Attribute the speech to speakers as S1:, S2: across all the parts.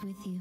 S1: always with you.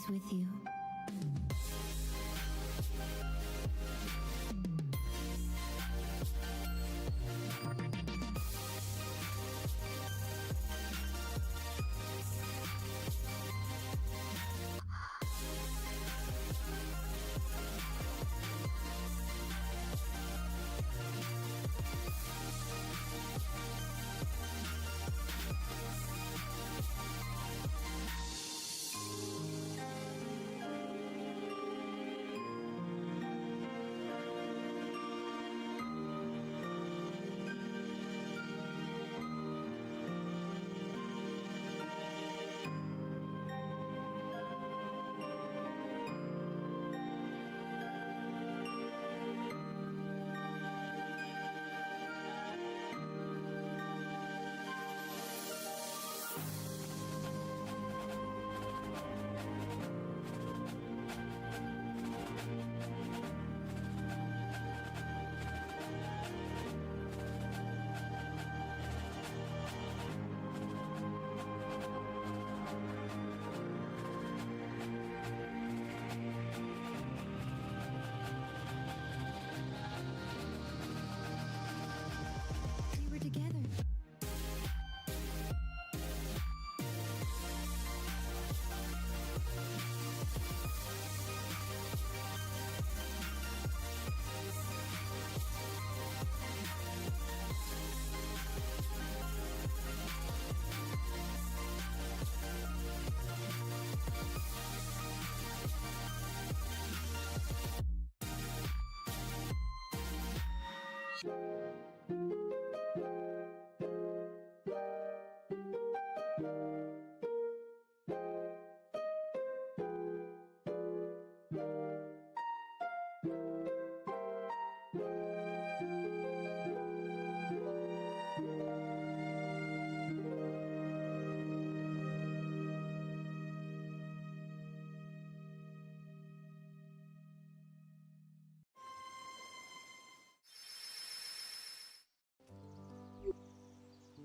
S1: With you.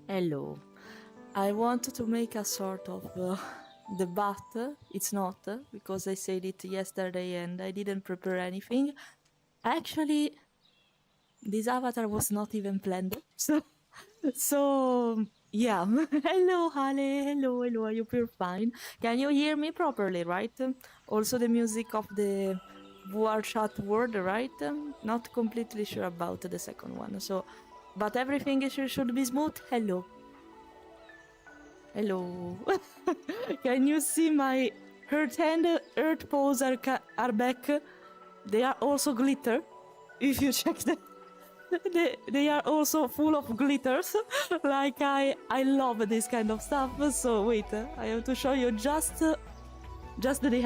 S2: Hello. I wanted to make a sort of debate. It's not because I said it yesterday and I didn't prepare anything. Actually, this avatar was not even planned. So yeah. Hello, Hale. Hello. I hope you're fine. Can you hear me properly, right? Also, the music of the war chat word, right? Not completely sure about the second one. So, but everything should be smooth. Hello. Can you see my hurt hand, earth paws are back? They are also glitter. If you check them, they are also full of glitters. Like I love this kind of stuff. So wait, I have to show you just the.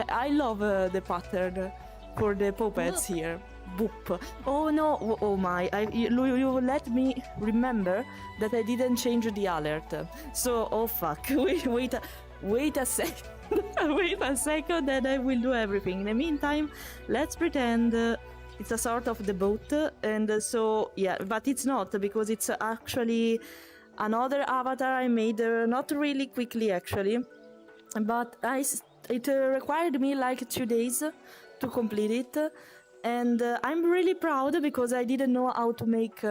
S2: I love the pattern for the puppets here. Boop. Oh no! Oh my! You let me remember that I didn't change the alert. So oh fuck! Wait a second. Wait a second, then I will do everything. In the meantime, let's pretend it's a sort of the boat, and so yeah, but it's not because it's actually another avatar I made not really quickly actually, but it required me like 2 days to complete it, and I'm really proud because I didn't know how to make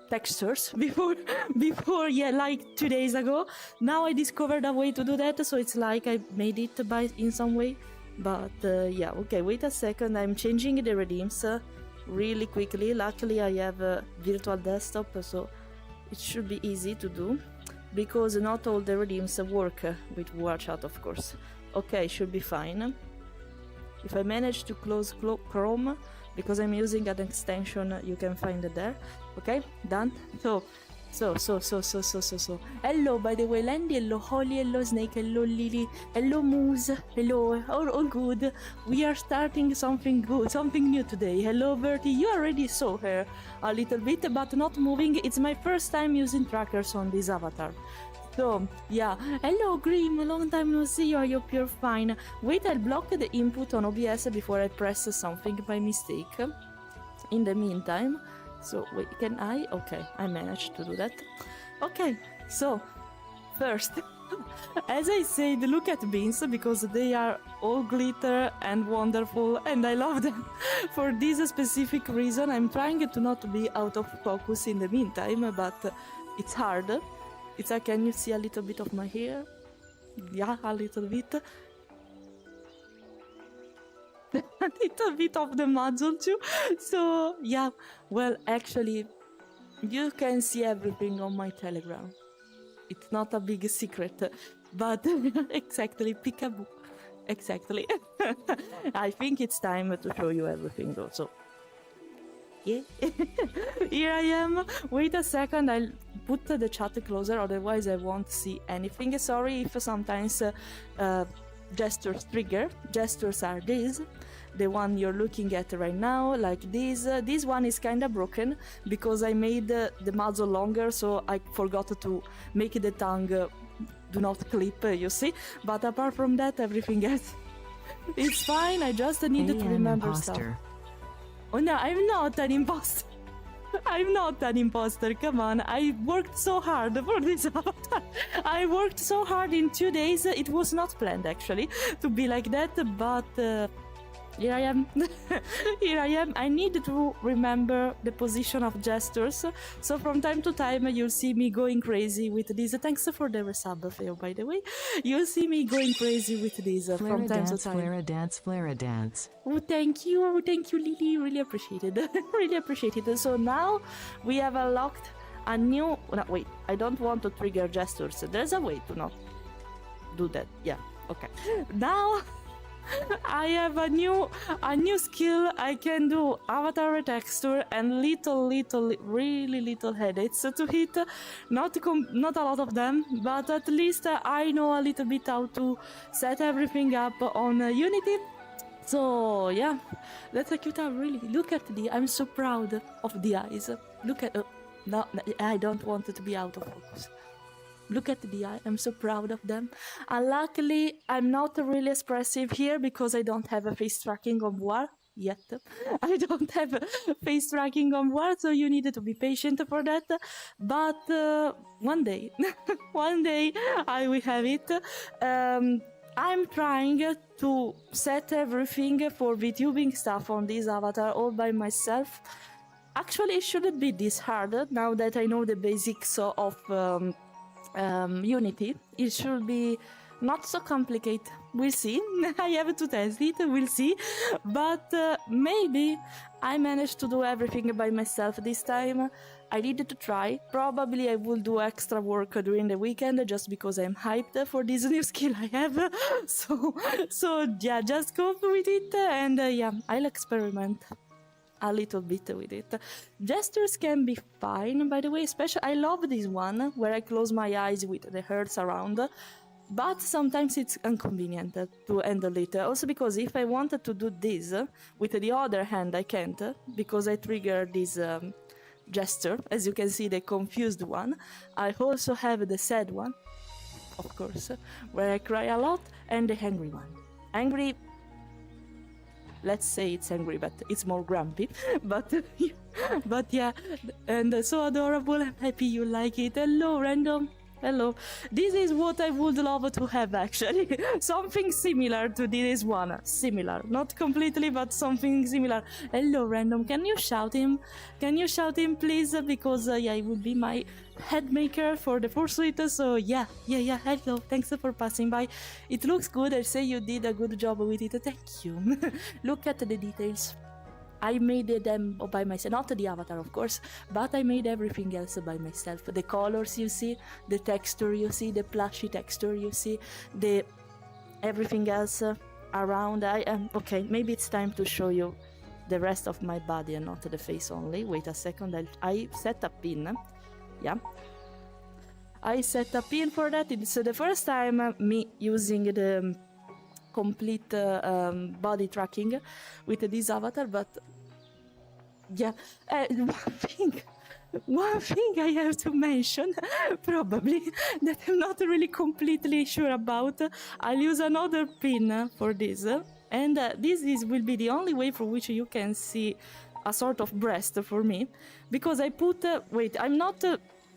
S2: textures before yeah, like 2 days ago. Now I discovered a way to do that, so it's like I made it by in some way. But yeah, okay, wait a second, I'm changing the redeems really quickly. Luckily I have a virtual desktop, so it should be easy to do because not all the redeems work with WarChat, of course. Okay, should be fine. If I manage to close Chrome, because I'm using an extension, you can find it there. Okay, done. So. Hello, by the way, Landy, hello, Holly, hello, Snake, hello, Lily, hello, Moose, hello, all good. We are starting something good, something new today. Hello, Bertie, you already saw her a little bit, but not moving. It's my first time using trackers on this avatar. So, yeah. Hello, Grim. Long time no see you. I hope you're fine. Wait, I'll block the input on OBS before I press something by mistake. In the meantime, so wait, can I? Okay, I managed to do that. Okay, so first, as I said, look at beans because they are all glitter and wonderful, and I love them. For this specific reason, I'm trying to not be out of focus in the meantime, but it's hard. It's like, can you see a little bit of my hair? Yeah, a little bit. A little bit of the muzzle too. So, yeah, well, actually, you can see everything on my Telegram. It's not a big secret, but exactly, peekaboo. Exactly. I think it's time to show you everything though, so. Yeah. Here I am. Wait a second, I'll put the chat closer, otherwise I won't see anything. Sorry if sometimes gestures trigger. Gestures are these. The one you're looking at right now, like this. This one is kinda broken because I made the muzzle longer, so I forgot to make the tongue do not clip, you see? But apart from that, everything else is fine. I just needed to remember stuff. Oh no, I'm not an imposter. I'm not an imposter, come on. I worked so hard for this avatar. I worked so hard in 2 days. It was not planned actually to be like that, but here I am. Here I am. I need to remember the position of gestures. So from time to time you'll see me going crazy with this. Thanks for the resub, Theo, by the way. You'll see me going crazy with this from time to time.
S3: Fleira dance.
S2: Oh, thank you, Lily. Really appreciate it. Really appreciate it. So now we have unlocked a new. No, wait, I don't want to trigger gestures. There's a way to not do that. Yeah, okay. Now I have a new skill. I can do avatar texture and really little edits to hit. Not a lot of them, but at least I know a little bit how to set everything up on Unity. So yeah, that's a cute. Really, look at I'm so proud of the eyes. Look at. No, I don't want it to be out of focus. Look at the eye, I'm so proud of them. And luckily, I'm not really expressive here because I don't have a face tracking on War. yet. I don't have face tracking on board, so you need to be patient for that. But one day, one day I will have it. I'm trying to set everything for VTubing stuff on this avatar all by myself. Actually, it shouldn't be this hard now that I know the basics of Unity. It should be not so complicated. We'll see. I have to test it. We'll see. But maybe I managed to do everything by myself this time. I needed to try. Probably I will do extra work during the weekend just because I'm hyped for this new skill I have. So yeah, just go with it and yeah, I'll experiment a little bit with it. Gestures can be fine, by the way, especially I love this one where I close my eyes with the hertz around, but sometimes it's inconvenient to handle it. Also because if I wanted to do this with the other hand, I can't because I trigger this gesture. As you can see, the confused one. I also have the sad one, of course, where I cry a lot, and the angry one. Angry, let's say it's angry, but it's more grumpy. But yeah, and so adorable. I'm happy you like it. Hello, random. Hello. This is what I would love to have, actually. Something similar to this one. Similar. Not completely, but something similar. Hello, random. Can you shout him? Can you shout him, please? Because, yeah, it would be my head maker for the fursuit. So, yeah. Hello. Thanks for passing by. It looks good. I say you did a good job with it. Thank you. Look at the details. I made them by myself, not the avatar of course, but I made everything else by myself. The colors you see, the texture you see, the plushy texture you see, the everything else around. Okay, maybe it's time to show you the rest of my body and not the face only. Wait a second, I set a pin. Yeah, I set a pin for that. It's the first time me using the complete body tracking with this avatar, but yeah, one thing I have to mention, probably, that I'm not really completely sure about. I'll use another pin for this, and this will be the only way for which you can see a sort of breast for me, because I put, wait, I'm not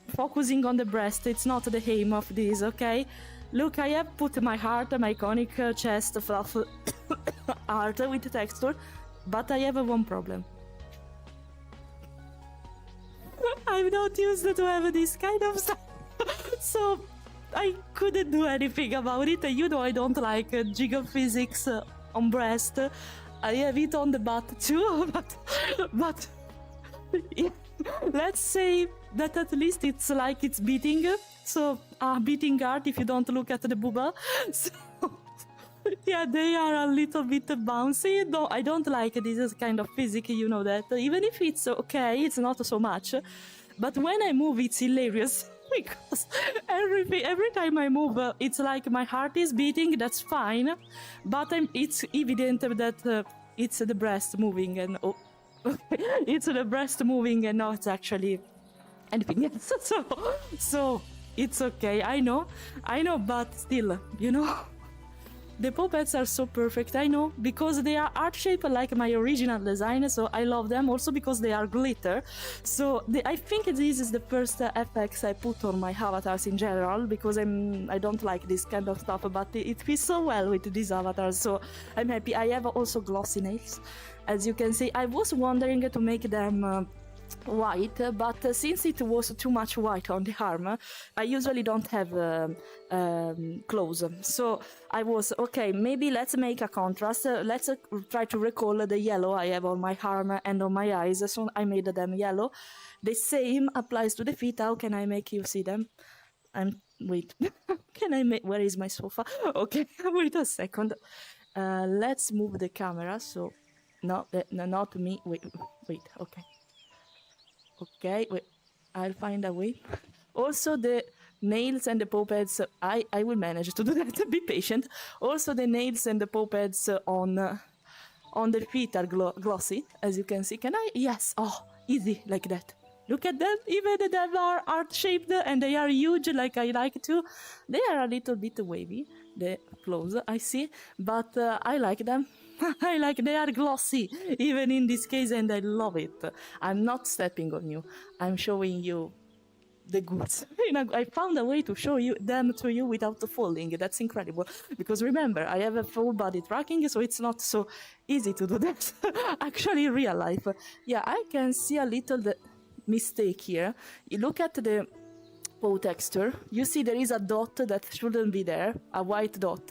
S2: focusing on the breast, it's not the aim of this, okay? Look, I have put my heart, my iconic chest fluff art with texture, but I have one problem. I'm not used to have this kind of stuff, so I couldn't do anything about it. You know I don't like gigaphysics on breast. I have it on the butt too, but yeah, let's say that at least it's like it's beating. So, beating art if you don't look at the booba. So, yeah, they are a little bit bouncy. No, I don't like this kind of physics, you know that. Even if it's okay, it's not so much. But when I move, it's hilarious. Because every time I move, it's like my heart is beating, that's fine. But it's evident that it's the breast moving and... Oh, it's the breast moving and not actually anything else. So it's okay, I know, but still, you know, the puppets are so perfect, I know, because they are art-shaped like my original design, so I love them, also because they are glitter. So I think this is the first FX I put on my avatars in general, because I don't like this kind of stuff, but it fits so well with these avatars, so I'm happy. I have also glossy nails, as you can see. I was wondering to make them white, but since it was too much white on the arm, I usually don't have clothes. So I was, okay, maybe let's make a contrast. Let's try to recall the yellow I have on my arm and on my eyes, so I made them yellow. The same applies to the feet. How can I make you see them? Wait, can I make, where is my sofa? Okay, wait a second. Let's move the camera, so, no, not me, wait, okay. Okay, wait, I'll find a way. Also, the nails and the puppets, I will manage to do that, be patient. Also, the nails and the puppets on the feet are glossy, as you can see. Can I? Yes, oh, easy, like that. Look at them, even them are art-shaped and they are huge like I like to. They are a little bit wavy, the clothes, I see, but I like them. I like they are glossy, even in this case, and I love it. I'm not stepping on you. I'm showing you the goods. I found a way to show you them to you without falling. That's incredible. Because remember, I have a full body tracking, so it's not so easy to do that. Actually, in real life, yeah, I can see a little mistake here. You look at the bow texture. You see there is a dot that shouldn't be there, a white dot.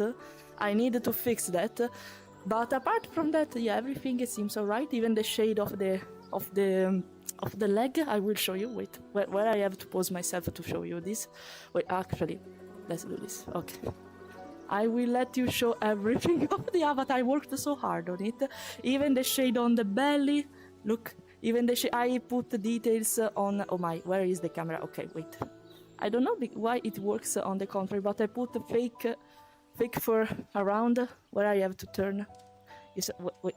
S2: I need to fix that. But apart from that, yeah, everything seems alright. Even the shade of the leg, I will show you. Wait, where I have to pose myself to show you this. Wait, actually, let's do this. Okay. I will let you show everything of the avatar. I worked so hard on it. Even the shade on the belly. Look, even the shade. I put the details on. Oh my, where is the camera? Okay, wait. I don't know why it works on the contrary, but I put the fake fur around where I have to turn.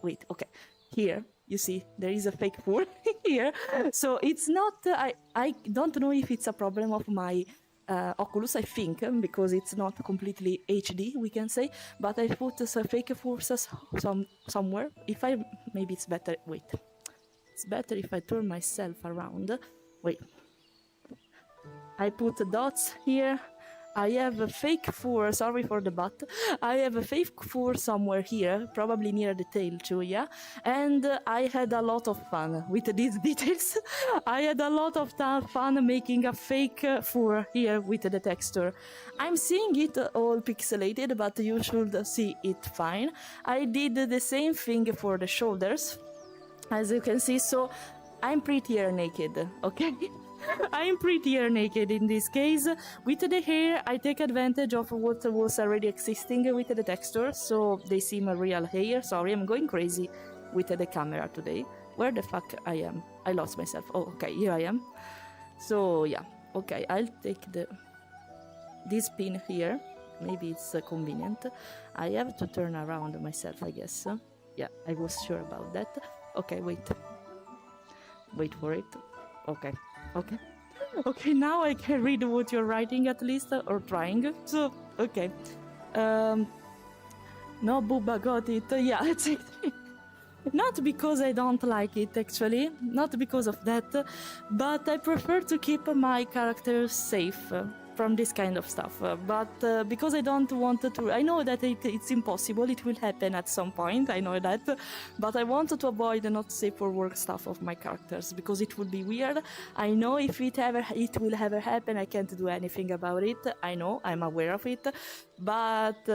S2: Wait, okay. Here, you see, there is a fake fur here. So it's not, I don't know if it's a problem of my Oculus, I think, because it's not completely HD, we can say, but I put some fake furs somewhere. Maybe it's better, wait. It's better if I turn myself around. Wait. I put dots here. I have a fake fur, sorry for the butt. I have a fake fur somewhere here, probably near the tail too, yeah? And I had a lot of fun with these details. I had a lot of fun making a fake fur here with the texture. I'm seeing it all pixelated, but you should see it fine. I did the same thing for the shoulders, as you can see, so I'm prettier naked, okay? I'm prettier naked in this case. With the hair, I take advantage of what was already existing with the texture, so they seem a real hair. Sorry, I'm going crazy with the camera today. Where the fuck I am? I lost myself. Oh, okay, here I am. So, yeah. Okay, I'll take this pin here. Maybe it's convenient. I have to turn around myself, I guess. Yeah, I was sure about that. Okay, wait. Wait for it. Okay. Okay, now I can read what you're writing at least, or trying. So, okay. No, Booba got it. Yeah, it's not because I don't like it, actually. Not because of that. But I prefer to keep my characters safe from this kind of stuff. But because I don't want to... I know that it's impossible. It will happen at some point. I know that. But I want to avoid the not safe for work stuff of my characters, because it would be weird. I know if it will ever happen, I can't do anything about it. I know, I'm aware of it. But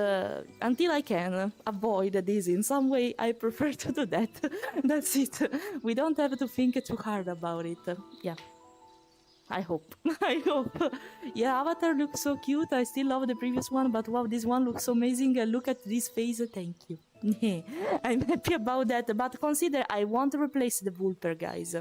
S2: until I can avoid this in some way, I prefer to do that. That's it. We don't have to think too hard about it. Yeah. I hope. I hope. Yeah, Avatar looks so cute. I still love the previous one, but wow, this one looks so amazing. Look at this face. Thank you. I'm happy about that. But consider, I won't replace the Vulper, guys.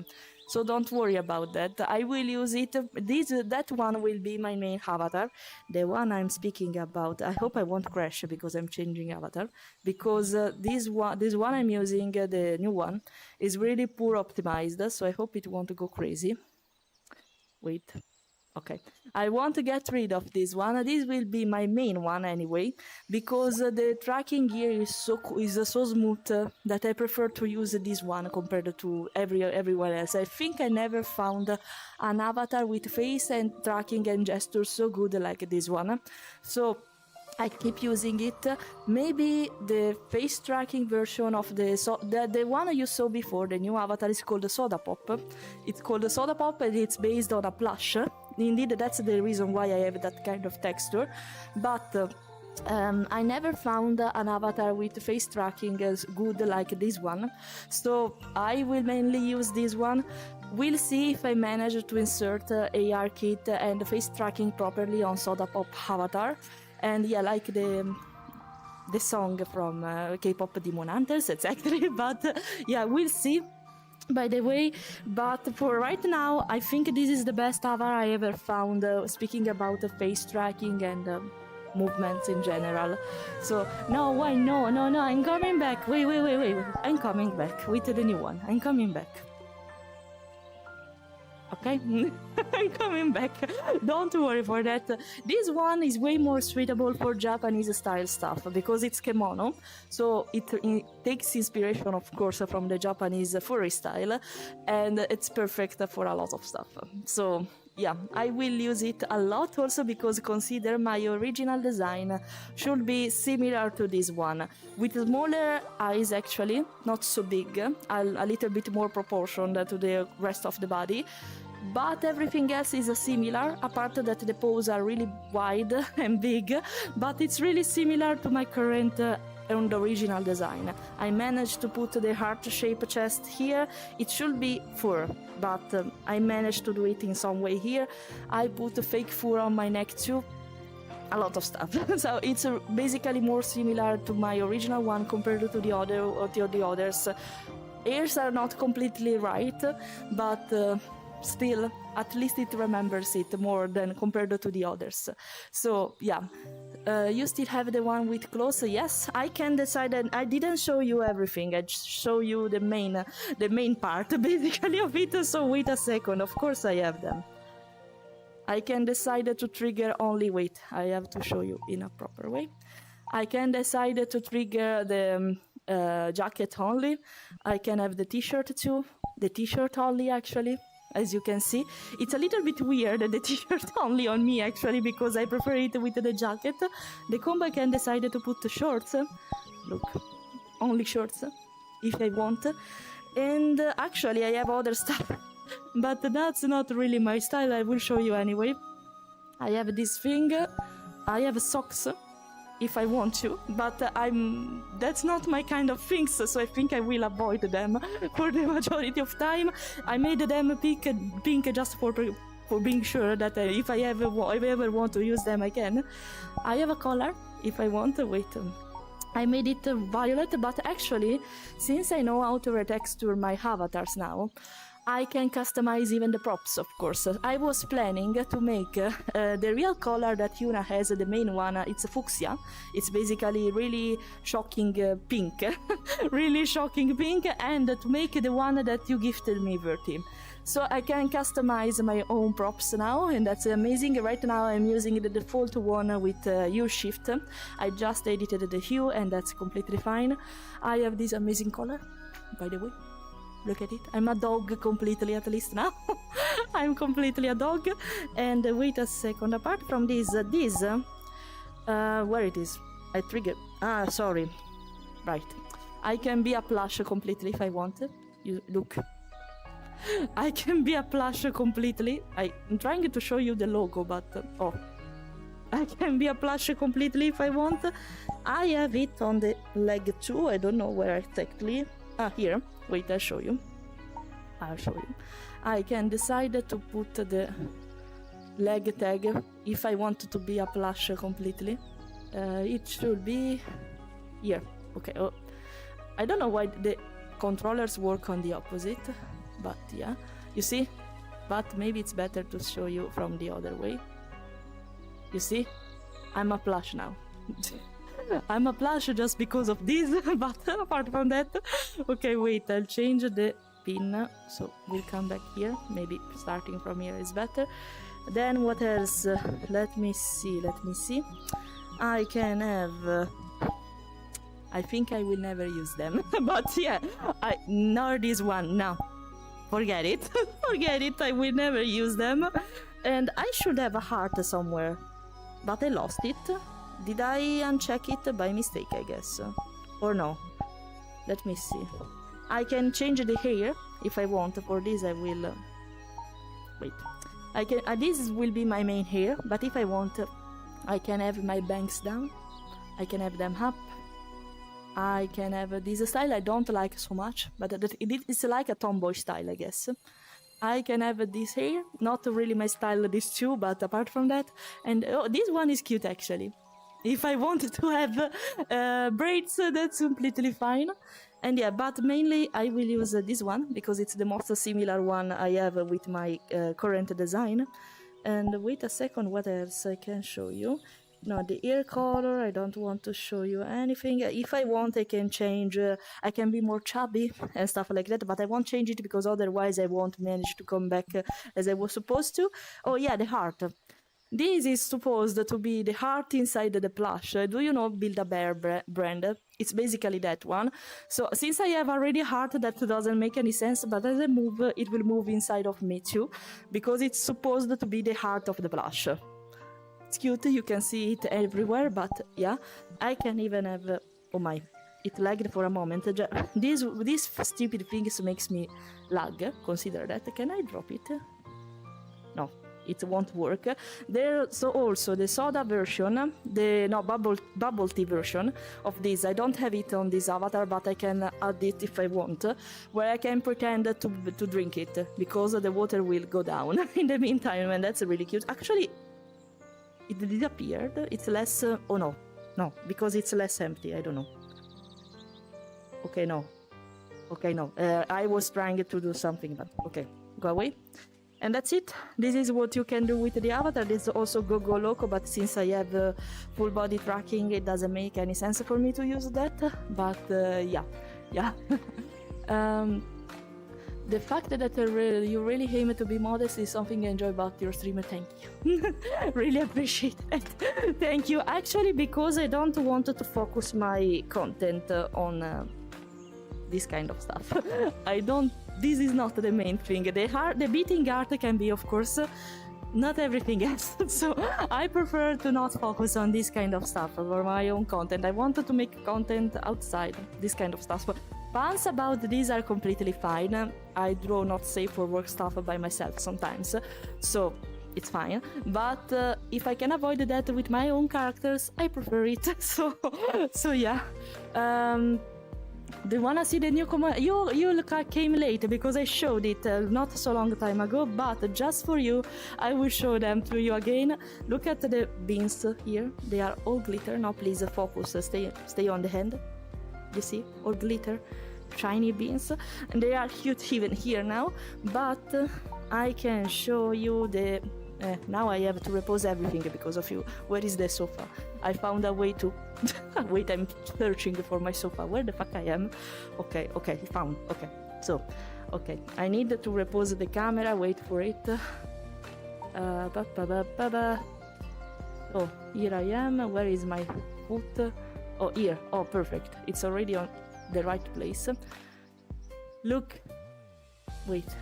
S2: So don't worry about that. I will use it. That one will be my main avatar. The one I'm speaking about. I hope I won't crash because I'm changing avatar. Because this one I'm using, the new one, is really poor optimized. So I hope it won't go crazy. Wait. Okay. I want to get rid of this one. This will be my main one anyway, because the tracking here is so smooth that I prefer to use this one compared to everywhere else. I think I never found an avatar with face and tracking and gestures so good like this one. So I keep using it. Maybe the face tracking version of the one you saw before, the new avatar, is called the Soda Pop. It's called the Soda Pop and it's based on a plush. Indeed, that's the reason why I have that kind of texture. But I never found an avatar with face tracking as good like this one. So I will mainly use this one. We'll see if I manage to insert AR kit and face tracking properly on Soda Pop avatar. And yeah, like the song from K-pop Demon Hunters, exactly. But yeah, we'll see. By the way, but for right now, I think this is the best avatar I ever found, speaking about face tracking and movements in general. So, no, I'm coming back. Wait. I'm coming back with the new one. I'm coming back. Okay, I'm coming back. Don't worry for that. This one is way more suitable for Japanese style stuff because it's kemono, so it takes inspiration, of course, from the Japanese furry style, and it's perfect for a lot of stuff. So yeah, I will use it a lot also because consider my original design should be similar to this one, with smaller eyes actually, not so big, a little bit more proportioned to the rest of the body. But everything else is similar, apart that the paws are really wide and big, but it's really similar to my current and original design. I managed to put the heart-shaped chest here. It should be fur, but I managed to do it in some way here. I put fake fur on my neck too. A lot of stuff. So it's basically more similar to my original one compared to the others. Ears are not completely right, but still, at least it remembers it more than compared to the others. So yeah, you still have the one with claws. Yes, I can decide. And I didn't show you everything. I just show you the main part basically of it. So wait a second. Of course I have them. I can decide to trigger only. Wait, I have to show you in a proper way. I can decide to trigger the jacket only. I can have the t-shirt too. The t-shirt only actually. As you can see, it's a little bit weird, the t-shirt only on me actually, because I prefer it with the jacket. The combo can decide to put shorts. Look, only shorts, if I want. And actually I have other stuff, but that's not really my style. I will show you anyway. I have this thing. I have socks, if I want to, but that's not my kind of things, so I think I will avoid them for the majority of time. I made them pink just for being sure that if I ever want to use them, I can. I have a collar, if I want. Wait, I made it violet, but actually, since I know how to retexture my avatars now, I can customize even the props, of course. I was planning to make the real color that Yuna has, the main one, it's fuchsia. It's basically really shocking pink. Really shocking pink, and to make the one that you gifted me, Verti. So I can customize my own props now, and that's amazing. Right now I'm using the default one with hue shift. I just edited the hue, and that's completely fine. I have this amazing color, by the way. Look at it. I'm a dog completely, at least now. I'm completely a dog. And wait a second. Apart from this, where it is? I triggered. Ah, sorry. Right. I can be a plush completely if I want. You look. I can be a plush completely. I'm trying to show you the logo, but oh. I can be a plush completely if I want. I have it on the leg too. I don't know where exactly. Ah, here. Wait, I'll show you. I can decide to put the leg tag if I want to be a plush completely. It should be here. Okay. Oh, I don't know why the controllers work on the opposite, but yeah, you see. But maybe it's better to show you from the other way. You see, I'm a plush now. I'm a plush just because of this, but apart from that, okay, wait, I'll change the pin, so we'll come back here. Maybe starting from here is better. Then what else? Let me see. I can have. I think I will never use them, but yeah, nor this one. No, forget it. Forget it. I will never use them. And I should have a heart somewhere, but I lost it. Did I uncheck it by mistake, I guess? Or no? Let me see. I can change the hair if I want. For this I will... wait. I can. This will be my main hair, but if I want, I can have my bangs down. I can have them up. I can have this style I don't like so much, but it's like a tomboy style, I guess. I can have this hair, not really my style, this too, but apart from that. And oh, this one is cute actually. If I wanted to have braids, that's completely fine. And yeah, but mainly I will use this one because it's the most similar one I have with my current design. And wait a second, what else I can show you? no, the ear color, I don't want to show you anything. If I want, I can change, I can be more chubby and stuff like that, but I won't change it because otherwise I won't manage to come back as I was supposed to. Oh yeah, the heart. This is supposed to be the heart inside the plush. Do you know Build-A-Bear brand? It's basically that one. So since I have already a heart, that doesn't make any sense, but as I move, it will move inside of me too, because it's supposed to be the heart of the plush. It's cute, you can see it everywhere, but yeah, I can even have... oh my, it lagged for a moment. This stupid thing makes me lag, consider that. Can I drop it? No. It won't work. There's also the soda version, bubble tea version of this. I don't have it on this avatar, but I can add it if I want, where I can pretend to drink it, because the water will go down in the meantime, and that's really cute. Actually, it disappeared. It's less... oh no, because it's less empty, I don't know. Okay, no. I was trying to do something, but okay, go away. And that's it. This is what you can do with the avatar. There's also Go Loco, but since I have full body tracking, it doesn't make any sense for me to use that. But yeah. The fact that you really aim to be modest is something I enjoy about your streamer. Thank you. Really appreciate it. Thank you. Actually, because I don't want to focus my content on this kind of stuff. This is not the main thing. The beating art can be, of course, not everything else. So I prefer to not focus on this kind of stuff for my own content. I wanted to make content outside this kind of stuff. Puns about these are completely fine. I draw not safe for work stuff by myself sometimes, so it's fine. But if I can avoid that with my own characters, I prefer it. So yeah. Do you wanna see the new Kemono? You came late because I showed it not so long time ago, but just for you, I will show them to you again. Look at the beans here. They are all glitter. Now please focus, stay on the hand. You see, all glitter, shiny beans. And they are cute even here now, but I can show you the... now I have to repose everything because of you. Where is the sofa? I found a way to... Wait, I'm searching for my sofa. Where the fuck I am? Okay, found. Okay, so, okay. I need to repose the camera. Wait for it. Oh, here I am. Where is my foot? Oh, here. Oh, perfect. It's already on the right place. Look. Wait.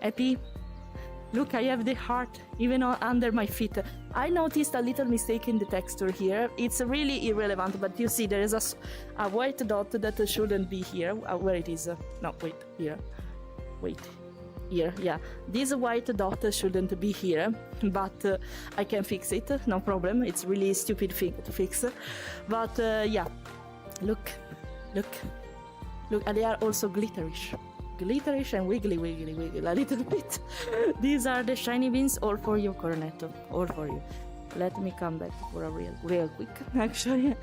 S2: Happy? Look, I have the heart even under my feet. I noticed a little mistake in the texture here. It's really irrelevant, but you see there is a white dot that shouldn't be here. Where it is? No, wait, here. Wait, here, yeah. This white dot shouldn't be here, but I can fix it, no problem. It's really a stupid thing to fix. But yeah, look, they are also glitterish and wiggly a little bit. These are the shiny beans, all for you, Cornetto, all for you. Let me come back for a real quick, actually.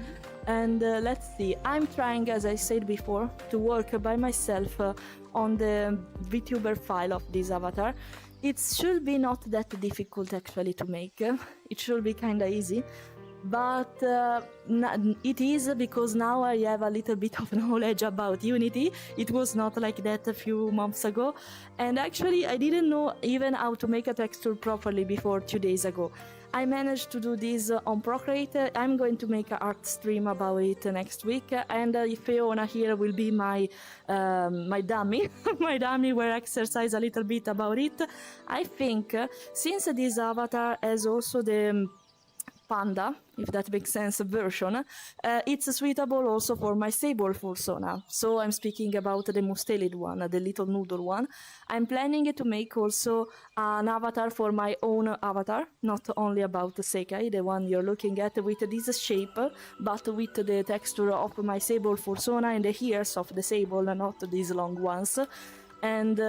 S2: And let's see, I'm trying, as I said before, to work by myself on the Vtuber file of this avatar. It should be not that difficult actually to make. It should be kinda easy. But it is, because now I have a little bit of knowledge about Unity. It was not like that a few months ago, and actually I didn't know even how to make a texture properly before 2 days ago. I managed to do this on Procreate. I'm going to make an art stream about it next week, and Fiona here will be my dummy, my dummy, where I exercise a little bit about it. I think since this avatar has also the panda, if that makes sense, version, it's suitable also for my sable fursona. So I'm speaking about the mustelid one, the little noodle one. I'm planning to make also an avatar for my own avatar, not only about the Sekai, the one you're looking at with this shape, but with the texture of my sable fursona and the ears of the sable, not these long ones. And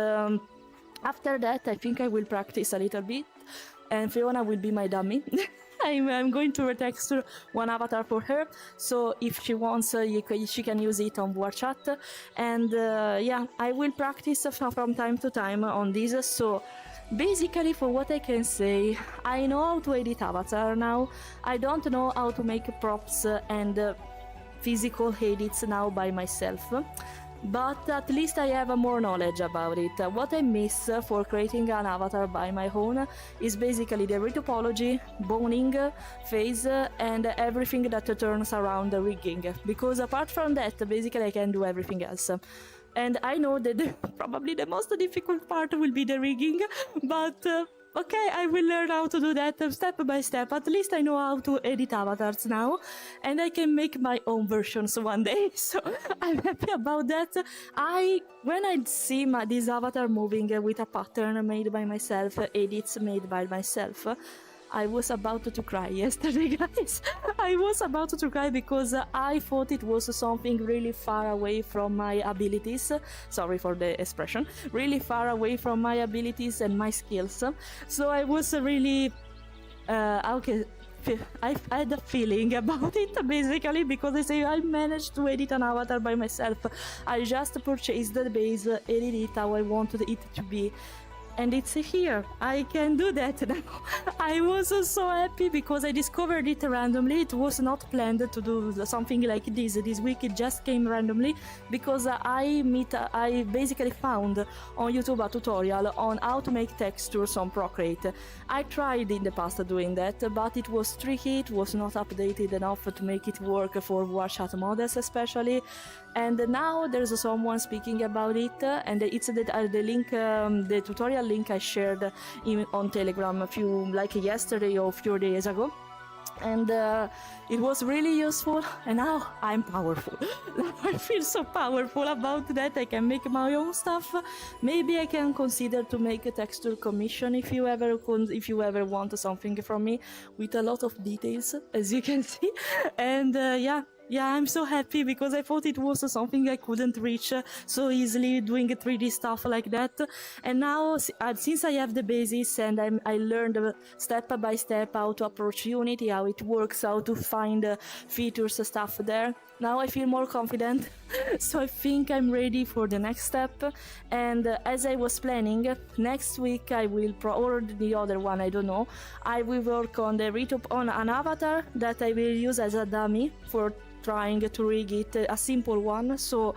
S2: after that, I think I will practice a little bit, and Fiona will be my dummy. I'm going to retexture one avatar for her, so if she wants, she can use it on War Chat. And yeah, I will practice from time to time on this, so basically, for what I can say, I know how to edit avatar now. I don't know how to make props and physical edits now by myself, but at least I have more knowledge about it. What I miss for creating an avatar by my own is basically the retopology, boning, phase, and everything that turns around the rigging, because apart from that, basically I can do everything else. And I know that probably the most difficult part will be the rigging, but okay, I will learn how to do that step by step. At least I know how to edit avatars now, and I can make my own versions one day, so I'm happy about that. When I see this avatar moving with a pattern made by myself, edits made by myself, I was about to cry yesterday, guys. I was about to cry because I thought it was something really far away from my abilities. Sorry for the expression. Really far away from my abilities and my skills. So I was really... okay. I had a feeling about it, basically, because I say I managed to edit an avatar by myself. I just purchased the base, edit it how I wanted it to be. And it's here. I can do that now. I was so happy because I discovered it randomly. It was not planned to do something like this. This week it just came randomly because I basically found on YouTube a tutorial on how to make textures on Procreate. I tried in the past doing that, but it was tricky. It was not updated enough to make it work for VRChat models especially. And now there's someone speaking about it, and it's the link, the tutorial link I shared on Telegram like yesterday or a few days ago. And it was really useful, and now I'm powerful. I feel so powerful about that. I can make my own stuff. Maybe I can consider to make a texture commission if you ever want something from me with a lot of details, as you can see. And yeah, I'm so happy because I thought it was something I couldn't reach so easily doing 3D stuff like that. And now, since I have the basis and I learned step by step how to approach Unity, how it works, how to find features, stuff there, now I feel more confident. So I think I'm ready for the next step. And as I was planning, next week I will, or the other one, I don't know, I will work on on an avatar that I will use as a dummy for trying to rig it, a simple one, so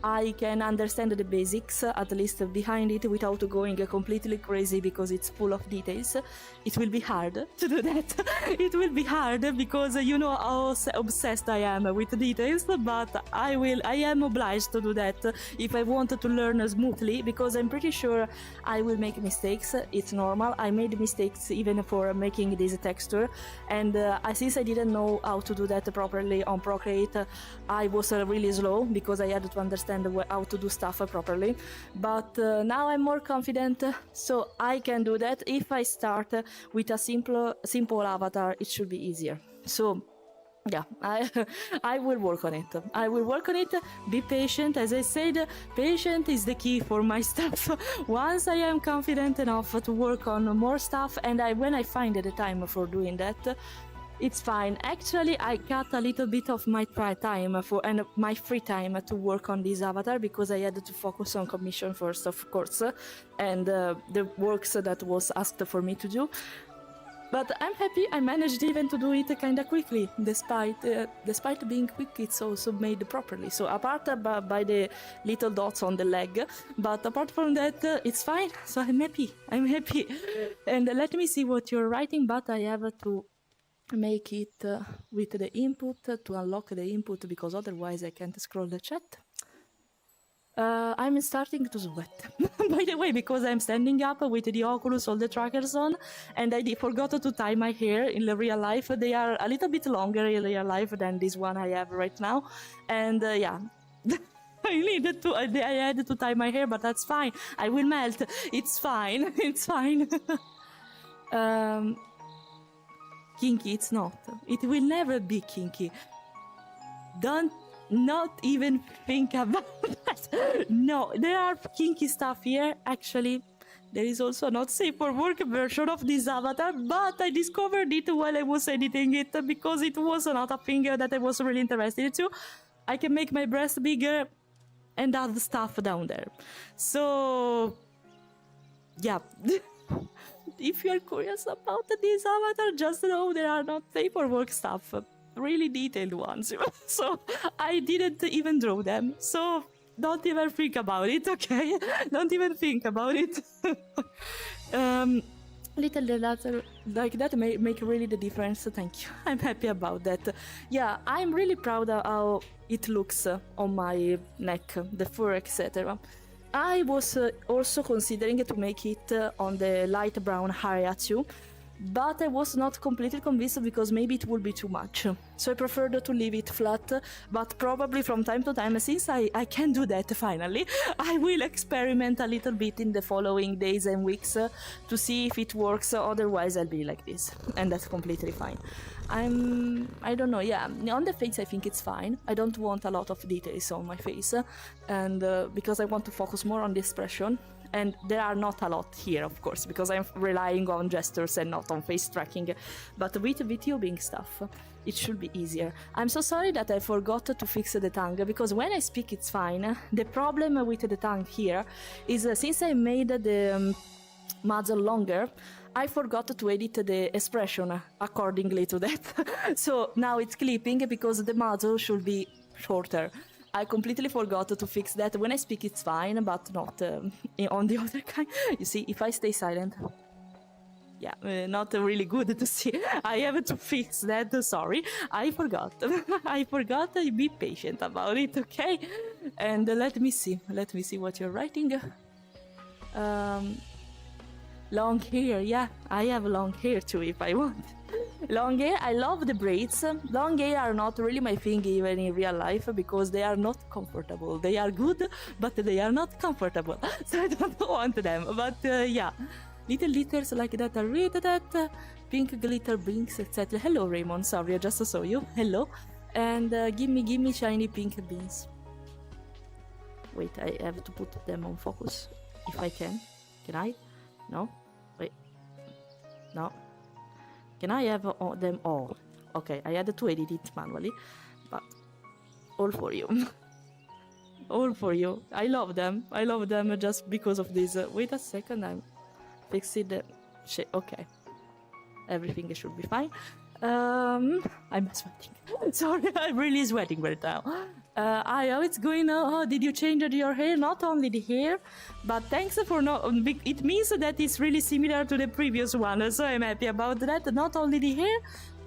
S2: I can understand the basics, at least behind it, without going completely crazy because it's full of details. It will be hard to do that. It will be hard because you know how obsessed I am with details, but I am obliged to do that if I want to learn smoothly, because I'm pretty sure I will make mistakes. It's normal. I made mistakes even for making this texture, and since I didn't know how to do that properly on Procreate, I was really slow because I had to understand how to do stuff properly. But now I'm more confident, so I can do that. If I start with a simple avatar, it should be easier. So yeah, I will work on it. I will work on it. Be patient. As I said, patient is the key for my stuff. Once I am confident enough to work on more stuff, and when I find the time for doing that, it's fine. Actually, I cut a little bit of my my free time to work on this avatar because I had to focus on commission first, of course, and the works that was asked for me to do. But I'm happy I managed even to do it kind of quickly, despite being quick. It's also made properly. So apart by the little dots on the leg, but apart from that, it's fine. So I'm happy. And let me see what you're writing. But I have to make it with the input to unlock the input, because otherwise I can't scroll the chat. I'm starting to sweat, by the way, because I'm standing up with the Oculus, all the trackers on, and I forgot to tie my hair in the real life. They are a little bit longer in real life than this one I have right now, and yeah. I had to tie my hair, but that's fine. I will melt. It's fine. It's fine. Kinky, it's not. It will never be kinky. Not even think about that. No, there are kinky stuff here. Actually, there is also a not safe for work version of this avatar, but I discovered it while I was editing it because it was not a thing that I was really interested in. I can make my breast bigger and add stuff down there. So, yeah. If you are curious about this avatar, just know there are not paperwork stuff, really detailed ones. So I didn't even draw them. So don't even think about it, okay? Don't even think about it. Little letter like that make really the difference. Thank you. I'm happy about that. Yeah, I'm really proud of how it looks on my neck, the fur, etc. I was also considering to make it on the light brown area too, but I was not completely convinced because maybe it would be too much. So I preferred to leave it flat, but probably from time to time, since I can do that finally, I will experiment a little bit in the following days and weeks to see if it works, otherwise I'll be like this, and that's completely fine. I don't know, yeah, on the face I think it's fine. I don't want a lot of details on my face, and because I want to focus more on the expression. And there are not a lot here, of course, because I'm relying on gestures and not on face tracking. But with VTubing stuff, it should be easier. I'm so sorry that I forgot to fix the tongue, because when I speak it's fine. The problem with the tongue here is since I made the muzzle longer, I forgot to edit the expression accordingly to that. So now it's clipping because the muzzle should be shorter. I completely forgot to fix that. When I speak it's fine, but not on the other kind. You see, if I stay silent, yeah, not really good to see. I have to fix that, sorry. I forgot. I forgot. Be patient about it, okay? And let me see what you're writing. Long hair, yeah, I have long hair too if I want. Long hair, I love the braids. Long hair are not really my thing even in real life because they are not comfortable. They are good, but they are not comfortable. So I don't want them. But yeah, little glitters like that. I read that. Pink glitter blinks, etc. Hello, Raymond. Sorry, I just saw you. Hello. And give me shiny pink beans. Wait, I have to put them on focus. If I can. Can I? No? Wait. No. Can I have them all? Okay, I had to edit it manually, but all for you. All for you. I love them. I love them just because of this. Wait a second, I'm fixing the shit. Okay. Everything should be fine. I'm sweating. Sorry, I'm really sweating right now. How it's going? Oh, did you change your hair? Not only the hair, but thanks for not. It means that it's really similar to the previous one, so I'm happy about that. Not only the hair,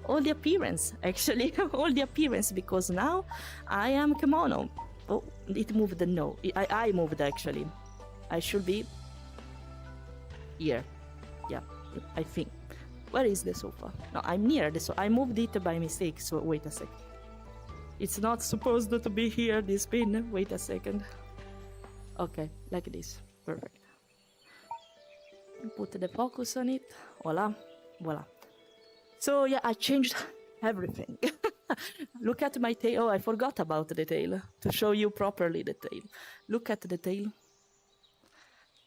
S2: all the appearance, actually, all the appearance, because now I am Kemono. Oh, it moved. No, I moved actually. I should be here. Yeah, I think. Where is the sofa? No, I'm near the sofa. I moved it by mistake, so wait a second. It's not supposed to be here, this pin. Wait a second. Okay, like this. Perfect. Put the focus on it. Voila. Voila. So yeah, I changed everything. Look at my tail. Oh, I forgot about the tail. To show you properly the tail. Look at the tail.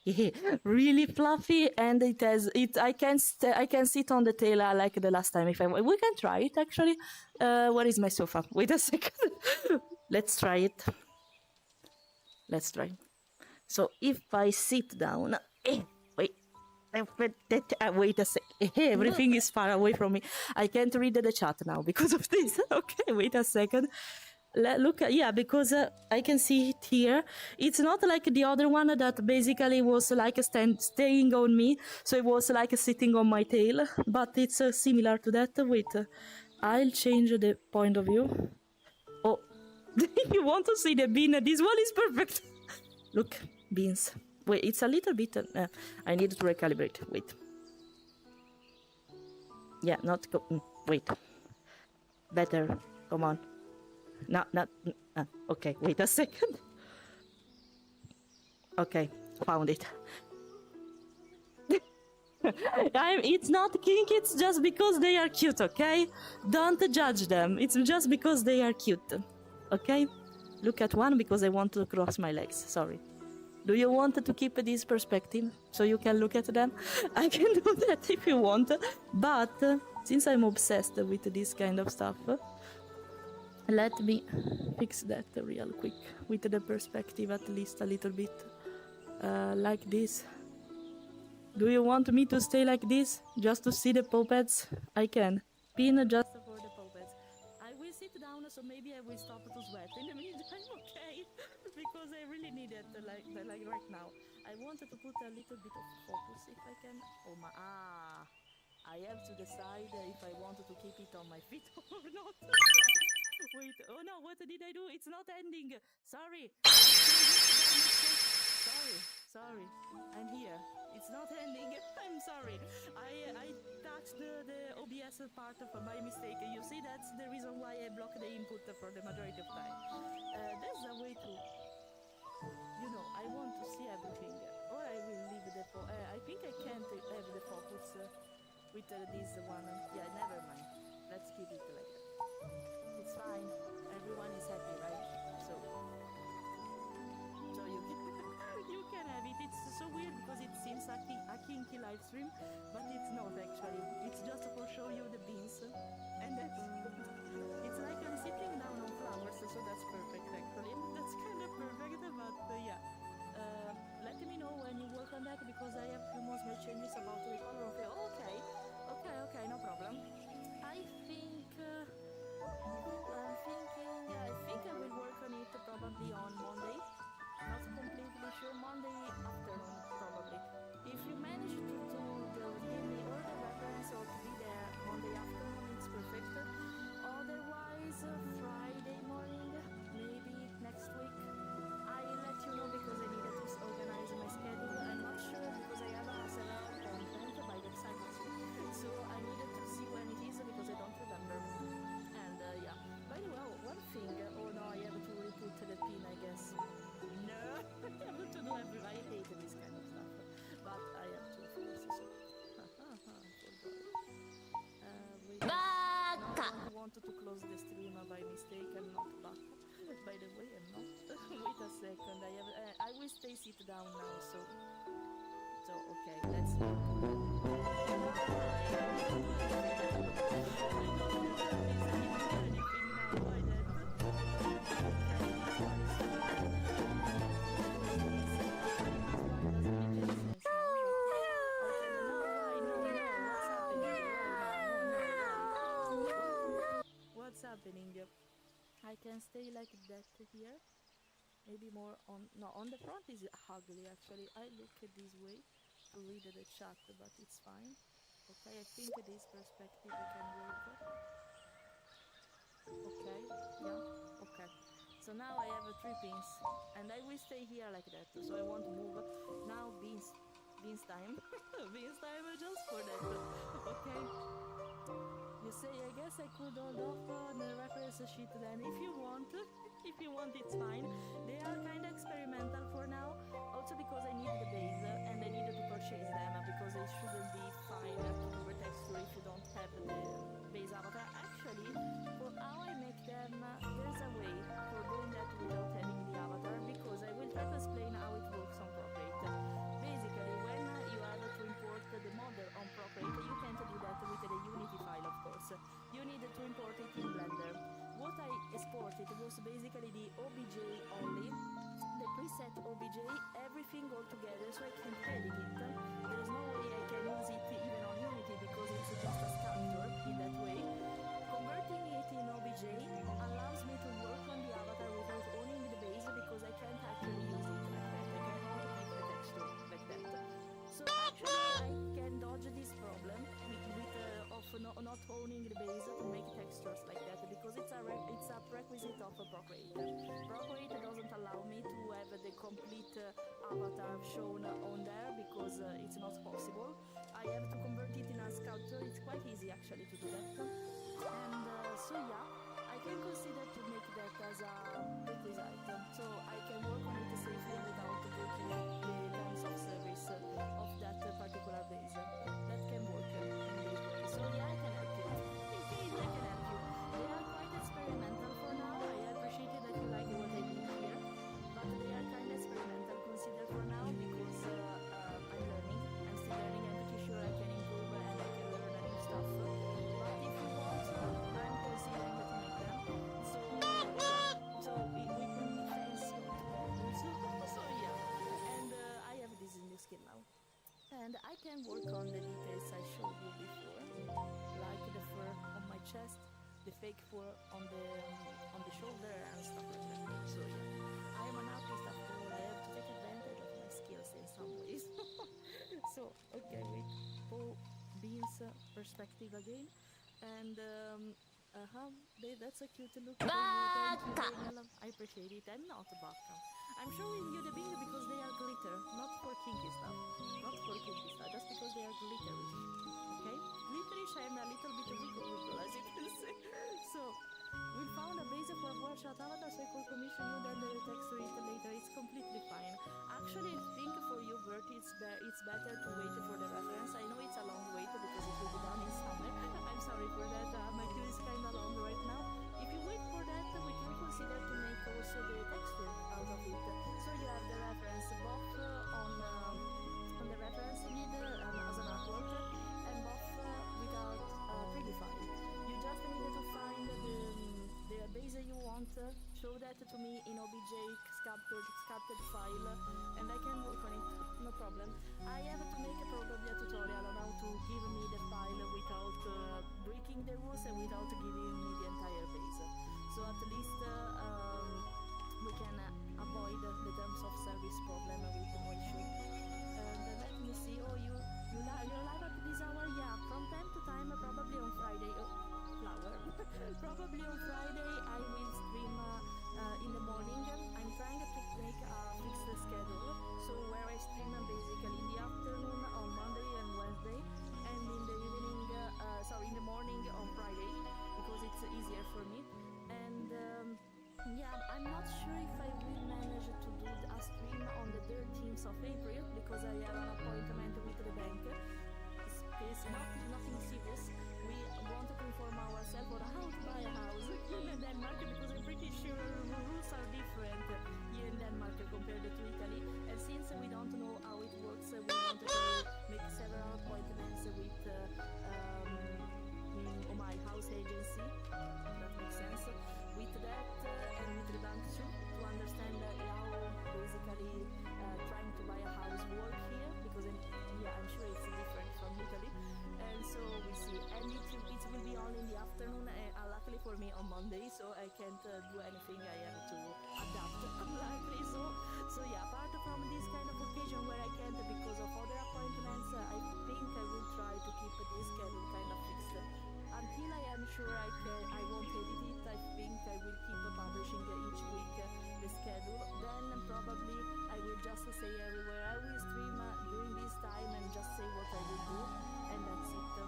S2: Yeah, really fluffy, and it has it. I can sit on the tail like the last time. If we can try it actually. Where is my sofa? Wait a second. Let's try it. Let's try. So if I sit down, wait a second. Everything is far away from me. I can't read the chat now because of this. Okay, wait a second. Look, yeah, because I can see it here. It's not like the other one that basically was like staying on me, so it was like sitting on my tail, but it's similar to that. Wait, I'll change the point of view. Oh, you want to see the bean? This one is perfect. Look, beans. Wait, it's a little bit... I need to recalibrate. Wait. Yeah, not... wait. Better. Come on. No, not... okay, wait a second. Okay, found it. It's not kink, it's just because they are cute, okay? Don't judge them. It's just because they are cute, okay? Look at one because I want to cross my legs. Sorry. Do you want to keep this perspective so you can look at them? I can do that if you want, but since I'm obsessed with this kind of stuff, let me fix that real quick with the perspective at least a little bit, like this. Do you want me to stay like this just to see the puppets? I can. Pin just for the puppets. I will sit down, so maybe I will stop to sweat. In the meantime, okay, because I really need it, like right now. I wanted to put a little bit of focus if I can. Oh my, I have to decide if I wanted to keep it on my feet or not. Wait, oh no, what did I do? It's not ending. Sorry. Sorry. I'm here. It's not ending. I'm sorry. I touched the OBS part by mistake. You see, that's the reason why I block the input for the majority of time. There's a way to, I want to see everything. Or I will leave the I think I can't have the focus with this one. Yeah, never mind. Let's keep it like that. It's fine. Everyone is happy, right? So you can, you can have it. It's so weird because it seems like a kinky live stream, but it's not actually. It's just for show you the beans, and that's it's like I'm sitting down on flowers, so that's perfect actually. That's kind of perfect, but yeah. Let me know when you work on that because I have few more small changes about the color of it. Okay, no problem. I think I will work on it probably on Monday. Not completely sure. Monday afternoon probably. If you manage to give me all the reference or to be there Monday afternoon, it's perfect. Otherwise, Friday morning, maybe next week. I'll let you know because I needed to organize my schedule. I'm not sure because I have several content by website, so I needed to see when it is because I don't remember. And yeah. By the way, one thing. Oh no, I have to re-put the pin, I guess. No, I have to do everything. I hate this kind of stuff, but I have to, of course. Wait. No, I wanted to close the stream by mistake. I'm not back. By the way, I'm not. Wait a second. I will sit down now. So okay. Let's. What's happening? I can stay like that here. Maybe more on the front is ugly actually. I look at this way to read the chat, but it's fine. Okay, I think this perspective can work. Okay, yeah, okay. So now I have 3 pins and I will stay here like that. So I won't move. Now beans time. Beans time just for that. Okay. You say, I guess I could hold off on the reference sheet then. If you want, it's fine. They are kind of experimental for now. Also because I need the base and I needed to purchase them because it shouldn't be fine to do the texture if you don't have the base avatar. Actually, for how I make them, there's a way for doing that without having the avatar because I will try to explain how it works on Procreate. Basically, when you have to import the model on Procreate, you can't do that with the Unity file, of course. You need to import it in Blender. What I exported was basically the OBJ only, the preset OBJ, everything all together, so I can edit it. There is no way I can use it even on Unity because it's just a sculpture in that way. Converting it in OBJ allows me to work on the avatar without owning the base because I can't actually use it like that. I cannot make the texture like that. So actually I can dodge this problem of not owning the base to make textures like that because it's a prerequisite of Procreate. Procreate doesn't allow me to have the complete avatar shown on there because it's not possible. I have to convert it in a sculpture. It's quite easy actually to do that. And so yeah, I can consider to make that as a prerequisite. So I can work on it safely without breaking the terms of service of that particular base. That can work in this way. So yeah, I can help you. In case I can help you. They are quite experimental for now. I appreciate that you like what I do here. But they are kind of experimental considered for now because I'm learning. I'm still learning. I'm pretty sure I can improve and I can learn new stuff. But if you want, I'm considering to make them. So we can be friends. So yeah. And I can work on the details I showed you before, like the fur on my chest, the fake fur on the shoulder and stuff like that. So yeah, I am an artist after all. I have to take advantage of my skills in some ways. So okay, wait, Paul Bean's perspective again, and that's a cute look for you. Thank you, Daniel. I appreciate it. I'm not a baka. I'm showing you the bing because they are glitter, not for kinky stuff. Not for kinky stuff, just because they are glitterish. Okay? Glitterish and a little bit wiggle, as you can see. So, we found a base for one-shot avatar, so I could commission you, then the text to it later. It's completely fine. Actually, I think for you, Bertie, it's better to wait for the reference. I know it's a long wait because it will be done in summer. I'm sorry for that. My queue is kind of long right now. If you wait for that, we can consider to make also the texture out of it. So you have the reference both on the reference need as an artwork and both without 3D file. You just need to find the base you want, show that to me in OBJ sculpted file, and I can work on it, no problem. I have to make probably a tutorial on how to give me the file without breaking the rules and without giving me the entire base. So at least we can avoid the terms of service problem with no issue. And let me see, you're live at this hour? Yeah, from time to time, probably on Friday. Flower. Probably on Friday I will stream in the morning. I'm trying to make a fixed schedule, so where I stream basically in the afternoon on Monday and Wednesday, and in the evening, in the morning on Friday, because it's easier for me. And yeah, I'm not sure if I will manage to do a stream on the 13th of April, because I have an appointment with the bank. It's nothing serious. We want to inform ourselves on how to buy a house in Denmark, because I'm pretty sure rules are different here in Denmark compared to Italy. And since we don't know how it works, we want to make several appointments with my house agency. That makes sense. With that and with the bank too, to understand how basically trying to buy a house work here, because I'm sure it's different from Italy. And so we see, and it will be on in the afternoon, luckily for me on Monday, so I can't do anything. I have to adapt, unlikely. So yeah, apart from this kind of occasion where I can't because of other appointments, I think I will try to keep this schedule kind of fixed. Until I am sure I won't edit it, I think I will keep publishing each week the schedule. Then probably I will just say everywhere I will stream during this time and just say what I will do, and that's it.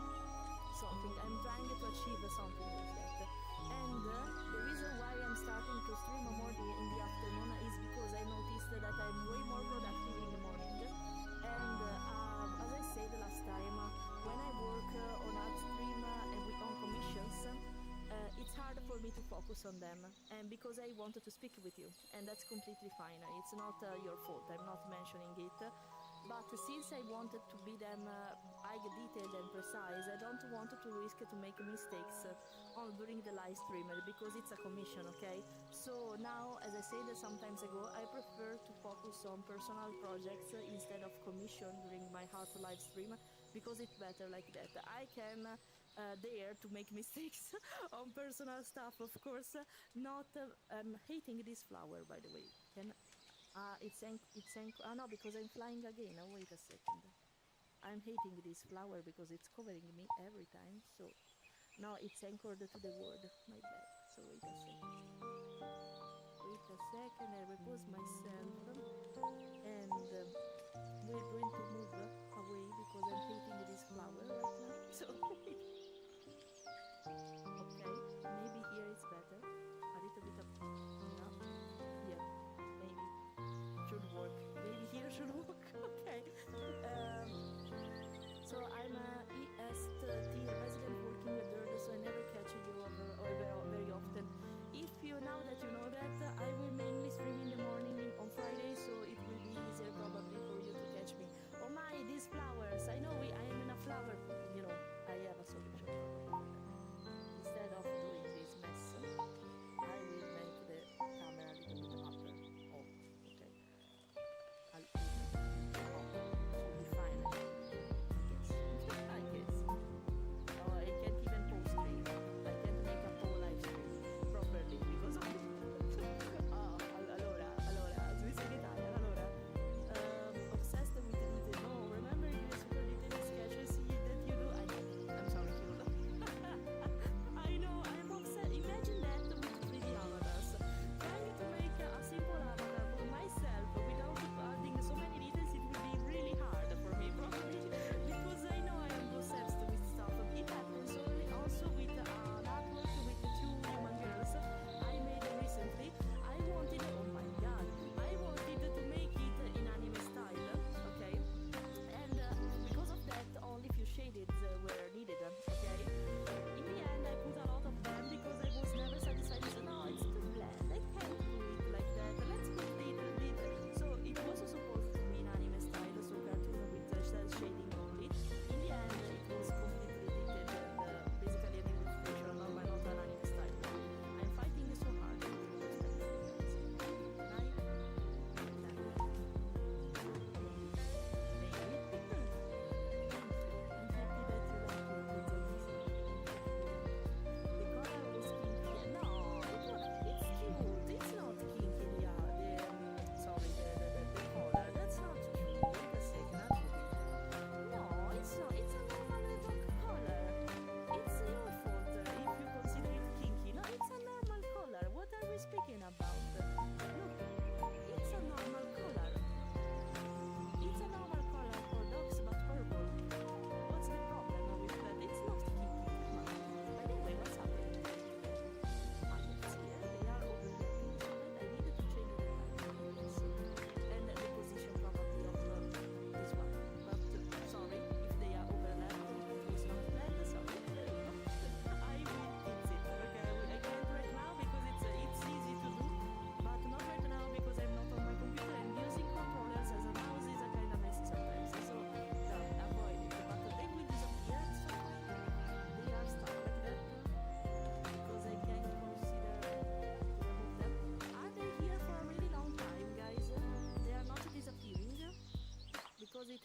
S2: Something I'm trying to achieve something like that. And the reason why I'm starting to stream more in the afternoon is because I noticed that I'm way more productive in the morning. And as I said last time, when I work on ad stream and on commissions, it's hard for me to focus on them, and because I wanted to speak with you, and that's completely fine. It's not your fault, I'm not mentioning it. But since I wanted to be them detailed and precise, I don't want to risk to make mistakes during the live stream, because it's a commission, okay? So now, as I said some times ago, I prefer to focus on personal projects instead of commission during my half live stream, because it's better like that. I can dare to make mistakes on personal stuff, of course. Not hating this flower, by the way. No, because I'm flying again. Oh, wait a second. I'm hating this flower because it's covering me every time. So now it's anchored to the wood. My bad. So wait a second. I repose myself, and we're going to move away because I'm hating this flower right now. So okay, maybe here it's better. A little bit of yeah, maybe should work. Maybe here should work. Okay. So I'm a EST resident working with dirt, so I never catch you very often. If you now that you know that, I will mainly stream in the morning on Friday, so it will be easier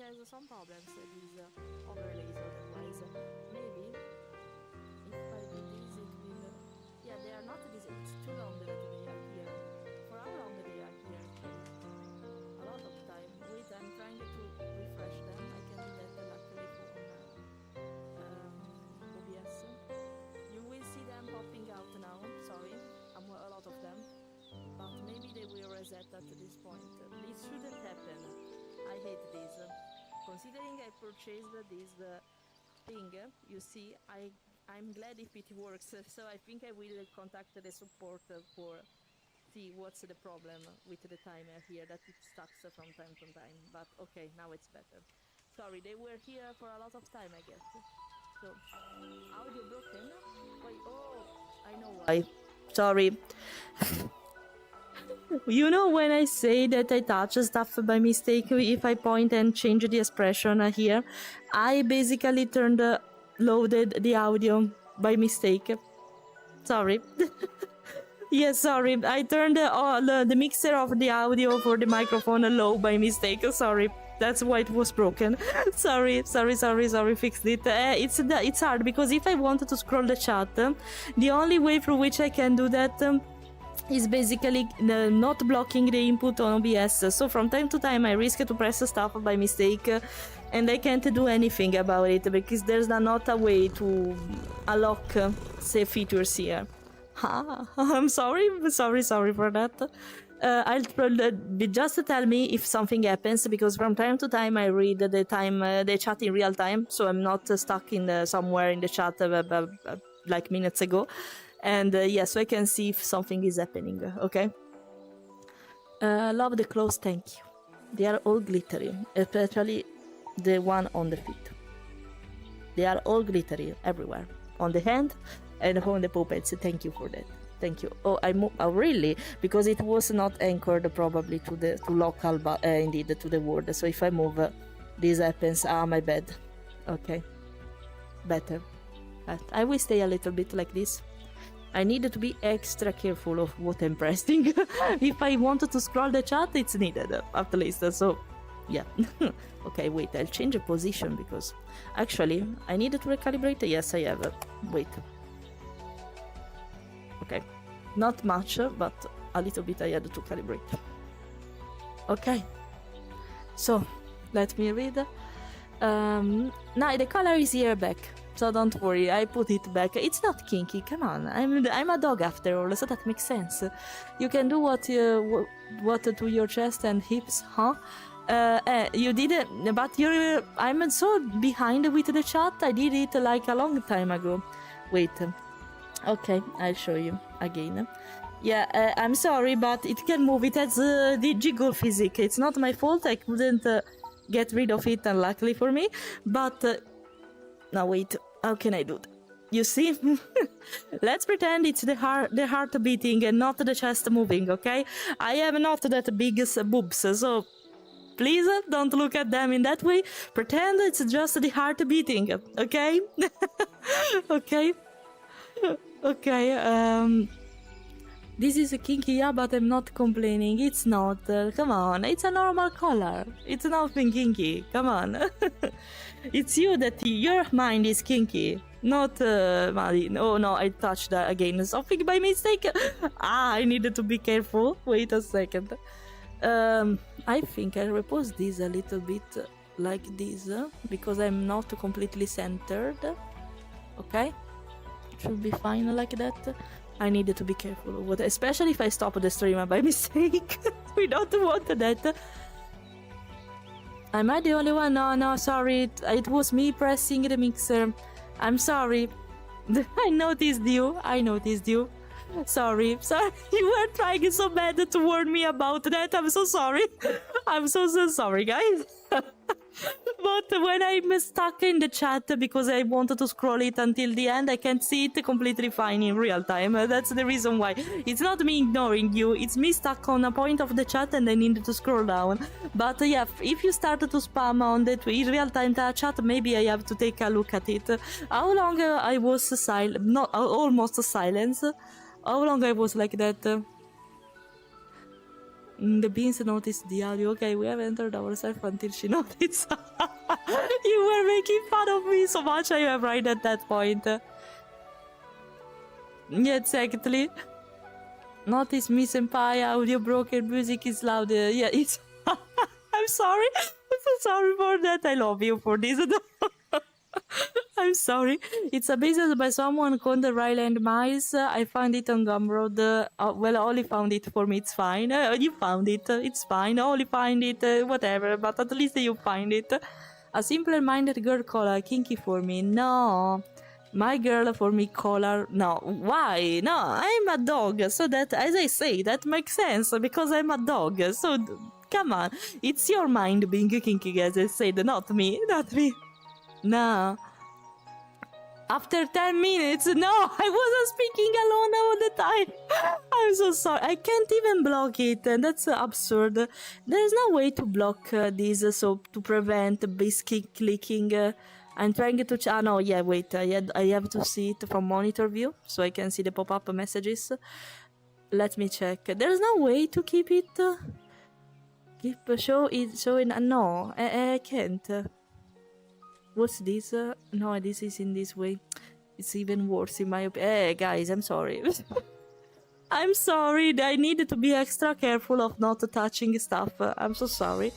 S2: has some problems with these overlays otherwise. Maybe if I do this it will... yeah, they are not this... it's too long that they are here. For how long they are here actually? A lot of time. Wait, I'm trying to refresh them. I can do that luckily from OBS. You will see them popping out now. Sorry, a lot of them. But maybe they will reset at this point. It shouldn't happen. I hate this. Considering I purchased this thing, you see, I'm glad if it works. So I think I will contact the support for see what's the problem with the timer here, that it stucks from time to time. But okay, now it's better. Sorry, they were here for a lot of time, I guess. So, audio broken? Wait, oh, I know why. Sorry. You know when I say that I touch stuff by mistake, if I point and change the expression here, I basically loaded the audio by mistake. Sorry. Yes, sorry. I turned the mixer of the audio for the microphone low by mistake. Sorry. That's why it was broken. Sorry, fixed it. It's hard because if I wanted to scroll the chat, the only way through which I can do that is basically not blocking the input on OBS. So from time to time I risk to press stuff by mistake and I can't do anything about it because there's not a way to unlock save features here. I'm sorry for that. Just tell me if something happens, because from time to time I read the chat in real time, so I'm not stuck in somewhere in the chat like minutes ago, and so I can see if something is happening. Okay. Love the clothes, thank you. They are all glittery, especially the one on the feet. They are all glittery everywhere, on the hand and on the puppets. Thank you for that. Thank you. Oh, really? Because it was not anchored probably to local, but indeed to the word. So if I move, this happens. My bad. Okay, better. But I will stay a little bit like this. I need to be extra careful of what I'm pressing. If I wanted to scroll the chat, it's needed at least. So, yeah. Okay, wait. I'll change the position because actually I need to recalibrate. Yes, I have. Wait. Okay, not much, but a little bit I had to calibrate. Okay, so let me read. Now the color is here back, so don't worry, I put it back. It's not kinky, come on, I'm a dog after all, so that makes sense. You can do what to your chest and hips, huh? You did it, but I'm so behind with the chat. I did it like a long time ago. Wait. Okay, I'll show you again. Yeah, I'm sorry, but it can move. It has the jiggle physics. It's not my fault. I couldn't get rid of it, unluckily for me. But now wait, how can I do that? You see? Let's pretend it's the heart beating and not the chest moving. Okay? I have not that big boobs, so please don't look at them in that way. Pretend it's just the heart beating. Okay? Okay. Okay, this is a kinky, yeah, but I'm not complaining. It's not. Come on, it's a normal color. It's nothing kinky. Come on. It's you that your mind is kinky, not Mali. Oh no, I touched again something by mistake. I needed to be careful. Wait a second. I think I'll repose this a little bit like this because I'm not completely centered. Okay. Should be fine like that. I needed to be careful of what, especially if I stop the stream by mistake. We don't want that. Am I the only one? No, sorry. It was me pressing the mixer. I'm sorry. I noticed you. Sorry. You were trying so bad to warn me about that. I'm so sorry. I'm so sorry, guys. But when I'm stuck in the chat because I wanted to scroll it until the end, I can't see it completely fine in real time. That's the reason why. It's not me ignoring you, it's me stuck on a point of the chat and I needed to scroll down. But yeah, if you started to spam on the real time chat, maybe I have to take a look at it. How long I was silent? Not almost silence. How long I was like that? The beans noticed the audio. Okay, we have entered ourselves until she noticed. You were making fun of me so much. I am right at that point. Yeah, exactly. Notice me senpai, audio broken, music is loud. Yeah, it's... I'm sorry. I'm so sorry for that. I love you for this. I'm sorry. It's a business by someone called the Ryland Mice. I found it on Gumroad. Well, Ollie found it for me. It's fine. You found it. It's fine. Ollie find it. Whatever. But at least you find it. A simpler-minded girl collar. Kinky for me. No. My girl for me collar. No. Why? No. I'm a dog. So that, as I say, that makes sense. Because I'm a dog. So, come on. It's your mind being kinky, as I said. Not me. Not me. No. After 10 minutes, no, I wasn't speaking alone all the time. I'm so sorry. I can't even block it, and that's absurd. There's no way to block this, so to prevent basically clicking. I'm trying to. Ah, no, yeah, wait. I have to see it from monitor view, so I can see the pop-up messages. Let me check. There's no way to keep it. Keep show it showing. No, I can't. What's this? No, this is in this way. It's even worse in my opinion. Hey, guys, I'm sorry. I'm sorry. I needed to be extra careful of not touching stuff. I'm so sorry.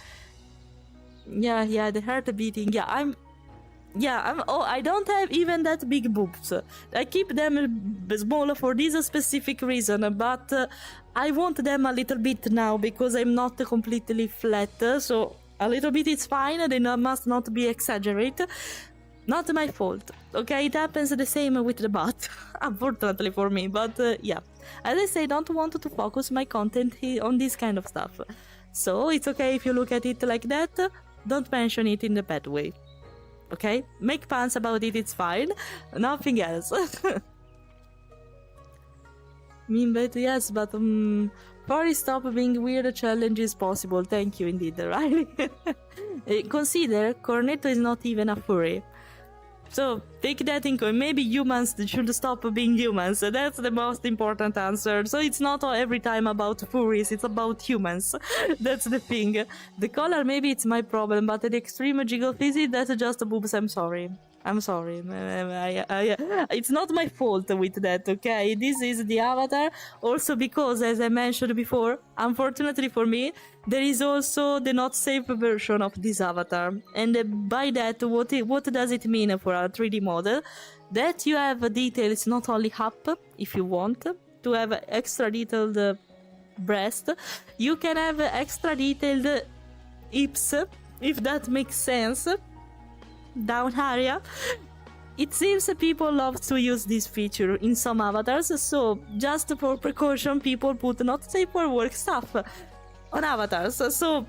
S2: Yeah, the heart beating. Oh, I don't have even that big boobs. I keep them small for this specific reason, but I want them a little bit now because I'm not completely flat, so a little bit is fine, they must not be exaggerated. Not my fault, okay? It happens the same with the butt, unfortunately for me, but yeah. As I say, don't want to focus my content on this kind of stuff. So it's okay if you look at it like that, don't mention it in the bad way. Okay? Make puns about it, it's fine. Nothing else. Mean bet, yes, but furry stop being weird, challenge is possible. Thank you indeed, Riley. Consider Cornetto is not even a furry. So take that in mind. Maybe humans should stop being humans. That's the most important answer. So it's not every time about furries, it's about humans. That's the thing. The color, maybe it's my problem, but the extreme jiggle physics, that's just boobs. I'm sorry. I'm sorry. It's not my fault with that, okay? This is the avatar. Also because, as I mentioned before, unfortunately for me, there is also the not safe version of this avatar. And by that, what does it mean for a 3D model? That you have details not only up, if you want, to have extra detailed breast. You can have extra detailed hips, if that makes sense. Down area. It seems people love to use this feature in some avatars, so just for precaution people put not safe for work stuff on avatars. So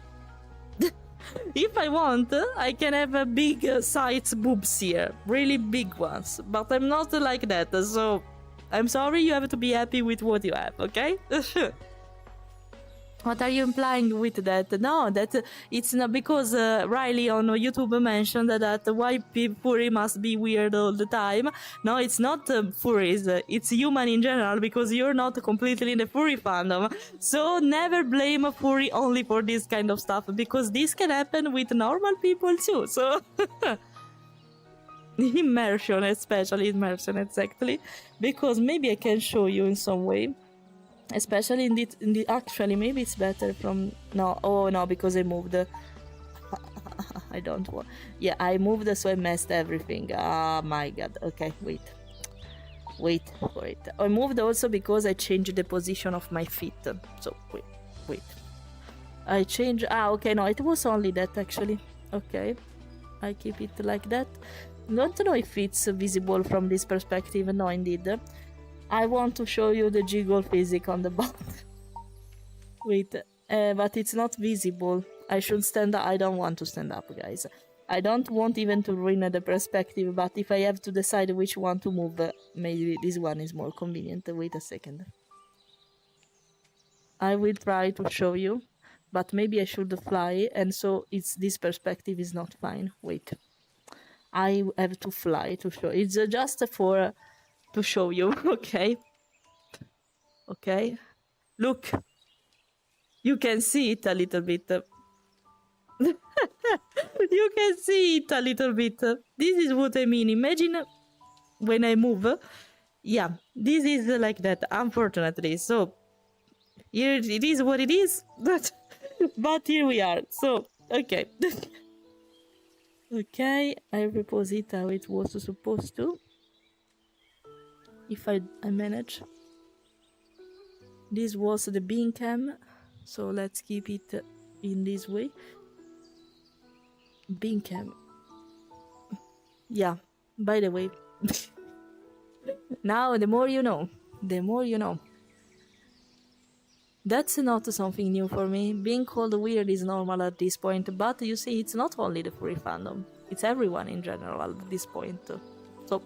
S2: if I want, I can have a big size boobs here, really big ones, but I'm not like that, so I'm sorry, you have to be happy with what you have, okay? What are you implying with that? No, that it's not because Riley on YouTube mentioned that why furry must be weird all the time. No, it's not furries, it's human in general because you're not completely in the furry fandom. So never blame a furry only for this kind of stuff because this can happen with normal people too. So immersion, especially immersion, exactly. Because maybe I can show you in some way. Especially in the actually maybe it's better from no, oh no, because I moved. I don't want. Yeah, I moved, so I messed everything. Ah, my god. Okay, wait for it. I moved also because I changed the position of my feet. So wait. I changed. Ah, okay, no, it was only that actually. Okay, I keep it like that. Don't know if it's visible from this perspective. No, indeed. I want to show you the jiggle physics on the bottom. Wait, but it's not visible. I should stand up. I don't want to stand up, guys. I don't want even to ruin the perspective, but if I have to decide which one to move, maybe this one is more convenient. Wait a second. I will try to show you, but maybe I should fly, and so this perspective is not fine. Wait. I have to fly to show. It's just for... to show you, okay? Okay, look. You can see it a little bit. You can see it a little bit. This is what I mean. Imagine when I move. Yeah, this is like that, unfortunately. So here it is what it is. But here we are. So okay. Okay, I repose it how it was supposed to. If I manage. This was the bean cam, so let's keep it in this way. Bean cam. Yeah, by the way. Now, the more you know. The more you know. That's not something new for me. Being called weird is normal at this point, but you see, it's not only the furry fandom. It's everyone in general at this point. So,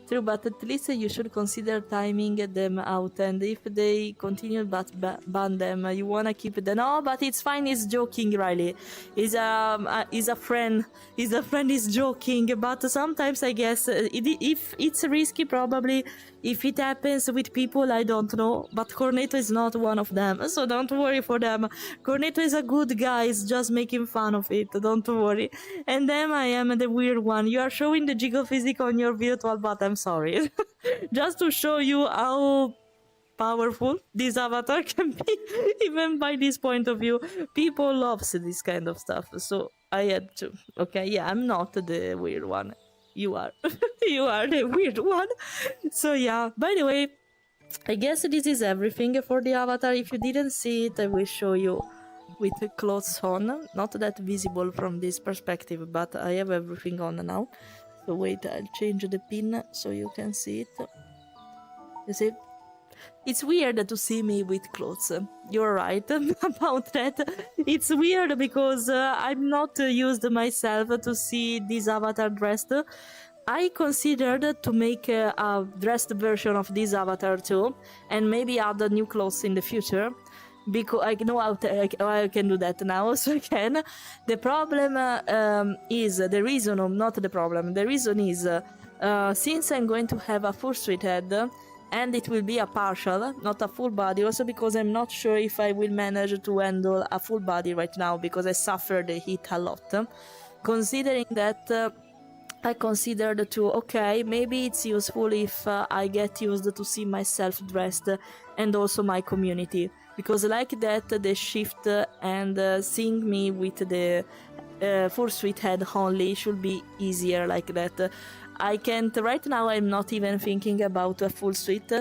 S2: true, but at least you should consider timing them out, and if they continue but ban them, you wanna keep them. No, but it's fine, he's joking, Riley. He's a friend. He's a friend, he's joking, but sometimes I guess, if it's risky, probably. If it happens with people, I don't know, but Cornetto is not one of them, so don't worry for them. Cornetto is a good guy, he's just making fun of it, don't worry. And then I am the weird one. You are showing the jiggle physics on your virtual, but I'm sorry. Just to show you how powerful this avatar can be, even by this point of view. People loves this kind of stuff, so I had to. Okay, yeah, I'm not the weird one. You are. You are the weird one. So yeah, by the way, I guess this is everything for the avatar. If you didn't see it, I will show you with clothes on. Not that visible from this perspective, but I have everything on now. So wait, I'll change the pin so you can see it. You see? It's weird to see me with clothes. You're right about that. It's weird because I'm not used myself to see this avatar dressed. I considered to make a dressed version of this avatar too, and maybe add new clothes in the future, because I know how I can do that now, so I can. The problem is, the reason, not the problem, the reason is, since I'm going to have a fursuit head, and it will be a partial, not a full body, also because I'm not sure if I will manage to handle a full body right now, because I suffered the heat a lot. Considering that, I considered to, okay, maybe it's useful if I get used to see myself dressed and also my community, because like that, the shift and seeing me with the fursuit head only should be easier like that. I can't, right now I'm not even thinking about a full suit.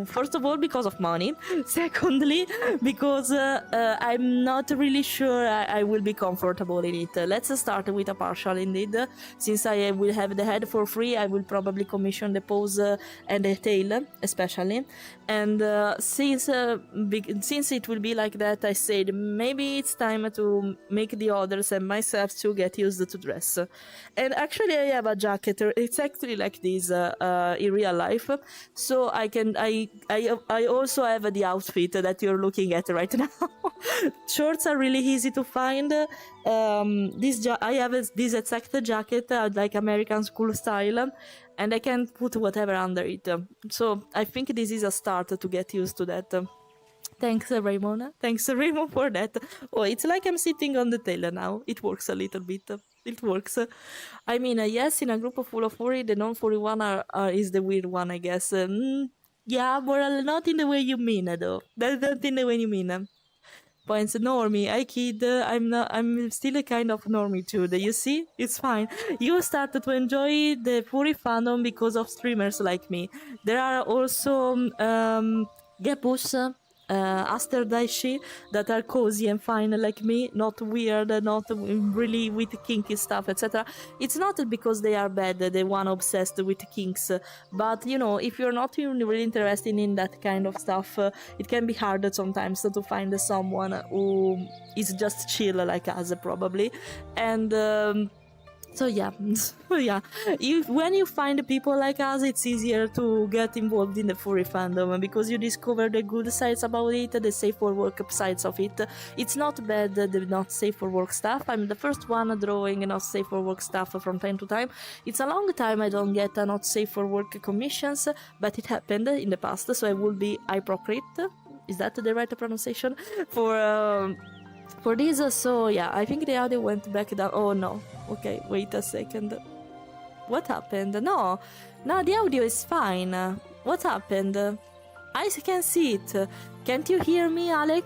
S2: First of all, because of money. Secondly, because I'm not really sure I will be comfortable in it. Let's start with a partial indeed. Since I will have the head for free, I will probably commission the pose and the tail, especially. And since it will be like that, I said maybe it's time to make the others and myself to get used to dress. And actually, I have a jacket. It's actually like this in real life, so I also have the outfit that you're looking at right now. Shorts are really easy to find. I have this exact jacket, like American school style, and I can put whatever under it. So I think this is a start to get used to that. Thanks, Raymond. Thanks, Raymond, for that. Oh, it's like I'm sitting on the tail now. It works a little bit. It works. I mean, yes, in a group full of furry, the non-furry one is the weird one, I guess. Yeah, but not in the way you mean, though. That's not in the way you mean. Points, normie. I kid. I'm still a kind of normie too. You see, it's fine. You started to enjoy the furry fandom because of streamers like me. There are also Gepus, Aster Daishi, that are cozy and fine like me, not weird, not really with kinky stuff, etc. It's not because they are bad, the one obsessed with kinks, but you know, if you're not really interested in that kind of stuff, it can be hard sometimes to find someone who is just chill like us, probably. And so yeah, when you find people like us, it's easier to get involved in the furry fandom, because you discover the good sides about it, the safe for work sides of it. It's not bad, the not safe for work stuff. I'm the first one drawing not safe for work stuff from time to time. It's a long time I don't get not safe for work commissions, but it happened in the past, so I will be hypocrite Is that the right pronunciation? For this, so yeah, I think the audio went back down. Oh no. Okay, wait a second. What happened? No, the audio is fine. What happened? I can see it. Can't you hear me, Alec?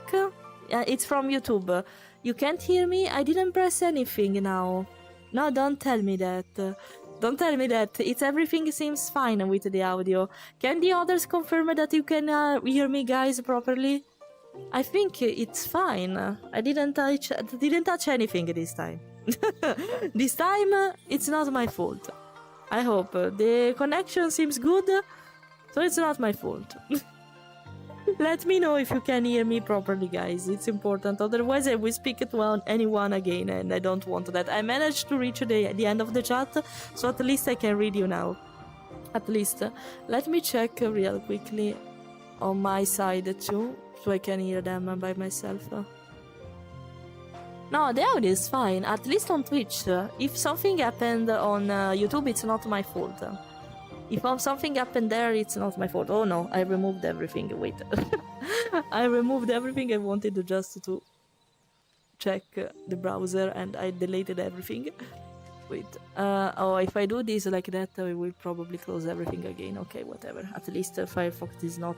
S2: It's from YouTube. You can't hear me? I didn't press anything now. No, don't tell me that. Don't tell me that. Everything seems fine with the audio. Can the others confirm that you can hear me, guys, properly? I think it's fine. I didn't touch anything this time. This time, it's not my fault. I hope. The connection seems good, so it's not my fault. Let me know if you can hear me properly, guys. It's important. Otherwise, I will speak to anyone again, and I don't want that. I managed to reach the end of the chat, so at least I can read you now. At least. Let me check real quickly on my side too, so I can hear them by myself. No, the audio is fine, at least on Twitch. If something happened on YouTube, it's not my fault. If something happened there, it's not my fault. Oh no, I removed everything. Wait. I removed everything. I wanted just to check the browser and I deleted everything. Wait. Oh, if I do this like that, I will probably close everything again. Okay, whatever. At least Firefox is not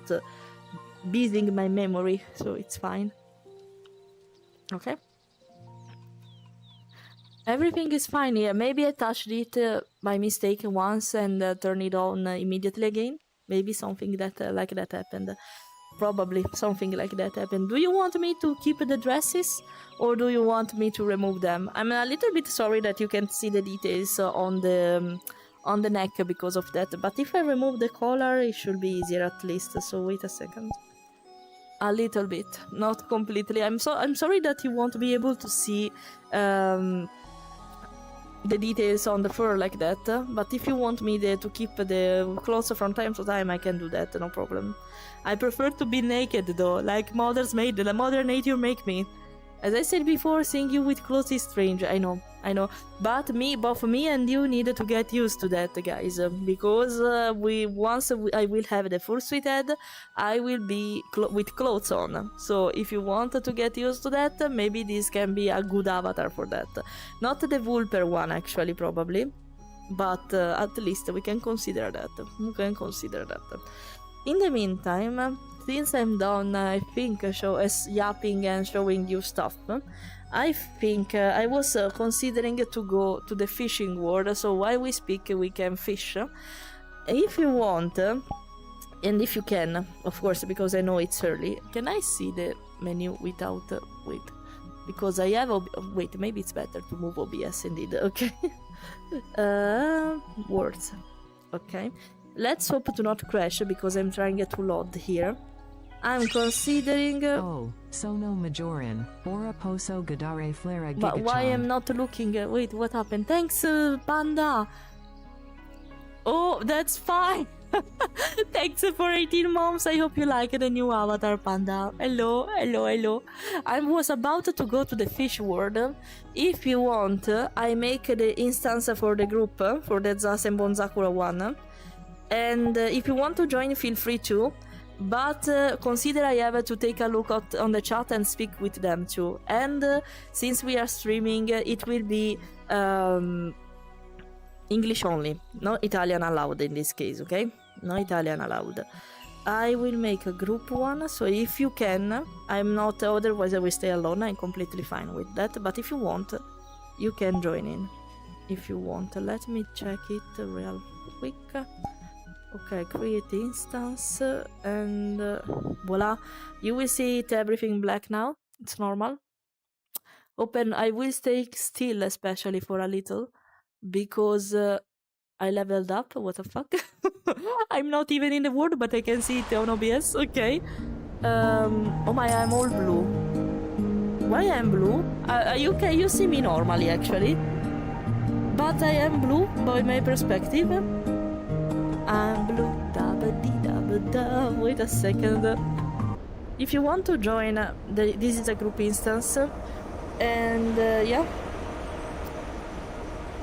S2: busying my memory, so it's fine. Okay. Everything is fine here. Maybe I touched it by mistake once and turned it on immediately again. Maybe something that like that happened. Probably something like that happened. Do you want me to keep the dresses or do you want me to remove them? I'm a little bit sorry that you can't see the details on the neck because of that. But if I remove the collar, it should be easier at least. So wait a second. A little bit, not completely. I'm sorry that you won't be able to see the details on the fur like that, but if you want me to keep the clothes from time to time, I can do that, no problem. I prefer to be naked though, like Mother Nature make me. As I said before, seeing you with clothes is strange, I know. But both me and you need to get used to that, guys, because once I will have the full sweet head, I will be with clothes on. So if you want to get used to that, maybe this can be a good avatar for that. Not the Vulper one, actually, probably, but at least we can consider that. In the meantime, since I'm done, I think, yapping and showing you stuff, I think I was considering to go to the fishing world, so while we speak we can fish. If you want, and if you can, of course, because I know it's early. Can I see the menu without... wait, because I have... wait, maybe it's better to move OBS indeed, okay. Words, okay. Let's hope to not crash, because I'm trying to load here. I'm considering...
S3: Oh, Sono Majoran, Ora Poso Gadare Fleira Gigachan.
S2: But why I'm not looking... wait, what happened? Thanks, Panda! Oh, that's fine! Thanks for 18 months, I hope you like the new avatar, Panda. Hello. I was about to go to the fish world. If you want, I make the instance for the group, for the Zasen Bonzakura one. And if you want to join, feel free to. But consider I have to take a look on the chat and speak with them too. And since we are streaming, it will be English only, no Italian allowed in this case, okay? No Italian allowed. I will make a group one, so if you can, I'm not, otherwise I will stay alone, I'm completely fine with that. But if you want, you can join in. If you want, let me check it real quick. Okay, create instance, and voila, you will see it everything black now. It's normal. Open. I will stay still, especially for a little, because I leveled up. What the fuck? I'm not even in the world, but I can see it on OBS. Okay. Oh my, I'm all blue. Why I'm blue? You see me normally actually, but I am blue by my perspective. I'm blue, da-ba-dee-da-ba-da. Wait a second. If you want to join, this is a group instance, and yeah.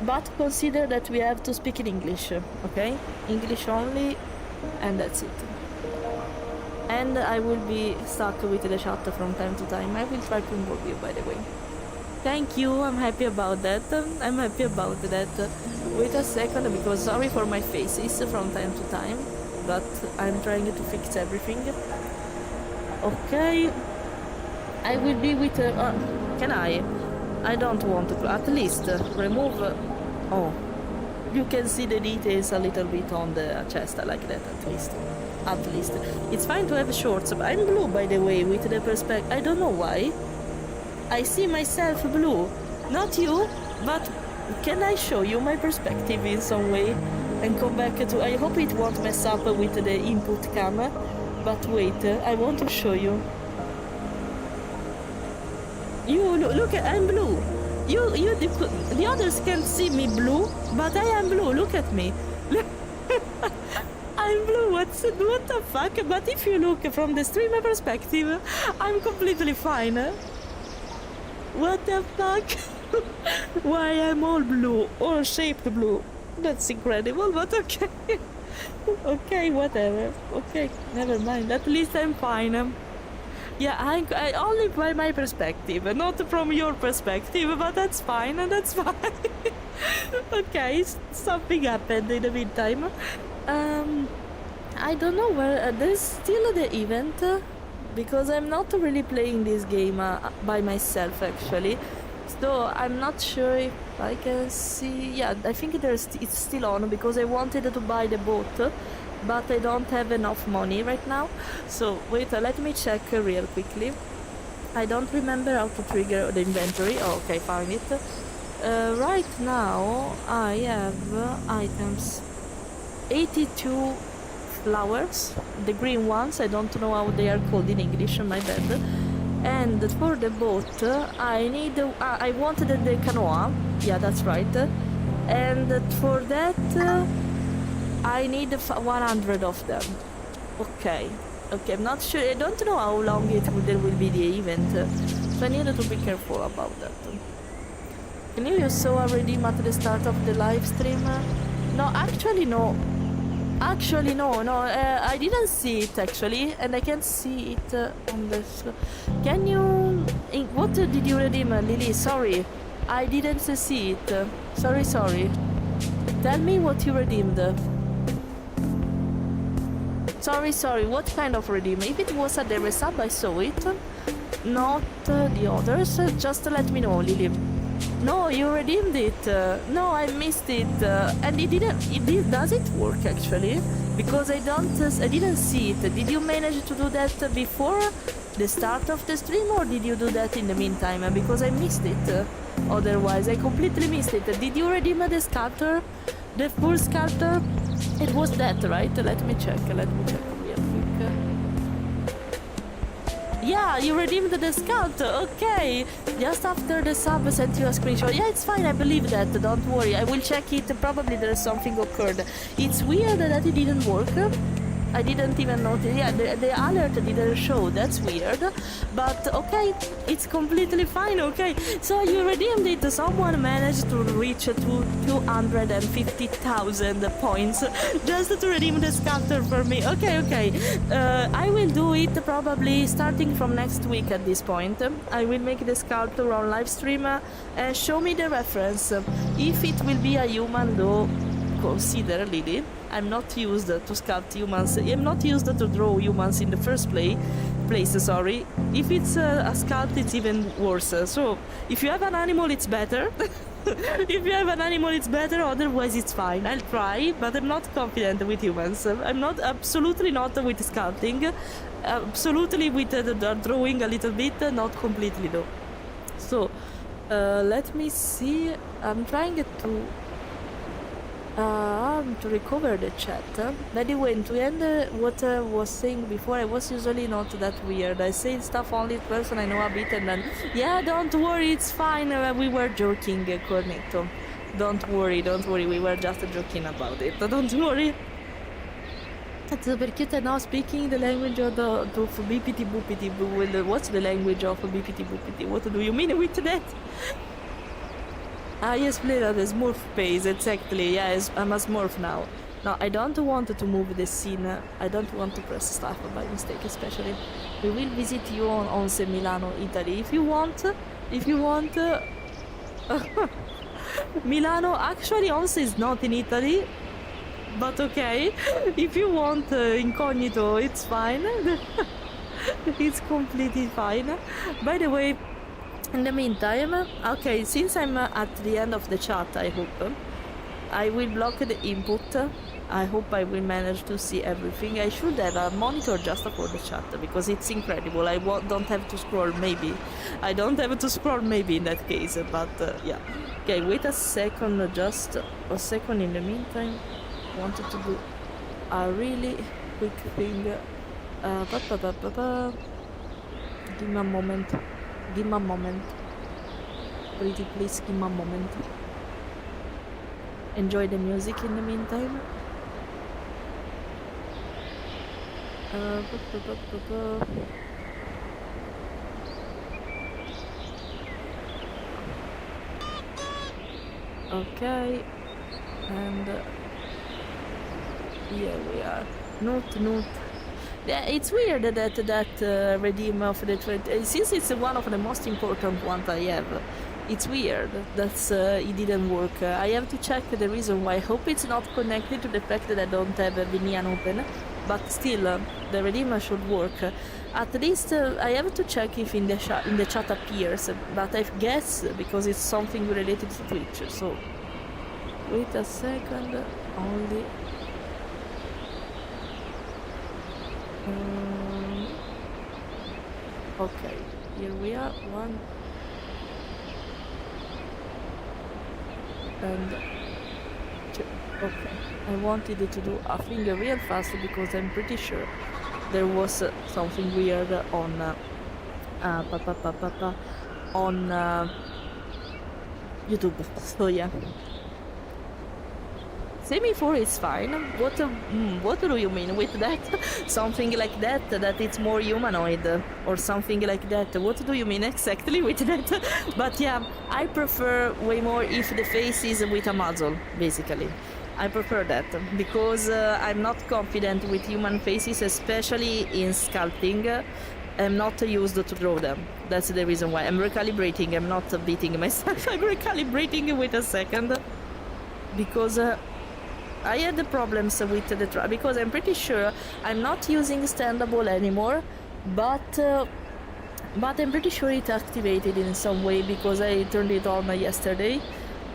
S2: But consider that we have to speak in English, okay? English only, and that's it. And I will be stuck with the chat from time to time. I will try to involve you, by the way. Thank you, I'm happy about that. I'm happy about that. Wait a second, because sorry for my faces from time to time, but I'm trying to fix everything. Okay. I will be with... can I? I don't want to... At least remove... oh. You can see the details a little bit on the chest. I like that, at least. At least. It's fine to have shorts, but I'm blue, by the way, with the perspective. I don't know why. I see myself blue. Not you, but can I show you my perspective in some way? And come back to... I hope it won't mess up with the input cam. But wait, I want to show you. You look, I'm blue. The others can't see me blue, but I am blue. Look at me. I'm blue. What the fuck? But if you look from the streamer perspective, I'm completely fine. What the fuck? Why I'm all blue, all shaped blue? That's incredible. But okay. Okay, whatever. Okay, never mind. At least I'm fine. Yeah, I only by my perspective, not from your perspective, but that's fine, that's fine. Okay, something happened in the meantime. I don't know where, there's still the event, because I'm not really playing this game by myself, actually. So I'm not sure if I can see... Yeah, I think it's still on, because I wanted to buy the boat, but I don't have enough money right now. So wait, let me check real quickly. I don't remember how to trigger the inventory. Oh, okay, found it. Right now I have items 82 flowers, the green ones. I don't know how they are called in English, my bad. And for the boat I need I wanted the canoa. Yeah, that's right. And for that I need 100 of them. Okay. Okay, I'm not sure. I don't know how long there will be the event. So I need to be careful about that. Can you saw a redeem at the start of the live stream? No, actually no. Actually no, I didn't see it actually, and I can't see it on this. Can you... What did you redeem, Lily? Sorry, I didn't see it. Sorry. Tell me what you redeemed. Sorry, what kind of redeem? If it was at the resub, I saw it. Not the others. Just let me know, Lily. No, you redeemed it. No, I missed it. And it didn't. Does it work actually? Because I didn't see it. Did you manage to do that before the start of the stream, or did you do that in the meantime? Because I missed it. Otherwise, I completely missed it. Did you redeem the sculptor? The full sculptor? It was that, right? Let me check real quick. Yeah, you redeemed the sculptor. Okay. Just after the sub sent you a screenshot. Yeah, it's fine. I believe that. Don't worry. I will check it. Probably there's something occurred. It's weird that it didn't work. I didn't even notice. Yeah, the alert didn't show. That's weird. But okay, it's completely fine. Okay, so you redeemed it. Someone managed to reach to 250,000 points just to redeem the sculptor for me. Okay. I will do it probably starting from next week at this point. I will make the sculptor on live stream and show me the reference. If it will be a human, though, consider, Lily. I'm not used to sculpt humans. I'm not used to draw humans in the first place. Sorry. If it's a sculpt, it's even worse. So if you have an animal, it's better. If you have an animal, it's better. Otherwise, it's fine. I'll try, but I'm not confident with humans. I'm not absolutely not with sculpting. Absolutely with the drawing a little bit, not completely though. So let me see. I'm trying to recover the chat. By the way, to end what I was saying before, I was usually not that weird. I say stuff only person I know a bit, and then yeah, don't worry, it's fine. We were joking, Cornetto. Don't worry, we were just joking about it. Don't worry. Perché te now speaking the language of BPT Boopity. What's the language of BPT Boopity? What do you mean with that? Ah, yes, Fleira, the Smurf pays, exactly. Yes, I'm a Smurf now. No, I don't want to move the scene. I don't want to press stuff by mistake, especially. We will visit you on Once Milano, Italy. If you want, Milano, actually Once is not in Italy, but okay. If you want incognito, it's fine. It's completely fine. By the way, in the meantime, okay, since I'm at the end of the chat, I hope, I will block the input. I hope I will manage to see everything. I should have a monitor just for the chat because it's incredible. I don't have to scroll, maybe. I don't have to scroll, maybe, in that case, but yeah. Okay, wait a second, just a second in the meantime. I wanted to do a really quick thing. Give me a moment. Give me a moment. Pretty please, give me a moment. Enjoy the music in the meantime. Okay, and here we are. Note. Yeah, it's weird that redeem of the since it's one of the most important ones I have. It's weird that it didn't work. I have to check the reason why. I hope it's not connected to the fact that I don't have Vinian open, but still, the redeem should work. At least I have to check if in the chat appears, but I guess because it's something related to Twitch. So wait a second, only. Okay, here we are. One. And okay, I wanted to do a thing real fast because I'm pretty sure there was something weird on YouTube. So yeah, semi-4 is fine. What do you mean with that? Something like that? That it's more humanoid or something like that? What do you mean exactly with that? But yeah, I prefer way more if the face is with a muzzle, basically. I prefer that because I'm not confident with human faces, especially in sculpting. I'm not used to draw them. That's the reason why I'm recalibrating. I'm not beating myself. I'm recalibrating with a second because I had the problems with the because I'm pretty sure I'm not using standable anymore, but I'm pretty sure it activated in some way because I turned it on yesterday.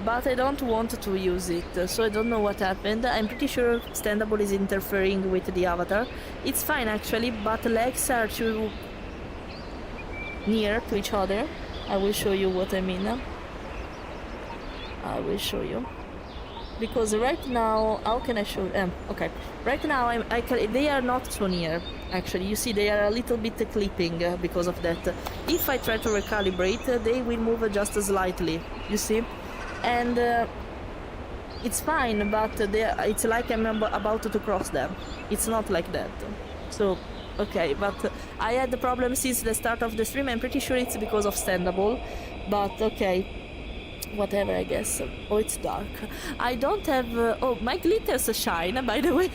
S2: But I don't want to use it, so I don't know what happened. I'm pretty sure standable is interfering with the avatar. It's fine actually, but legs are too near to each other. I will show you what I mean. I will show you. Because right now, how can I show them? Okay, right now they are not so near. Actually, you see, they are a little bit clipping because of that. If I try to recalibrate, they will move just slightly. You see, and it's fine, but it's like I'm about to cross them. It's not like that. So, okay, but I had the problem since the start of the stream. I'm pretty sure it's because of standable, but okay. Whatever, I guess. Oh, it's dark. I don't have... oh, my glitters shine, by the way.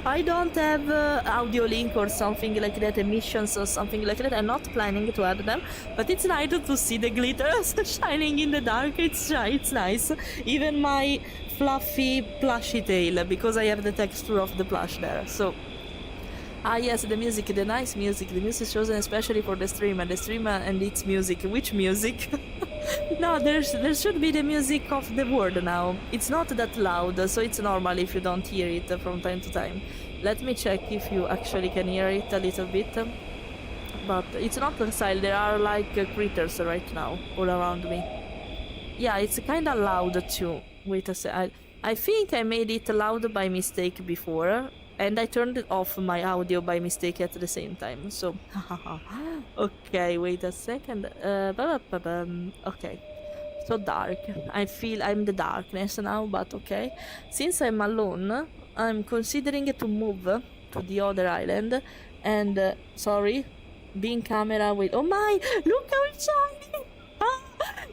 S2: I don't have audio link or something like that, emissions or something like that. I'm not planning to add them, but it's nice to see the glitters shining in the dark. It's nice. Even my fluffy plushy tail, because I have the texture of the plush there, so... Ah yes, the music, the nice music. The music chosen especially for the stream and its music. Which music? No, there should be the music of the world now. It's not that loud, so it's normal if you don't hear it from time to time. Let me check if you actually can hear it a little bit. But it's not silent. There are like critters right now all around me. Yeah, it's kinda loud too. Wait a sec. I think I made it loud by mistake before. And I turned off my audio by mistake at the same time, so... Okay, wait a second. Okay. So dark. I feel I'm the darkness now, but okay. Since I'm alone, I'm considering to move to the other island. And, sorry, being camera with... Oh my! Look how shiny!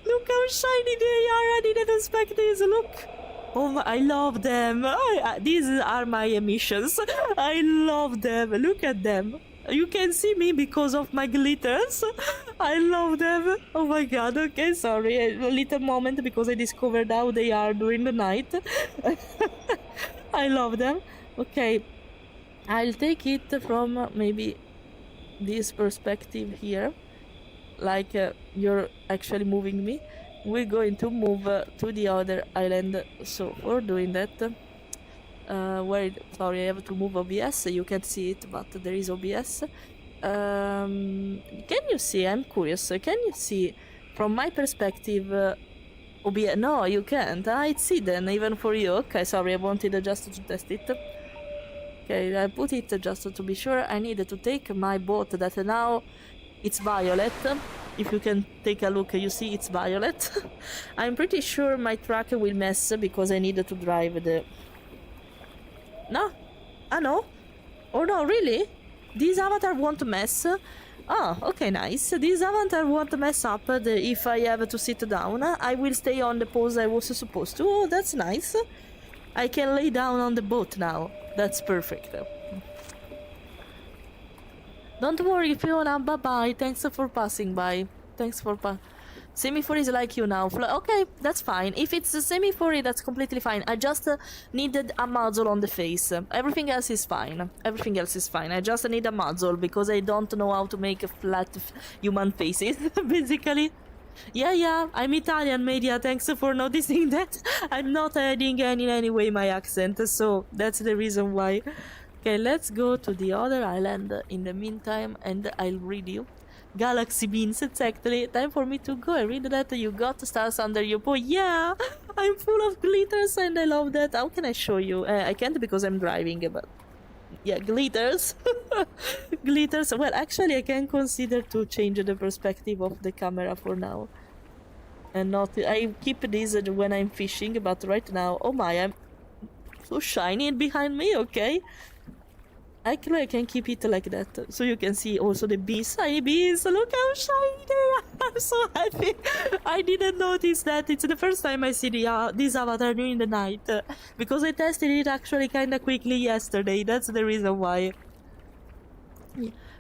S2: Look how shiny they are! I didn't expect this, look! Oh my, I love them. These are my emissions. I love them. Look at them. You can see me because of my glitters. I love them. Oh my god. Okay, sorry. A little moment because I discovered how they are during the night. I love them. Okay. I'll take it from maybe this perspective here. Like you're actually moving me. We're going to move to the other island. So for doing that, sorry, I have to move OBS. You can't see it, but there is OBS. Can you see? I'm curious. Can you see from my perspective? OBS? No, you can't. It's hidden even for you. Okay, sorry, I wanted just to test it. Okay, I put it just to be sure. I need to take my boat that now it's violet. If you can take a look, you see it's violet. I'm pretty sure my truck will mess because I need to drive the... No? Ah, no? Oh, no, really? This avatar won't mess? Oh, okay, nice. This avatar won't mess up if I have to sit down. I will stay on the pose I was supposed to. Oh, that's nice. I can lay down on the boat now. That's perfect. Don't worry, Fiona. Bye-bye. Thanks for passing by. Thanks for Semi-furry is like you now. Okay, that's fine. If it's a semi-furry, that's completely fine. I just needed a muzzle on the face. Everything else is fine. Everything else is fine. I just need a muzzle because I don't know how to make flat human faces, basically. Yeah, I'm Italian, media. Thanks for noticing that. I'm not adding in any way my accent, so that's the reason why. Okay, let's go to the other island in the meantime, and I'll read you. Galaxy beans, exactly. Time for me to go. I read that you got stars under your bow. Yeah, I'm full of glitters and I love that. How can I show you? I can't because I'm driving, but yeah, glitters. Glitters. Well, actually, I can consider to change the perspective of the camera for now. And not... I keep this when I'm fishing, but right now... Oh my, I'm so shiny behind me, okay? Actually, I can keep it like that, so you can see also the bees. Hi bees, look how shiny they are. I'm so happy. I didn't notice that. It's the first time I see this avatar during the night, because I tested it actually kinda quickly yesterday. That's the reason why.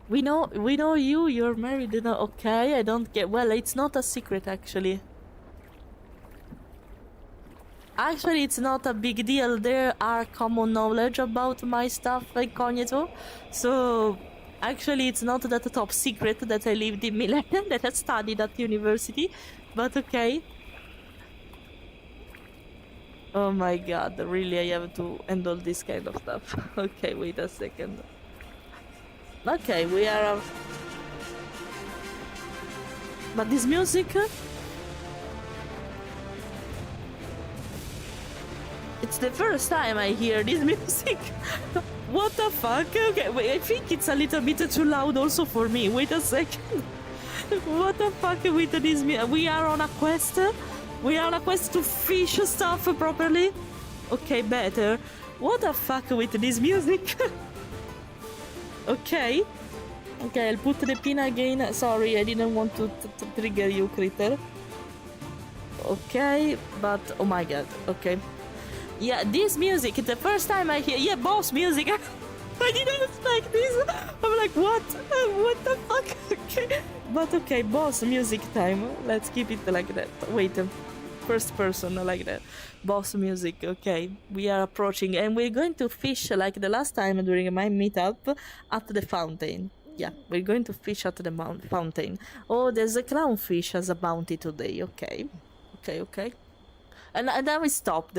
S2: We know you. You're married. No, okay, I don't get... Well, it's not a secret actually. Actually, it's not a big deal. There are common knowledge about my stuff incognito. So, actually, it's not that top secret that I lived in Milan, that I studied at university. But okay. Oh my god, really, I have to handle this kind of stuff. Okay, wait a second. Okay, we are... But this music... It's the first time I hear this music. What the fuck? Okay, wait, I think it's a little bit too loud also for me. Wait a second. What the fuck with this music? We are on a quest. We are on a quest to fish stuff properly. Okay, better. What the fuck with this music? Okay. Okay, I'll put the pin again. Sorry, I didn't want to trigger you, critter. Okay, but... Oh my god, okay. Yeah, this music, the first time I hear... Yeah, boss music. I didn't expect this. I'm like, what? What the fuck? Okay. But okay, boss music time. Let's keep it like that. Wait, first person like that. Boss music, okay. We are approaching and we're going to fish like the last time during my meetup at the fountain. Yeah, we're going to fish at the fountain. Oh, there's a clownfish as a bounty today. Okay. Okay. And now we stopped.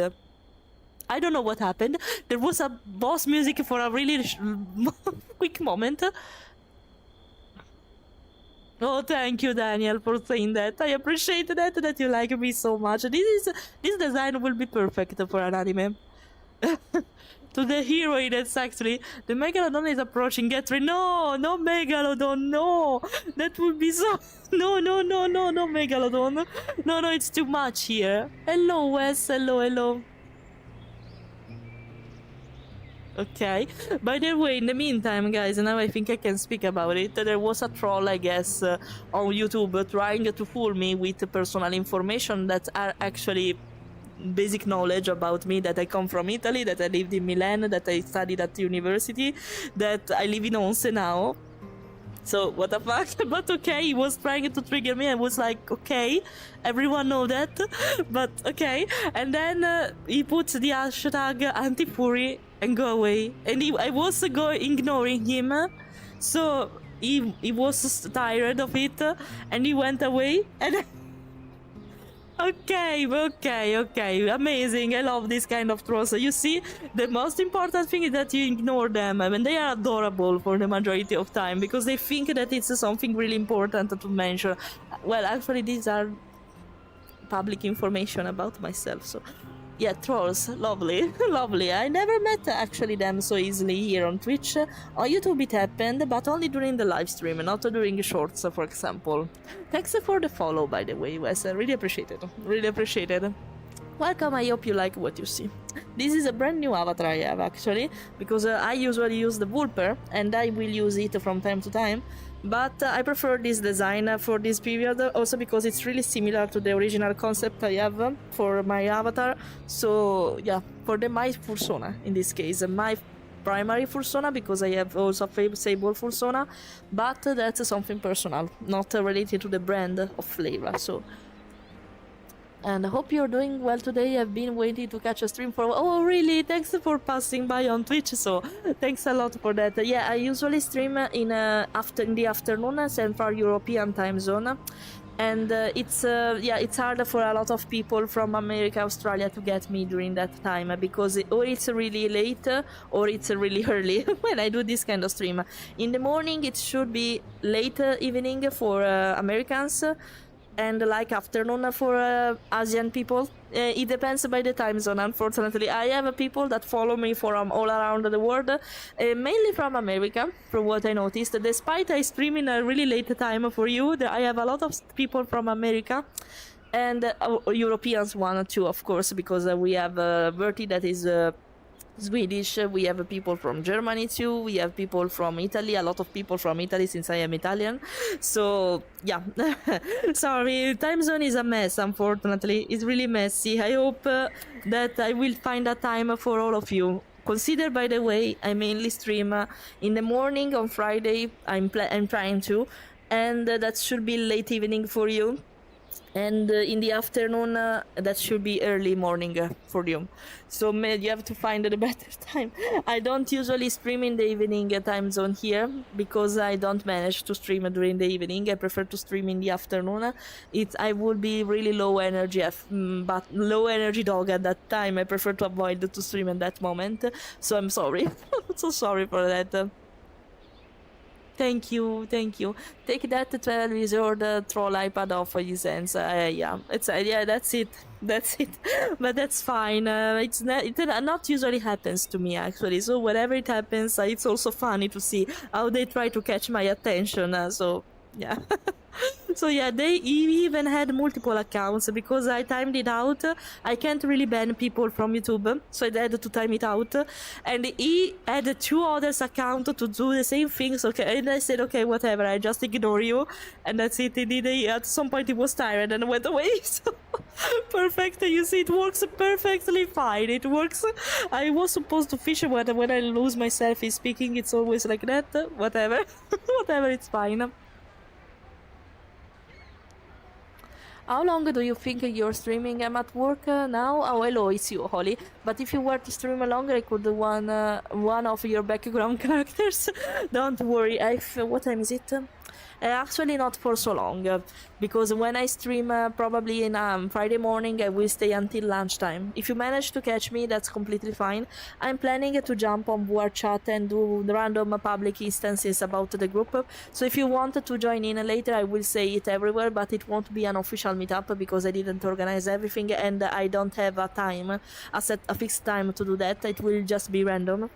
S2: I don't know what happened. There was a boss music for a really quick moment. Oh, thank you, Daniel, for saying that. I appreciate that you like me so much. This design will be perfect for an anime. To the heroine, that's actually... The Megalodon is approaching. Get ready. No, no Megalodon, no. That would be so... No, Megalodon. No, it's too much here. Hello, Wes. Hello. Okay, by the way, in the meantime, guys, now I think I can speak about it. There was a troll, I guess, on YouTube trying to fool me with personal information that are actually basic knowledge about me, that I come from Italy, that I lived in Milan, that I studied at university, that I live in Onse now. So what the fuck? But okay, he was trying to trigger me. I was like, okay, everyone know that, but okay. And then he put the hashtag anti-furry and go away. And I was ignoring him, so he was tired of it, and he went away. And okay, amazing. I love this kind of trolls. You see, the most important thing is that you ignore them. I mean, they are adorable for the majority of time because they think that it's something really important to mention. Well, actually, these are public information about myself, so yeah, trolls, lovely, lovely. I never met actually them so easily here on Twitch. On YouTube it happened, but only during the live stream, not during shorts, for example. Thanks for the follow, by the way, Wes. Really appreciate it. Really appreciate it. Welcome, I hope you like what you see. This is a brand new avatar I have, actually, because I usually use the Vtuber, and I will use it from time to time. But I prefer this design for this period, also because it's really similar to the original concept I have for my avatar. So yeah, for my fursona in this case, my primary fursona, because I have also a Sable fursona, but that's something personal, not related to the brand of Fleira. So. And I hope you're doing well today. I've been waiting to catch a stream for... Oh, really? Thanks for passing by on Twitch, so thanks a lot for that. Yeah, I usually stream in the afternoon, Central European time zone. And it's hard for a lot of people from America, Australia to get me during that time, because or it's really late or it's really early when I do this kind of stream. In the morning, it should be late evening for Americans, and like afternoon for Asian people. It depends by the time zone, unfortunately. I have people that follow me from all around the world, mainly from America, from what I noticed. Despite I stream in a really late time for you, I have a lot of people from America, and Europeans one too, of course, because we have Bertie that is Swedish, we have people from Germany too, we have people from Italy, a lot of people from Italy since I am Italian. So yeah, sorry, time zone is a mess, unfortunately. It's really messy. I hope that I will find a time for all of you. Consider, by the way, I mainly stream in the morning on Friday. I'm trying to, and that should be late evening for you. And in the afternoon, that should be early morning for you. So you have to find a better time. I don't usually stream in the evening time zone here, because I don't manage to stream during the evening. I prefer to stream in the afternoon. I would be really low energy, but low energy dog at that time. I prefer to avoid to stream at that moment. So I'm sorry. So sorry for that. Thank you. Take that 12-year-old troll iPad off his hands. Yeah, that's it. But that's fine. It not usually happens to me, actually. So whenever it happens, it's also funny to see how they try to catch my attention. So yeah. So yeah, he even had multiple accounts, because I timed it out. I can't really ban people from YouTube, so I had to time it out. And he had 2 others accounts to do the same things. Okay, and I said, okay, whatever, I just ignore you, and that's it. At some point he was tired and went away. So perfect. You see, it works perfectly fine. It works. I was supposed to fish when I lose myself in speaking. It's always like that. Whatever, whatever. It's fine. How long do you think you're streaming? I'm at work now. Oh, hello, it's you, Holly. But if you were to stream longer, I could one of your background characters. Don't worry. What time is it? Actually, not for so long, because when I stream probably in Friday morning, I will stay until lunchtime. If you manage to catch me, that's completely fine. I'm planning to jump on war chat and do random public instances about the group. So if you want to join in later, I will say it everywhere, but it won't be an official meetup, because I didn't organize everything and I don't have a fixed time to do that. It will just be random.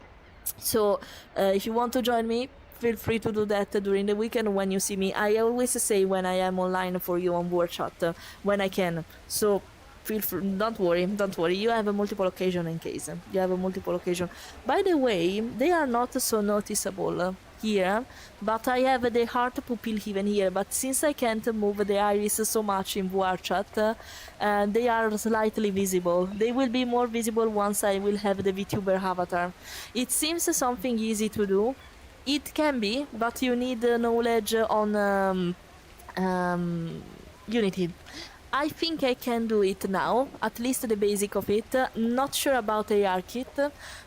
S2: So if you want to join me, feel free to do that during the weekend when you see me. I always say when I am online for you on board chat, when I can. So feel free, don't worry. You have a multiple occasion in case. You have a multiple occasion. By the way, they are not so noticeable here, but I have the heart pupil even here. But since I can't move the iris so much in VRChat, they are slightly visible. They will be more visible once I will have the VTuber avatar. It seems something easy to do. It can be, but you need knowledge on Unity. I think I can do it now, at least the basic of it. Not sure about AR kit,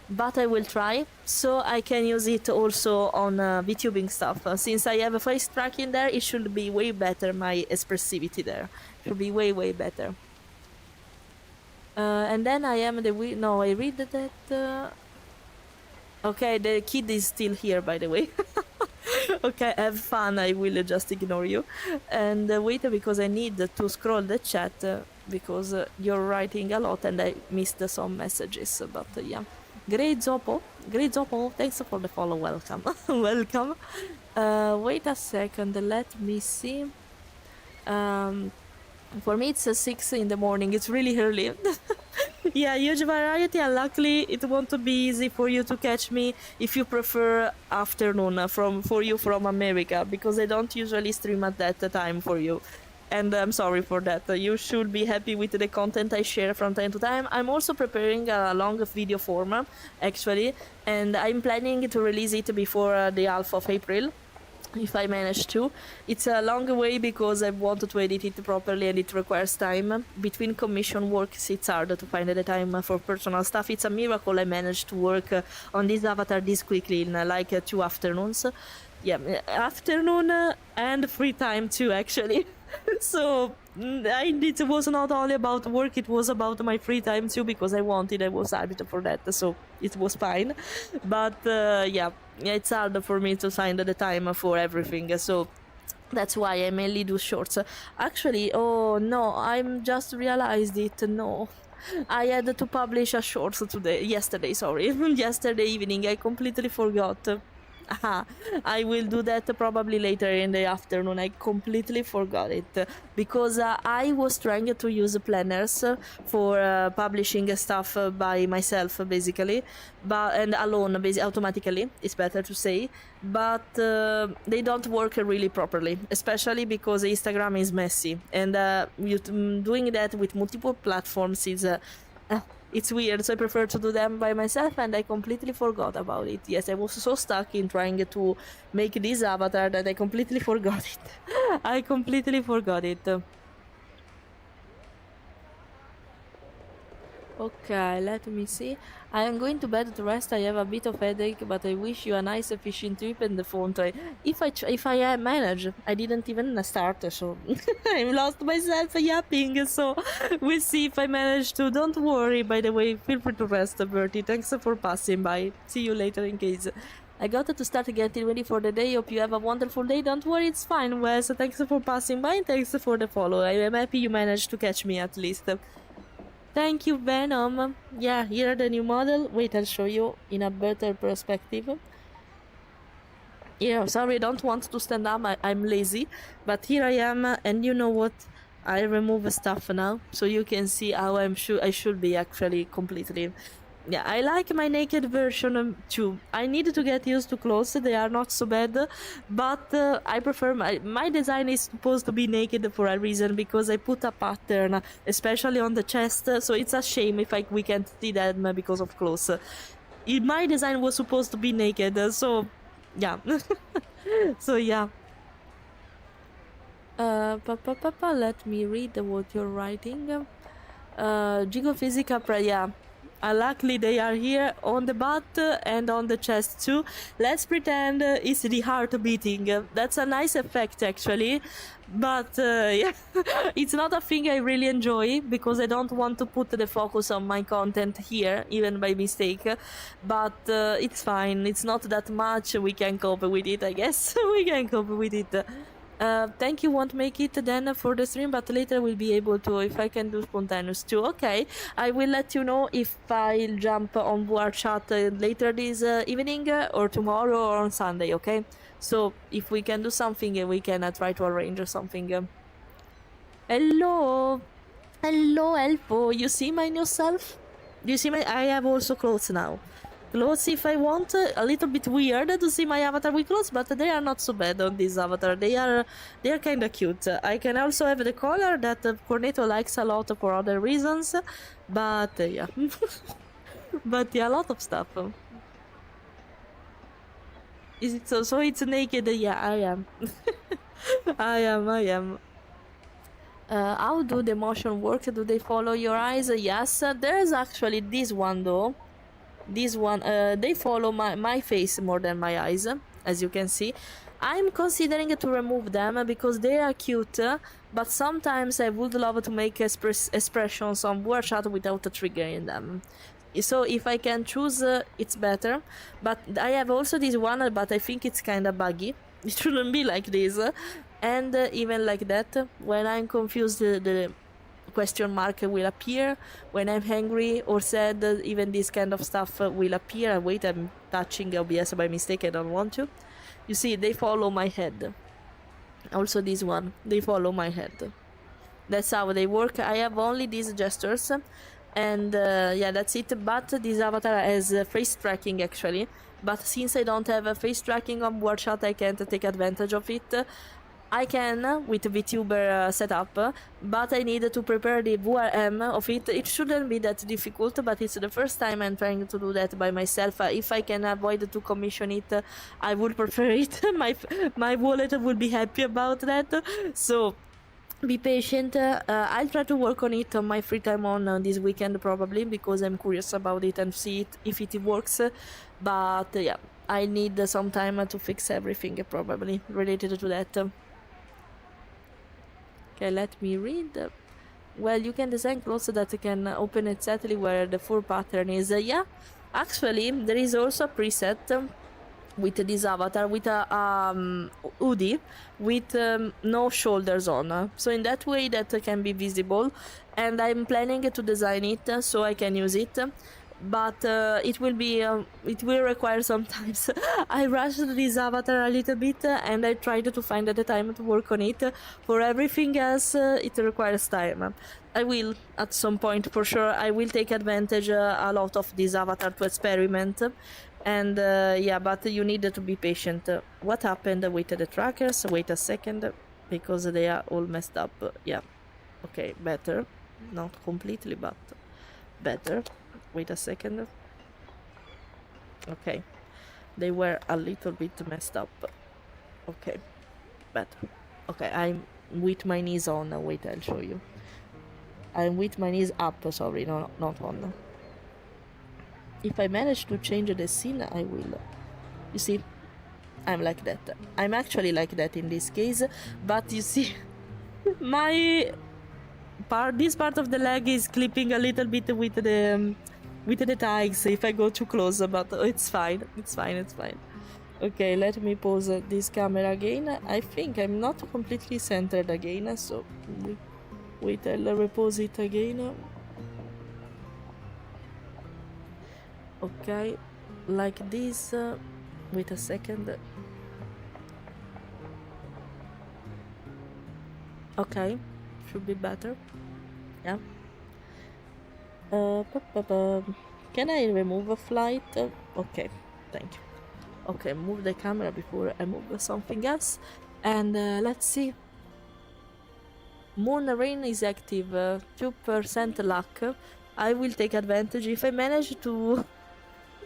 S2: but I will try, so I can use it also on VTubing stuff. Since I have a face tracking there, it should be way better, my expressivity there. Should be way better. And then I am the... No, I read that... Okay, the kid is still here, by the way. Okay, have fun, I will just ignore you. And wait, because I need to scroll the chat, because you're writing a lot and I missed some messages, but yeah. Great Zoppo, thanks for the follow, welcome. Welcome. Wait a second, let me see. For me it's 6 in the morning, it's really early. Yeah, huge variety, and luckily it won't be easy for you to catch me if you prefer afternoon for you from America, because I don't usually stream at that time for you. And I'm sorry for that. You should be happy with the content I share from time to time. I'm also preparing a long video form, actually, and I'm planning to release it before the half of April, if I manage to. It's a long way because I wanted to edit it properly and it requires time. Between commission works, it's hard to find the time for personal stuff. It's a miracle I managed to work on this avatar this quickly in like 2 afternoons. Yeah, afternoon and free time too, actually. So it was not only about work, it was about my free time too, because I was added for that, so it was fine. But yeah, it's hard for me to find the time for everything, so that's why I mainly do shorts. Actually, oh no, I'm just realized it, no. I had to publish a short yesterday, sorry. Yesterday evening, I completely forgot. I will do that probably later in the afternoon. I completely forgot it because I was trying to use planners for publishing stuff by myself, basically, and alone, automatically. It's better to say, but they don't work really properly, especially because Instagram is messy, and doing that with multiple platforms is. It's weird, so I prefer to do them by myself, and I completely forgot about it. Yes, I was so stuck in trying to make this avatar that I completely forgot it. I completely forgot it. Okay, let me see. I am going to bed to rest. I have a bit of headache, but I wish you a nice, efficient trip and the phone tray. If I manage, I didn't even start, so I lost myself yapping. So we'll see if I manage to. Don't worry. By the way, feel free to rest, Bertie. Thanks for passing by. See you later in case. I got to start getting ready for the day. Hope you have a wonderful day. Don't worry, it's fine, Wes. Thanks for passing by and thanks for the follow. I am happy you managed to catch me at least. Thank you, Venom. Yeah, here the new model. Wait, I'll show you in a better perspective. Yeah, sorry, I don't want to stand up. I'm lazy. But here I am, and you know what? I remove stuff now, so you can see how I should be actually completely. Yeah, I like my naked version too. I need to get used to clothes. They are not so bad, but I prefer my design is supposed to be naked for a reason, because I put a pattern, especially on the chest. So it's a shame if we can't see them because of clothes. My design was supposed to be naked, so yeah. So yeah. Let me read what you're writing. Gigophysica, yeah. Luckily they are here on the butt and on the chest too. Let's pretend it's the heart beating. That's a nice effect actually, but yeah, it's not a thing I really enjoy because I don't want to put the focus on my content here, even by mistake. But it's fine, it's not that much, we can cope with it, I guess. We can cope with it. Thank you, won't make it then for the stream, but later we'll be able to, if I can do spontaneous too. Okay, I will let you know if I'll jump on VR chat later this evening or tomorrow or on Sunday, okay? So if we can do something, we can try to arrange something. Hello! Hello, Elfo! You see my new self? Do you see I have also clothes now. clothes if I want. A little bit weird to see my avatar with clothes, but they are not so bad on this avatar. They are kind of cute. I can also have the color that Cornetto likes a lot for other reasons, but yeah. But yeah, a lot of stuff. Is it so? So it's naked? Yeah, I am. I am. How do the motion work? Do they follow your eyes? Yes. There's actually this one though. This one, they follow my face more than my eyes, as you can see. I'm considering to remove them because they are cute, but sometimes I would love to make expressions on word chat without triggering them. So if I can choose, it's better. But I have also this one, but I think it's kind of buggy. It shouldn't be like this. And even like that, when I'm confused, the question mark will appear. When I'm angry or sad, even this kind of stuff will appear. Wait, I'm touching OBS by mistake, I don't want to. You see, they follow my head. Also this one, they follow my head. That's how they work. I have only these gestures, and yeah, that's it. But this avatar has face tracking actually, but since I don't have a face tracking on WordChat, I can't take advantage of it. I can with Vtuber setup, but I need to prepare the VRM of it. It shouldn't be that difficult, but it's the first time I'm trying to do that by myself. If I can avoid to commission it, I would prefer it. My wallet would be happy about that. So be patient. I'll try to work on it on my free time on this weekend probably, because I'm curious about it and see it if it works. But yeah, I need some time to fix everything probably related to that. Okay, let me read. Well, you can design clothes that can open exactly where the fur pattern is. Yeah, actually, there is also a preset with this avatar with a hoodie with no shoulders on. So in that way that can be visible, and I'm planning to design it so I can use it. But it will require some time. I rushed this avatar a little bit and I tried to find the time to work on it. For everything else, it requires time. I will at some point for sure. I will take advantage a lot of this avatar to experiment. And yeah, but you need to be patient. What happened with the trackers? Wait a second, because they are all messed up. Yeah, okay, better. Not completely, but better. Wait a second. Okay, they were a little bit messed up. Okay, better. Okay, I'm with my knees on. Wait, I'll show you. I'm with my knees up, sorry, no, not on. If I manage to change the scene, I will. You see, I'm like that. I'm actually like that in this case, but you see, this part of the leg is clipping a little bit with the tags if I go too close, but it's fine. It's fine. Okay, let me pause this camera again. I think I'm not completely centered again, so wait, I'll repose it again. Okay, like this. Wait a second. Okay, should be better. Yeah. Can I remove a flight? Okay, thank you. Okay, move the camera before I move something else. And let's see. Moon rain is active. 2% luck. I will take advantage if I manage to.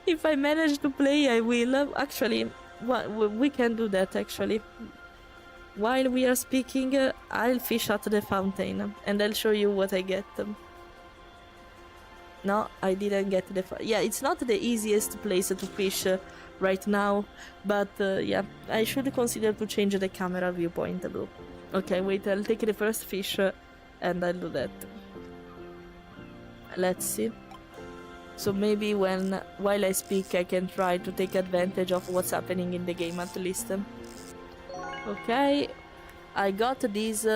S2: If I manage to play, I will. Actually, we can do that. Actually, while we are speaking, I'll fish at the fountain and I'll show you what I get. No, I didn't get the... Yeah, it's not the easiest place to fish right now, but yeah, I should consider to change the camera viewpoint though. Okay, wait, I'll take the first fish and I'll do that. Let's see. So maybe while I speak, I can try to take advantage of what's happening in the game at least. Okay, I got this...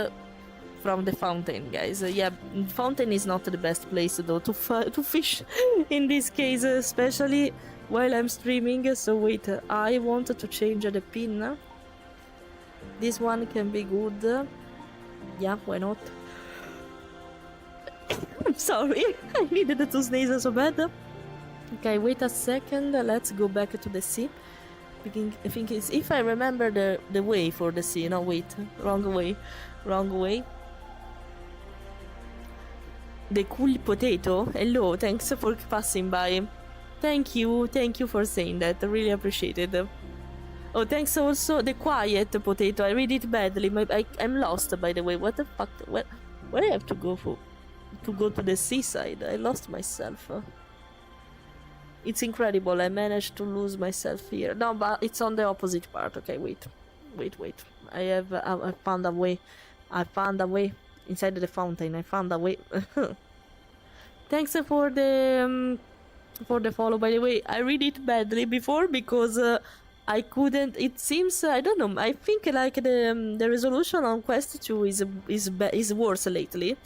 S2: from the fountain, guys. Yeah, fountain is not the best place though to fish in this case, especially while I'm streaming. So wait, I want to change the pin. This one can be good. Yeah, why not? I'm sorry, I needed to sneeze so bad. Okay, wait a second. Let's go back to the sea. I think it's if I remember the way for the sea. No, wait, wrong way, wrong way. The cool potato. Hello, thanks for passing by. Thank you for saying that. I really appreciate it. Oh, thanks also the quiet potato. I read it badly. I'm lost, by the way. What the fuck? Where I have to go for? To go to the seaside? I lost myself. It's incredible. I managed to lose myself here. No, but it's on the opposite part. Okay, wait. I found a way. I found a way inside the fountain. I found a way. Thanks for the follow. By the way, I read it badly before because I couldn't. It seems I don't know. I think like the resolution on Quest 2 is worse lately,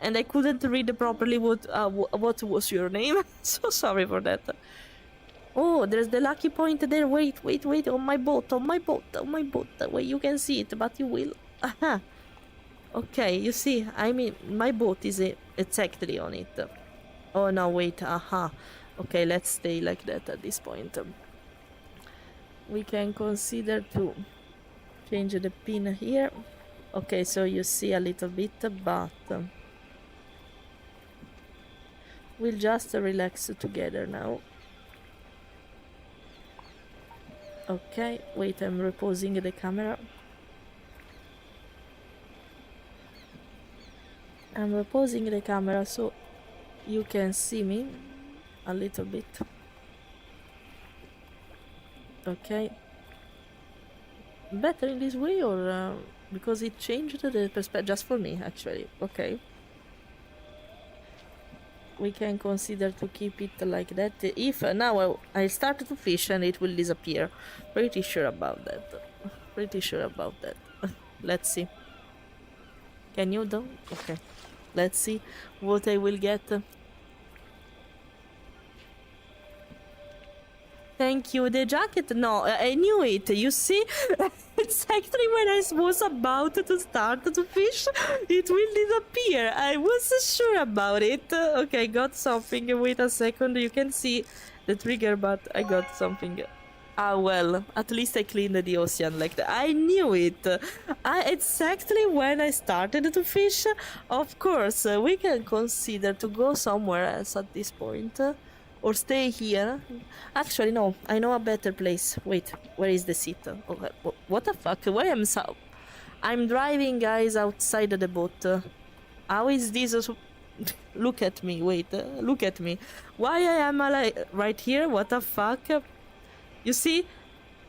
S2: and I couldn't read properly what was your name. So sorry for that. Oh, there's the lucky point there. Wait. On my boat. Wait, you can see it, but you will. Aha. Okay, you see, I mean, my boat is exactly on it. Oh no, wait, aha. Okay, let's stay like that at this point. We can consider to change the pin here. Okay, so you see a little bit, but we'll just relax together now. Okay, wait, I'm reposing the camera. I'm reposing the camera so you can see me a little bit. Okay. Better in this way or because it changed the perspective just for me actually. Okay. We can consider to keep it like that. If now I start to fish and it will disappear. Pretty sure about that. Let's see. Can you though? Okay. Let's see what I will get. Thank you. The jacket? No, I knew it. You see? Exactly when I was about to start to fish, it will disappear. I was sure about it. Okay, got something. Wait a second. You can see the trigger, but I got something. Ah, well, at least I cleaned the ocean like that. I knew it. Exactly when I started to fish. Of course, we can consider to go somewhere else at this point. Or stay here. Actually, no. I know a better place. Wait, where is the seat? Okay, what the fuck? Why am so... I'm driving, guys, outside the boat. How is this... Look at me, wait. Look at me. Why I am like right here? What the fuck? You see,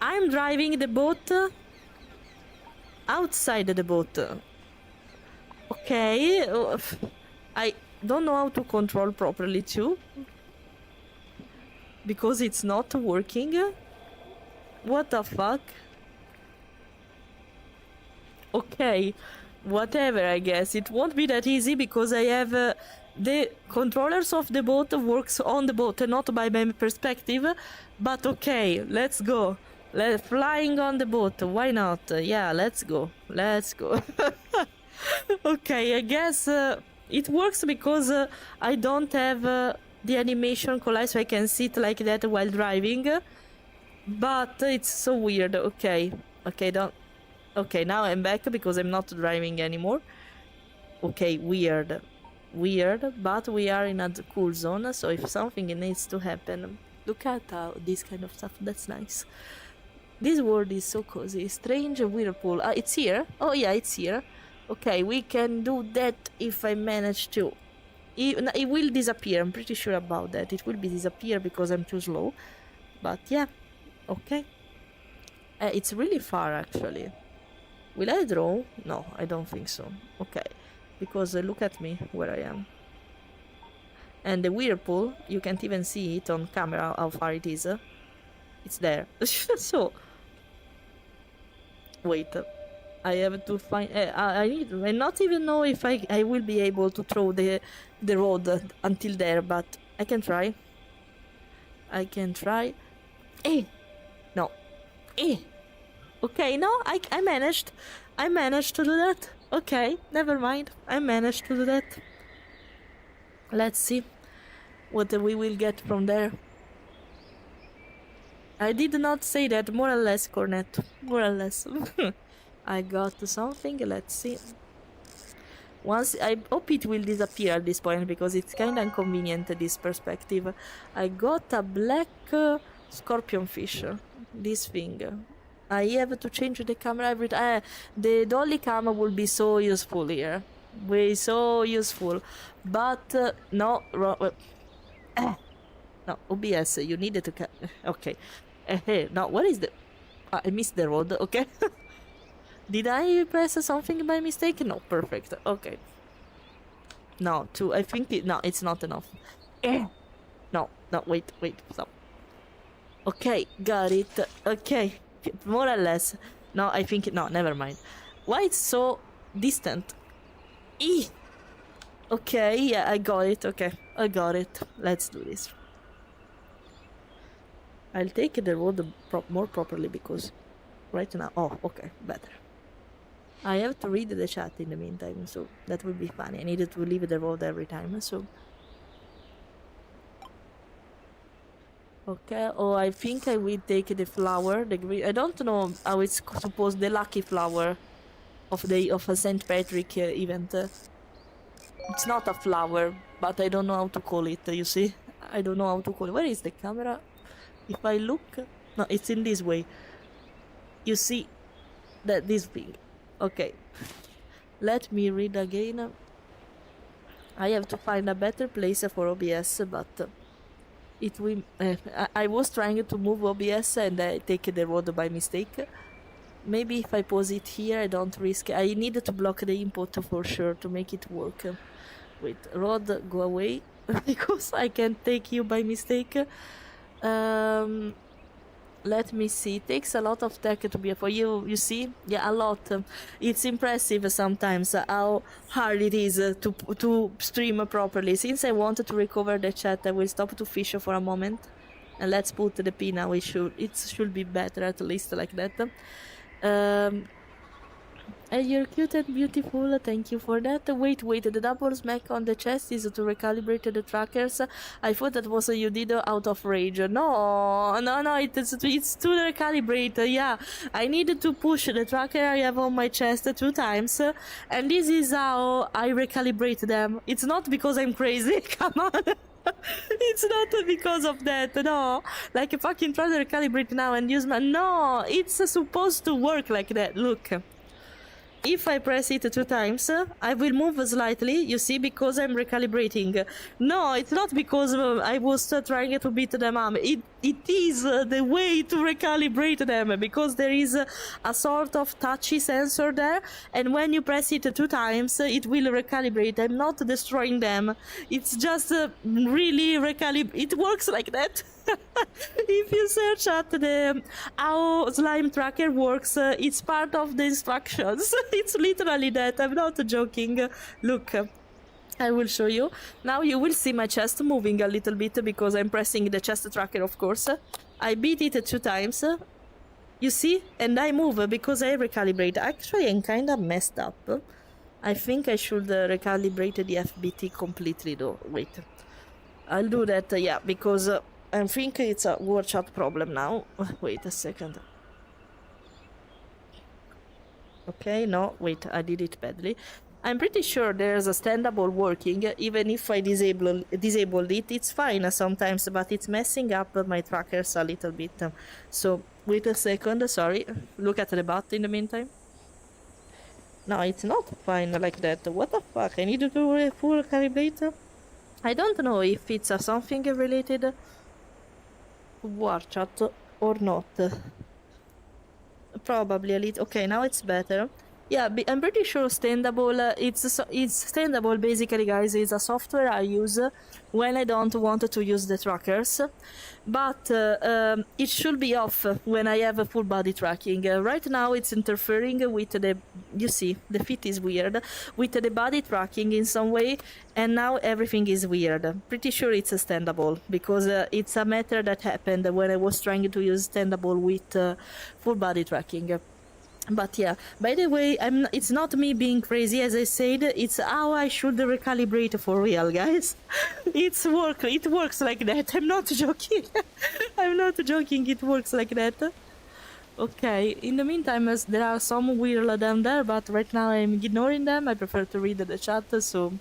S2: I'm driving the boat outside the boat. Okay, I don't know how to control properly too. Because it's not working. What the fuck? Okay, whatever, I guess. It won't be that easy because I have... the controllers of the boat works on the boat, not by my perspective. But okay, let's go. Flying on the boat, why not? Yeah, let's go. Okay, I guess it works because I don't have the animation collide, so I can sit like that while driving. But it's so weird. Okay, now I'm back because I'm not driving anymore. Okay, weird, but we are in a cool zone, so if something needs to happen, look at this kind of stuff. That's nice. This world is so cozy. Strange whirlpool. It's here. Oh yeah, it's here. Okay, we can do that if I manage to. It will disappear. I'm pretty sure about that. It will disappear because I'm too slow. But yeah, okay. It's really far actually. Will I draw? No, I don't think so. Okay. Because look at me where I am. And the whirlpool, you can't even see it on camera how far it is. It's there. So wait, I have to find... I not even know if I will be able to throw the rod until there, but I can try. No. Okay, no, I managed. I managed to do that. Okay, never mind. I managed to do that. Let's see what we will get from there. I did not say that, more or less, Cornetto. More or less. I got something, let's see. Once, I hope it will disappear at this point because it's kind of inconvenient, this perspective. I got a black scorpion fish. This thing. I have to change the camera every time. The dolly camera will be so useful here. Way so useful. But, no, no, OBS, you needed to okay. Hey, no, what is the... I missed the road, okay. Did I press something by mistake? No, perfect, okay. No, I think no, it's not enough. No, wait, stop. Okay, got it, okay, more or less. No, I think, no, never mind. Why it's so distant? Okay, yeah, I got it, okay, I got it. Let's do this. I'll take the road more properly because right now... Oh, okay, better. I have to read the chat in the meantime, so that will be funny. I needed to leave the road every time, so... Okay, oh, I think I will take the flower, the green... I don't know how it's supposed... The lucky flower of a St. Patrick event. It's not a flower, but I don't know how to call it, you see? I don't know how to call it. Where is the camera? If I look... No, it's in this way. You see that this thing. Okay. Let me read again. I have to find a better place for OBS, but it will... I was trying to move OBS and I take the road by mistake. Maybe if I pause it here, I don't risk... I need to block the input for sure to make it work. Wait, road, go away. Because I can't take you by mistake. Let me see. It takes a lot of tech to be for you see? Yeah, a lot. It's impressive sometimes how hard it is to stream properly. Since I wanted to recover the chat, I will stop to fish for a moment. And let's put the P now. It should be better, at least like that. You're cute and beautiful, thank you for that. Wait, the double smack on the chest is to recalibrate the trackers. I thought that was you did out of rage. No, it's to recalibrate, yeah. I needed to push the tracker I have on my chest 2 times, and this is how I recalibrate them. It's not because I'm crazy, come on. It's not because of that, no. Like, fucking try to recalibrate now and use my... No, it's supposed to work like that, look. If I press it 2 times, I will move slightly, you see, because I'm recalibrating. No, it's not because I was trying to beat them up. It is the way to recalibrate them, because there is a sort of touchy sensor there, and when you press it 2 times, it will recalibrate. I'm not destroying them. It's just really recalibrate. It works like that. If you search at how slime tracker works, it's part of the instructions. It's literally that. I'm not joking. Look, I will show you. Now you will see my chest moving a little bit because I'm pressing the chest tracker, of course. I beat it 2 times. You see? And I move because I recalibrate. Actually, I'm kind of messed up. I think I should recalibrate the FBT completely though. Wait. I'll do that, yeah, because... I think it's a word chat problem now. Wait a second. Okay, no, wait, I did it badly. I'm pretty sure there's a standable working, even if I disabled it. It's fine sometimes, but it's messing up my trackers a little bit. So, wait a second, sorry. Look at the bot in the meantime. No, it's not fine like that. What the fuck? I need to do a full calibrate? I don't know if it's something related... war chat or not. Probably a little. Okay, now it's better. Yeah, I'm pretty sure standable. It's standable basically, guys. It's a software I use when I don't want to use the trackers, but it should be off when I have a full body tracking. Right now it's interfering with the, you see, the fit is weird, with the body tracking in some way, and now everything is weird. Pretty sure it's standable, because it's a matter that happened when I was trying to use standable with full body tracking. But yeah, by the way, it's not me being crazy, as I said, it's how I should recalibrate for real, guys. It works like that. I'm not joking. I'm not joking, it works like that. Okay, in the meantime, as there are some weird down there, but right now I'm ignoring them. I prefer to read the chat, so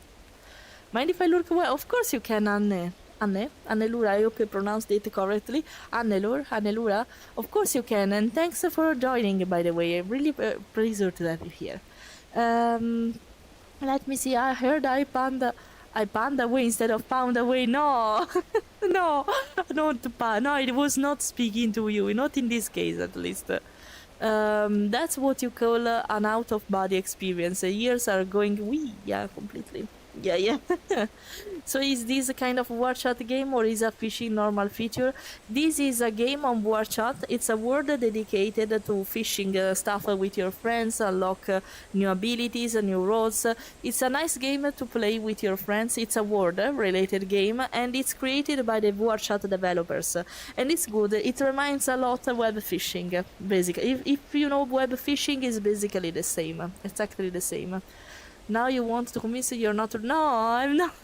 S2: mind if I look? Well, of course you can, Anne. Annelura, I hope I pronounced it correctly. Annelura, of course you can, and thanks for joining, by the way. I'm really pleased to have you here. Let me see, I heard I panned away instead of pound away. No, no, no, it was not speaking to you, not in this case at least. That's what you call an out-of-body experience. Years are going, yeah, completely. Yeah. So is this a kind of war chat game or is a fishing normal feature? This is a game on war chat. It's a world dedicated to fishing stuff with your friends, unlock new abilities, new roles. It's a nice game to play with your friends. It's a world related game and it's created by the war chat developers. And it's good. It reminds a lot of web fishing, basically. If you know, web fishing is basically the same. It's actually the same. Now you want to convince me you're not. No, I'm not.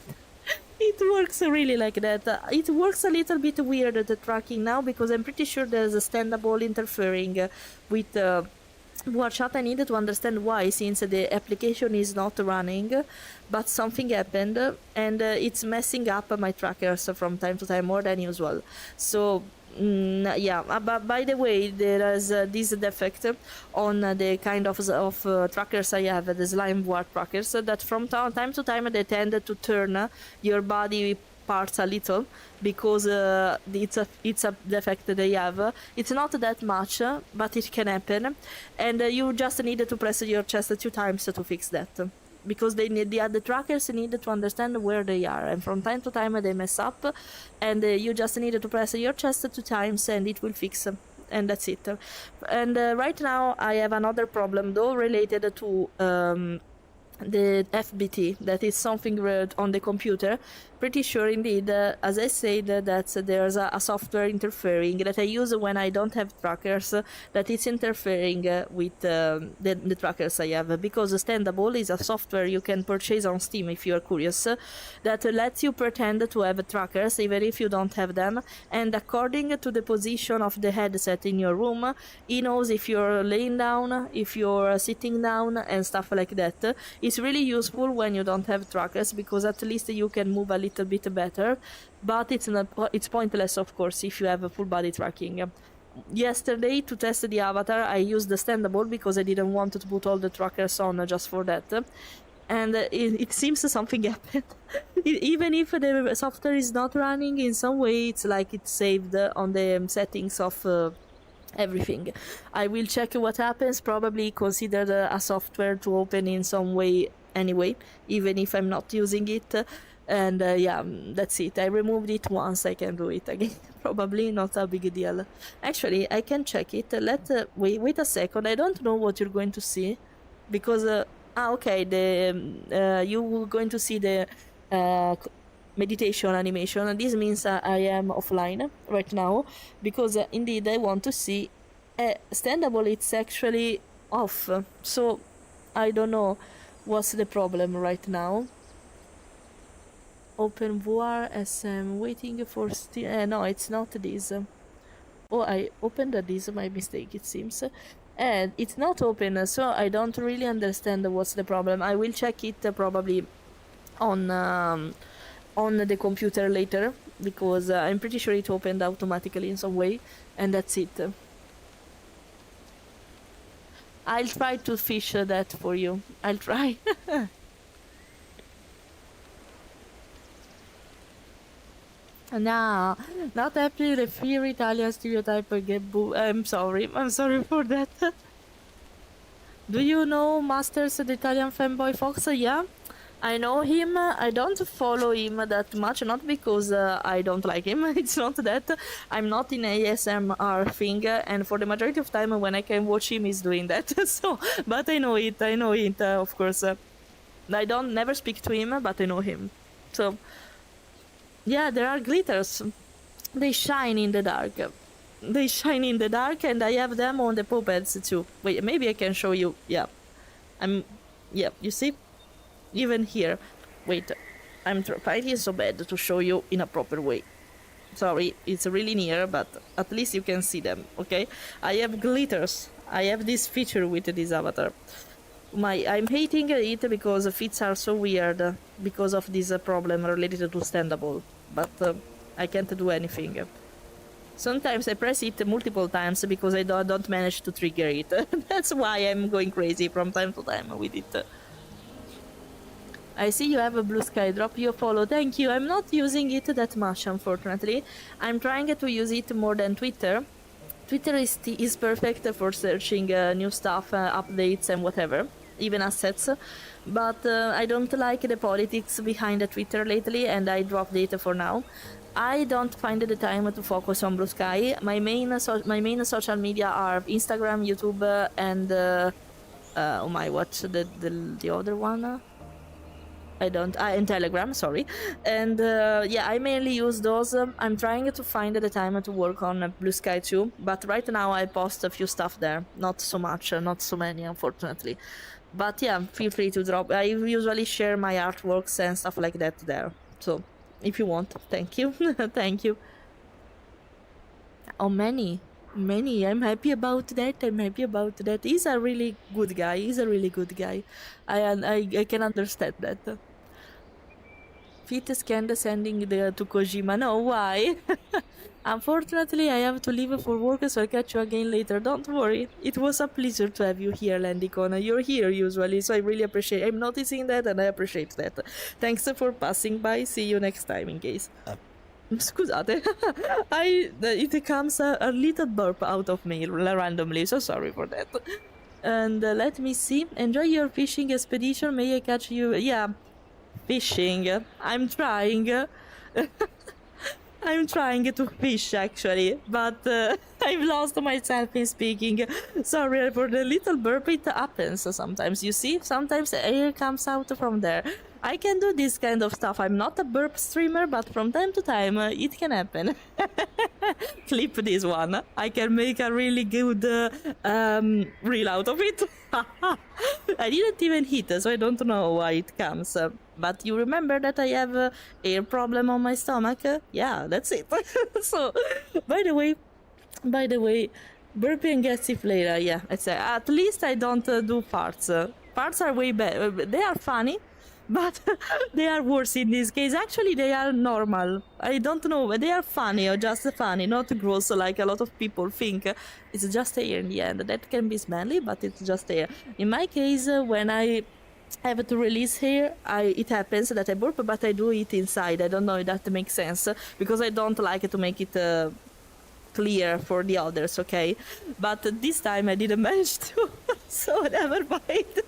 S2: It works really like that. It works a little bit weird at the tracking now because I'm pretty sure there's a standable interfering with war chat. I needed to understand why, since the application is not running, but something happened and it's messing up my trackers from time to time more than usual. So yeah, but by the way, there is this defect on the kind of trackers I have, the slime war trackers, that from time to time they tend to turn your body parts a little because it's a defect they have. It's not that much, but it can happen, and you just need to press your chest 2 times to fix that. Because the other trackers need to understand where they are, and from time to time they mess up, and you just need to press your chest 2 times and it will fix, and that's it. And right now I have another problem though related to the FBT, that is something on the computer. Pretty sure indeed, as I said, that there's a software interfering that I use when I don't have trackers, that it's interfering with the trackers I have, because Standable is a software you can purchase on Steam if you're curious, that lets you pretend to have trackers even if you don't have them, and according to the position of the headset in your room, he knows if you're laying down, if you're sitting down, and stuff like that. It's really useful when you don't have trackers, because at least you can move a little bit better, but it's pointless, of course, if you have a full body tracking. Yesterday, to test the avatar, I used the Standable because I didn't want to put all the trackers on just for that, and it seems something happened. Even if the software is not running, in some way it's like it's saved on the settings of everything. I will check what happens, probably consider a software to open in some way anyway, even if I'm not using it. And yeah, that's it. I removed it once, I can do it again. Probably not a big deal. Actually, I can check it. Wait a second. I don't know what you're going to see, because okay, you're going to see the meditation animation. This means I am offline right now, because indeed I want to see Standable. It's actually off, so I don't know what's the problem right now. Open voir as I'm waiting for no, it's not this. Oh, I opened this, my mistake it seems. And it's not open, so I don't really understand what's the problem. I will check it probably on the computer later, because I'm pretty sure it opened automatically in some way, and that's it. I'll try to fish that for you. I'll try. No, not happy the fear Italian stereotype get boo. I'm sorry for that. Do you know Masters, the Italian fanboy Fox? Yeah, I know him. I don't follow him that much, not because I don't like him. It's not that. I'm not in ASMR thing, and for the majority of time when I can watch him, he's doing that. So, but I know it, of course. I don't never speak to him, but I know him. So, yeah, there are glitters. They shine in the dark. they shine in the dark, and I have them on the puppets too. Wait, maybe I can show you. Yeah, yeah, you see, even here. Wait, I'm fighting so bad to show you in a proper way. Sorry, it's really near, but at least you can see them. Okay, I have glitters. I have this feature with this avatar. I'm hating it because the fits are so weird because of this problem related to standable, but I can't do anything. Sometimes I press it multiple times because I don't manage to trigger it. That's why I'm going crazy from time to time with it. I see you have a blue sky, drop you a follow, thank you. I'm not using it that much, unfortunately. I'm trying to use it more than Twitter. Twitter is perfect for searching new stuff, updates and whatever, even assets. But I don't like the politics behind the Twitter lately, and I dropped it for now. I don't find the time to focus on Blue Sky. My main social media are Instagram, YouTube, and oh my, what's the other one? In Telegram, sorry. And yeah, I mainly use those. I'm trying to find the time to work on Blue Sky too, but right now I post a few stuff there. Not so much, not so many, unfortunately. But yeah, feel free to drop. I usually share my artworks and stuff like that there. So, if you want, thank you. Thank you. Oh, many. I'm happy about that. He's a really good guy. I can understand that. Fit scanned sending to Kojima. No, why? Unfortunately, I have to leave for work, so I'll catch you again later. Don't worry. It was a pleasure to have you here, Landicon. You're here usually, so I really appreciate it. I'm noticing that, and I appreciate that. Thanks for passing by. See you next time, in case. Scusate, it comes a little burp out of me randomly, so sorry for that. And let me see. Enjoy your fishing expedition. May I catch you? Yeah, fishing. I'm trying. I'm trying to fish actually, but I've lost myself in speaking. Sorry for the little burp. It happens sometimes. You see, sometimes air comes out from there. I can do this kind of stuff. I'm not a burp streamer, but from time to time it can happen. Clip this one. I can make a really good reel out of it. I didn't even hit, so I don't know why it comes. But you remember that I have air problem on my stomach? Yeah, that's it. So, by the way, burpee and gassy Fleira, yeah, at least I don't do farts. Farts are way better. They are funny, but they are worse in this case. Actually, they are normal. I don't know. They are funny or just funny, not gross like a lot of people think. It's just air in the end. That can be smelly, but it's just air. In my case, when I have to release hair, it happens that I burp, but I do it inside. I don't know if that makes sense, because I don't like to make it clear for the others, okay? But this time I didn't manage to, so never mind.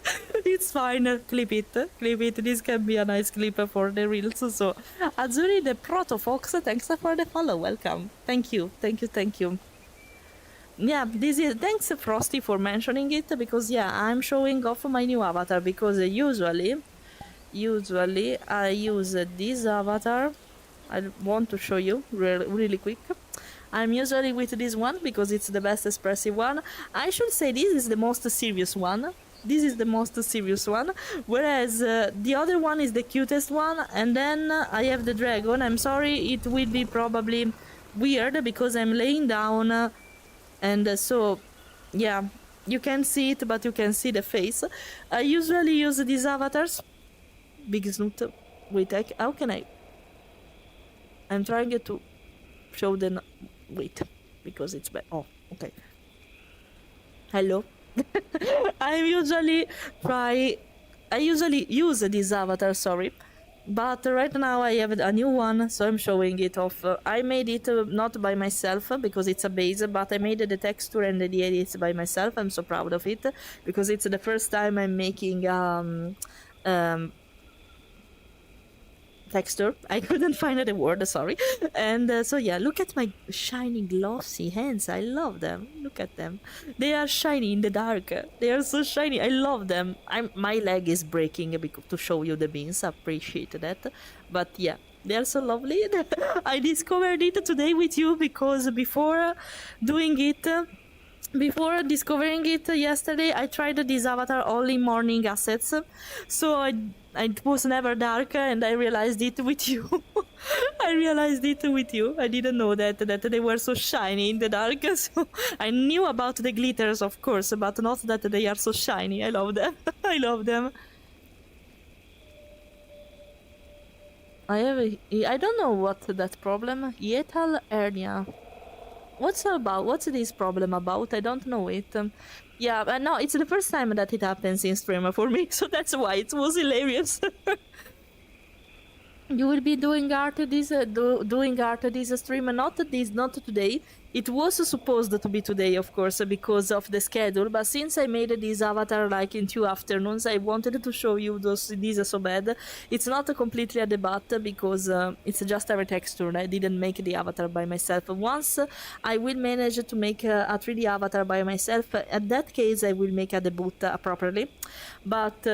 S2: It's fine, clip it. This can be a nice clip for the reels. So, Azuri the Protofox, thanks for the follow, welcome. Thank you. Yeah, thanks Frosty for mentioning it, because yeah, I'm showing off my new avatar, because usually I use this avatar. I want to show you really quick. I'm usually with this one because it's the best expressive one. I should say this is the most serious one. Whereas the other one is the cutest one, and then I have the dragon. I'm sorry, it will be probably weird because I'm laying down, and so yeah, you can see it, but you can see the face. I usually use these avatars. Big snoot. Wait, how can I? I'm trying to show the. Wait, because it's bad. Oh, okay. Hello. I usually use this avatar, sorry. But right now I have a new one, so I'm showing it off. I made it not by myself, because it's a base, but I made the texture and the edits by myself. I'm so proud of it, because it's the first time I'm making texture. I couldn't find the word, sorry. And so yeah, look at my shiny glossy hands. I love them. Look at them. They are shiny in the dark. They are so shiny. I love them. My leg is breaking to show you the beans. I appreciate that. But yeah, They are so lovely. I discovered it today with you because doing it, before discovering it yesterday, I tried this avatar only morning assets, so it was never dark, and I realized it with you. I realized it with you. I didn't know that they were so shiny in the dark. So I knew about the glitters, of course, but not that they are so shiny. I love them. I love them. I don't know what that problem. Hiatal hernia. What's this problem about? I don't know it. Yeah, no, it's the first time that it happens in stream for me, so that's why it was hilarious. You will be doing art this stream, not today. It was supposed to be today, of course, because of the schedule. But since I made this avatar like in 2 afternoons, I wanted to show you these so bad. It's not completely a debut because it's just a texture. I didn't make the avatar by myself. Once I will manage to make a 3D avatar by myself, at that case I will make a debut properly. But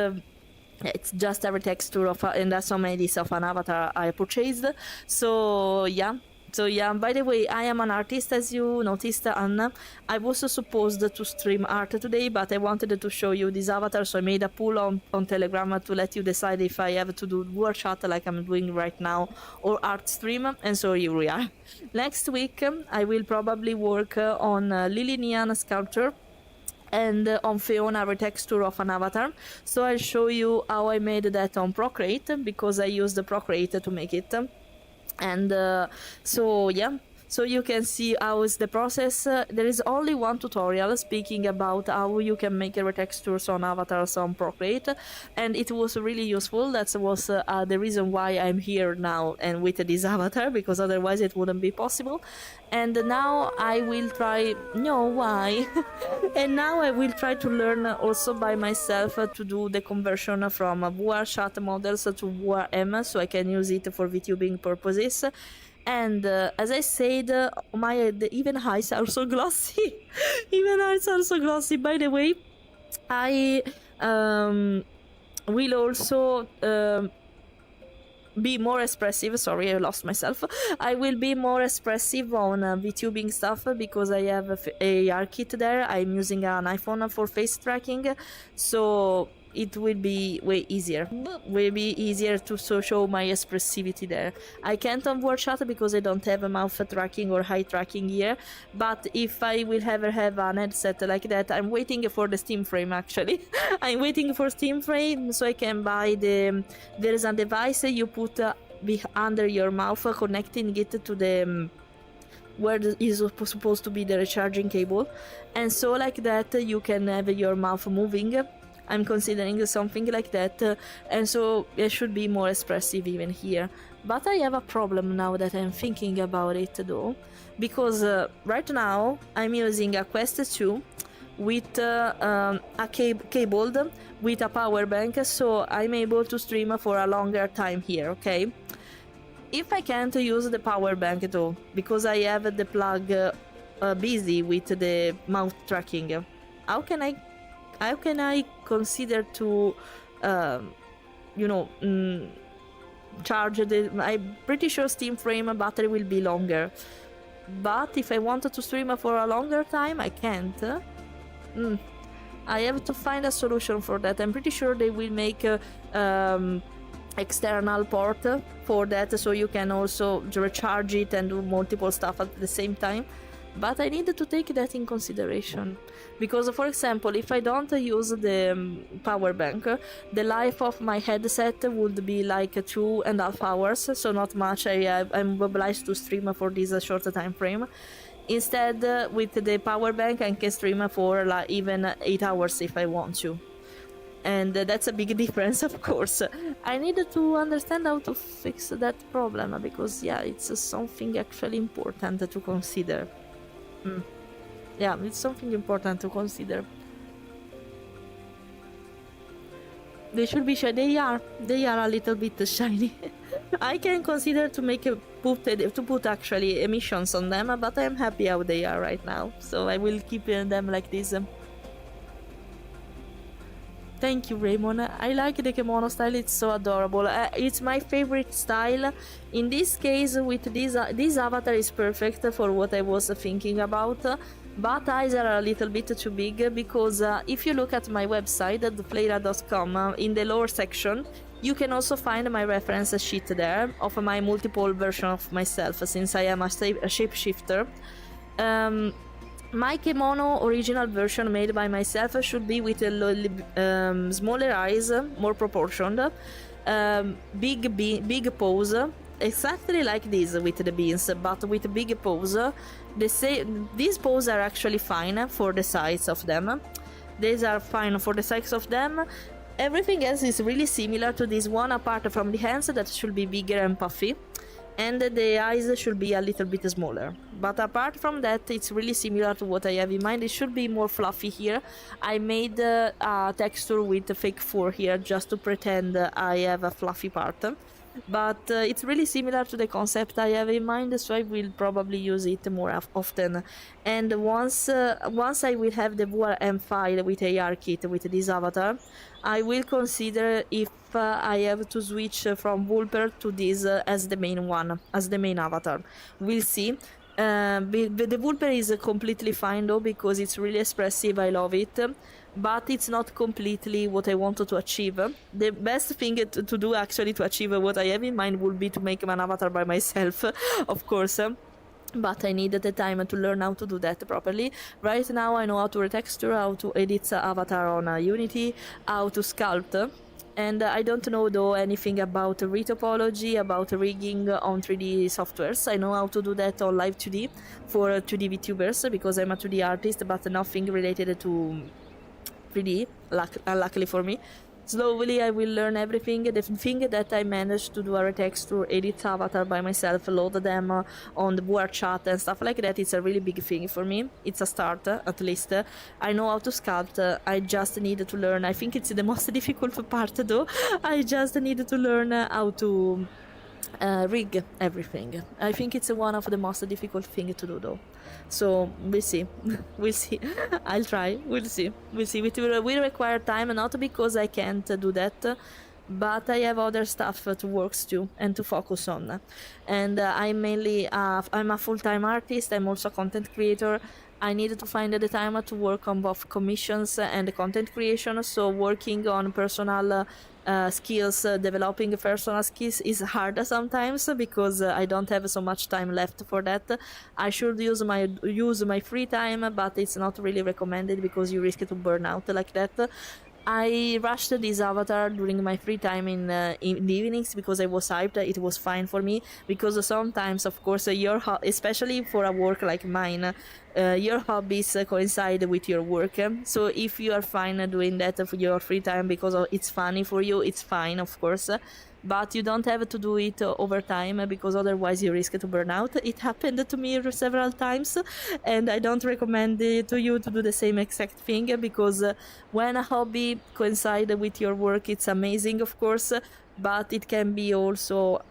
S2: it's just a texture of and some edits of an avatar I purchased. So yeah. By the way, I am an artist, as you noticed, Anna. I was supposed to stream art today, but I wanted to show you this avatar, so I made a poll on Telegram to let you decide if I have to do word chat like I'm doing right now or art stream, and so here we are. Next week, I will probably work on Lilinian sculpture and on Fiona retexture of an avatar. So I'll show you how I made that on Procreate, because I used the Procreate to make it. And so yeah, so you can see how is the process. There is only one tutorial speaking about how you can make retextures on avatars on Procreate, and it was really useful. That was the reason why I'm here now and with this avatar, because otherwise it wouldn't be possible. And now I will try, no, why? And now I will try to learn also by myself to do the conversion from VR chat models to VR M, so I can use it for VTubing purposes. And as I said, even eyes are so glossy. Even eyes are so glossy. By the way, I will also be more expressive. Sorry, I lost myself. I will be more expressive on VTubing stuff because I have a AR kit there. I'm using an iPhone for face tracking, so it will be way easier. Will be easier to show my expressivity there. I can't on word chat because I don't have a mouth tracking or eye tracking here. But if I will ever have an headset like that, I'm waiting for the Steam frame actually. I'm waiting for Steam frame so I can buy the. There is a device you put under your mouth, connecting it to the. Where is supposed to be the recharging cable, and so like that you can have your mouth moving. I'm considering something like that, and so it should be more expressive even here. But I have a problem now that I'm thinking about it though, because right now I'm using a Quest 2 with a cabled with a power bank, so I'm able to stream for a longer time here, okay? If I can't use the power bank though, because I have the plug busy with the mouth tracking, how can I consider to, charge the... I'm pretty sure Steam frame battery will be longer. But if I wanted to stream for a longer time, I can't. I have to find a solution for that. I'm pretty sure they will make external port for that, so you can also recharge it and do multiple stuff at the same time. But I need to take that in consideration, because for example, if I don't use the power bank, the life of my headset would be like 2.5 hours, so not much. I'm obliged to stream for this short time frame. Instead, with the power bank, I can stream for like even 8 hours if I want to. And that's a big difference, of course. I need to understand how to fix that problem, because yeah, it's something actually important to consider. Yeah, it's something important to consider. They should be shiny. They are a little bit shiny. I can consider to put actually emissions on them, but I'm happy how they are right now, so I will keep them like this. Thank you, Raymond. I like the Kemono style, it's so adorable. It's my favorite style. In this case, with this avatar is perfect for what I was thinking about. But eyes are a little bit too big because if you look at my website at fleira.com, in the lower section, you can also find my reference sheet there of my multiple version of myself, since I am a shapeshifter. My Kemono original version made by myself should be with smaller eyes, more proportioned, big pose, exactly like this with the beans, but with big pose. These poses are actually fine for the size of them. These are fine for the size of them. Everything else is really similar to this one, apart from the hands that should be bigger and puffy, and the eyes should be a little bit smaller. But apart from that, it's really similar to what I have in mind. It should be more fluffy here. I made a texture with fake fur here just to pretend I have a fluffy part. But it's really similar to the concept I have in mind, so I will probably use it more often. And once I will have the VRM file with AR kit with this avatar, I will consider if I have to switch from Vulper to this as the main one, as the main avatar. We'll see. The Vulper is completely fine though, because it's really expressive, I love it. But it's not completely what I wanted to achieve. The best thing to do actually to achieve what I have in mind would be to make an avatar by myself, of course. But I needed the time to learn how to do that properly. Right now I know how to retexture, how to edit avatar on Unity, how to sculpt. And I don't know though anything about retopology, about rigging on 3D softwares. I know how to do that on Live 2D for 2D VTubers because I'm a 2D artist, but nothing related to 3D, luckily for me. Slowly I will learn everything. The thing that I managed to do a retexture, edit avatar by myself, load them on the board chat and stuff like that, it's a really big thing for me. It's a start, at least. I know how to sculpt, I just need to learn. I think it's the most difficult part though. I just need to learn how to rig everything. I think it's one of the most difficult things to do though. So we'll see. We'll see. I'll try. We'll see. We'll see. It will require time, not because I can't do that, but I have other stuff to work too and to focus on. And I'm a full-time artist. I'm also a content creator. I needed to find the time to work on both commissions and content creation. So working on personal skills, developing personal skills is hard sometimes because I don't have so much time left for that. I should use my free time, but it's not really recommended because you risk to burn out like that. I rushed this avatar during my free time in the evenings because I was hyped. It was fine for me because sometimes, of course, especially for a work like mine, your hobbies coincide with your work. So if you are fine doing that for your free time because it's funny for you, it's fine, of course. But you don't have to do it over time because otherwise you risk to burn out. It happened to me several times, and I don't recommend it to you to do the same exact thing because when a hobby coincides with your work, it's amazing, of course, but it can be also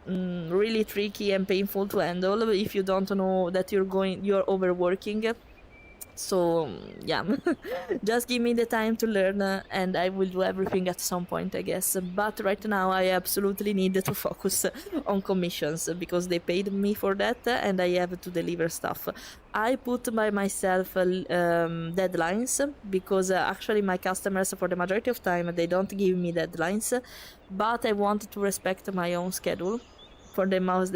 S2: really tricky and painful to handle if you don't know that you're overworking. So yeah, just give me the time to learn and I will do everything at some point, I guess. But right now I absolutely need to focus on commissions because they paid me for that and I have to deliver stuff. I put by myself deadlines because actually my customers, for the majority of time, they don't give me deadlines, but I want to respect my own schedule for the most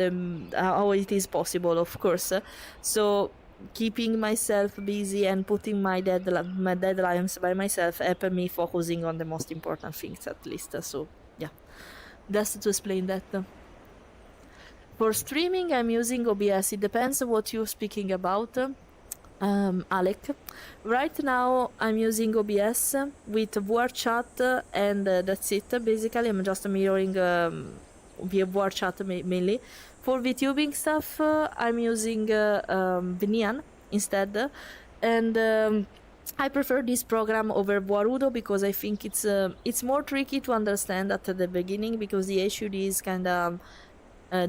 S2: how it is possible, of course. So keeping myself busy and putting my deadlines by myself help me focusing on the most important things, at least. So yeah, just to explain that. For streaming I'm using OBS. It depends what you're speaking about, Alec. Right now I'm using OBS with VR chat and that's it. Basically I'm just mirroring via VR chat mainly. For VTubing stuff, I'm using Vinian instead, and I prefer this program over Boarudo because I think it's more tricky to understand at the beginning because the HUD is kind of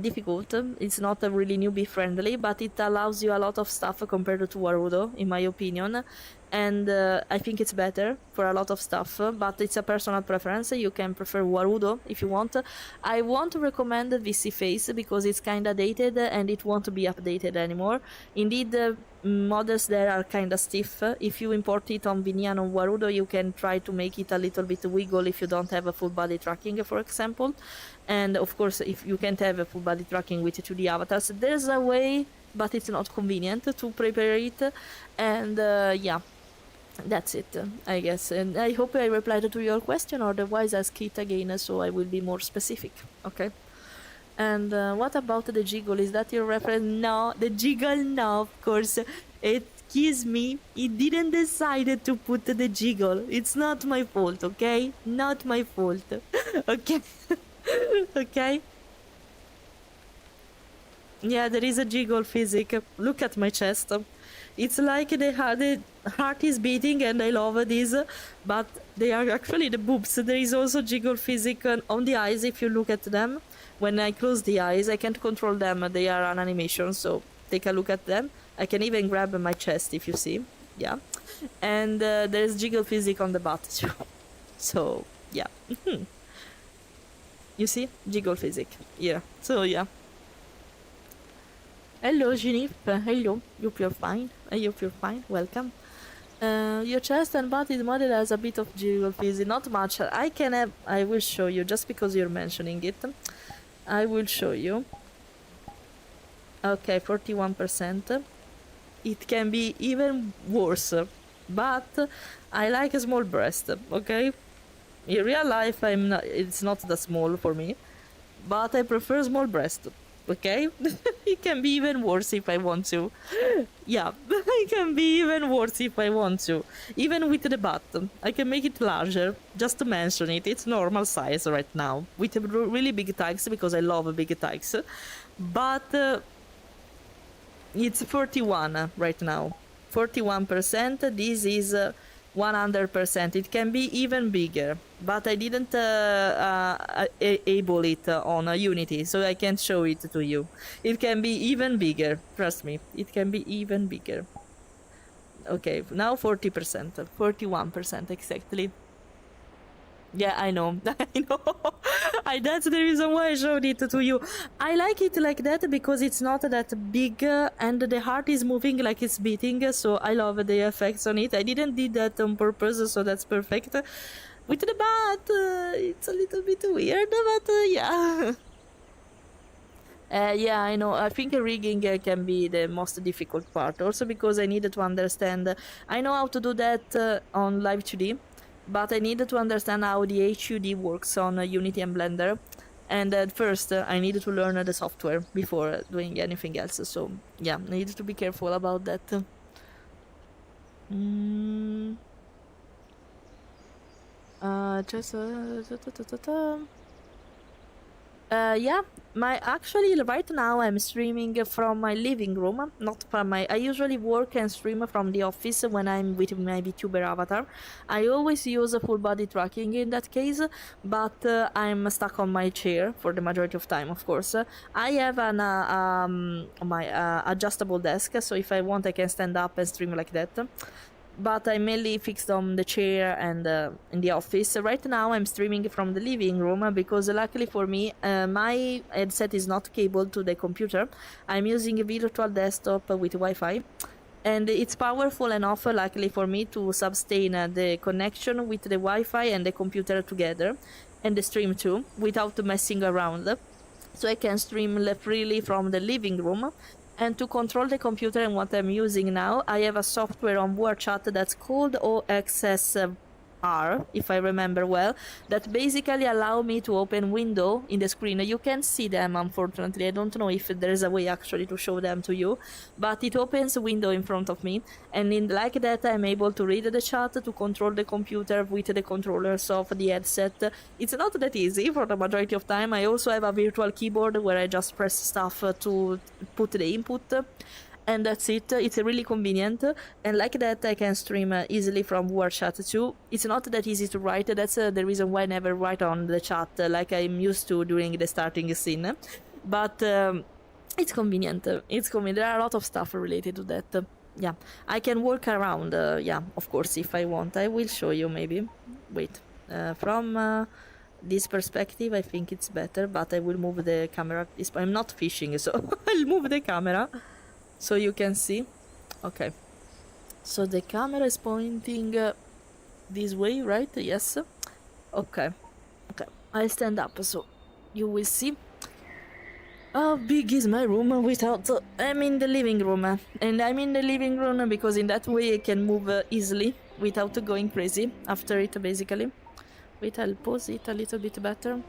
S2: difficult. It's not really newbie friendly, but it allows you a lot of stuff compared to Warudo, in my opinion. And I think it's better for a lot of stuff, but it's a personal preference. You can prefer Warudo if you want. I won't recommend VC Face because it's kinda dated and it won't be updated anymore. Indeed, models there are kinda stiff. If you import it on Vinian or Warudo, you can try to make it a little bit wiggle if you don't have a full body tracking, for example. And of course, if you can't have a full body tracking with 2D avatars, there's a way, but it's not convenient to prepare it. And yeah, that's it, I guess. And I hope I replied to your question, otherwise ask it again so I will be more specific, okay? And what about the jiggle? Is that your reference? No, the jiggle, no, of course. Excuse me, he didn't decide to put the jiggle. It's not my fault, okay? Not my fault. Okay. Okay. Yeah, there is a jiggle physic. Look at my chest. It's like the heart is beating and I love this, but they are actually the boobs. There is also jiggle physic on the eyes if you look at them. When I close the eyes, I can't control them. They are an animation, so take a look at them. I can even grab my chest if you see. Yeah. And there's jiggle physic on the butt too. So, yeah. You see? Jiggle physic. Yeah. So, yeah. Hello, Jennifer. Hello. Hope you're fine. I hope you're fine. Welcome. Your chest and body model has a bit of jiggle physics. Not much. I will show you just because you're mentioning it. I will show you. Okay, 41%. It can be even worse. But I like a small breast. Okay? In real life, it's not that small for me, but I prefer small breast. Okay, it can be even worse if I want to. Yeah, it can be even worse if I want to. Even with the butt, I can make it larger. Just to mention it, it's normal size right now with really big tags because I love big tags. But it's 41 right now. 41%. This is 100%. It can be even bigger, but I didn't able it on Unity, so I can't show it to you. It can be even bigger, trust me. It can be even bigger. Okay, now 40%, 41% exactly. Yeah, I know. I know. That's the reason why I showed it to you. I like it like that because it's not that big and the heart is moving like it's beating, so I love the effects on it. I didn't did that on purpose, so that's perfect. With the butt, it's a little bit weird, but yeah. Yeah, I know. I think rigging can be the most difficult part, also because I needed to understand. I know how to do that on Live 2D. But I needed to understand how the HUD works on Unity and Blender. And at first, I needed to learn the software before doing anything else. So, yeah, I needed to be careful about that. Yeah, actually right now I'm streaming from my living room, not from my. I usually work and stream from the office when I'm with my VTuber avatar. I always use a full body tracking in that case, but I'm stuck on my chair for the majority of time, of course. I have an my adjustable desk, so if I want I can stand up and stream like that. But I'm mainly fixed on the chair and in the office. Right now I'm streaming from the living room because luckily for me my headset is not cabled to the computer. I'm using a virtual desktop with Wi-Fi and it's powerful enough luckily for me to sustain the connection with the Wi-Fi and the computer together and the stream too without messing around. So I can stream freely from the living room. And to control the computer and what I'm using now, I have a software on WordChat that's called OXSR, if I remember well, that basically allow me to open window in the screen. You can't see them, unfortunately. I don't know if there's a way actually to show them to you, but it opens a window in front of me, and in like that I'm able to read the chat, to control the computer with the controllers of the headset. It's not that easy for the majority of time. I also have a virtual keyboard where I just press stuff to put the input. And that's it. It's really convenient, and like that I can stream easily from WordChat too. It's not that easy to write. That's the reason why I never write on the chat like I'm used to during the starting scene. but it's convenient. It's convenient. There are a lot of stuff related to that. Yeah, I can walk around. Yeah, of course, if I want, I will show you maybe. Wait, from this perspective, I think it's better, but I will move the camera. I'm not fishing, so I'll move the camera so you can see. Okay, so the camera is pointing this way, right? Yes. Okay. Okay. I stand up so you will see. How big is my room without... I'm in the living room. And I'm in the living room because in that way I can move easily without going crazy after it, basically. Wait, I'll pause it a little bit better.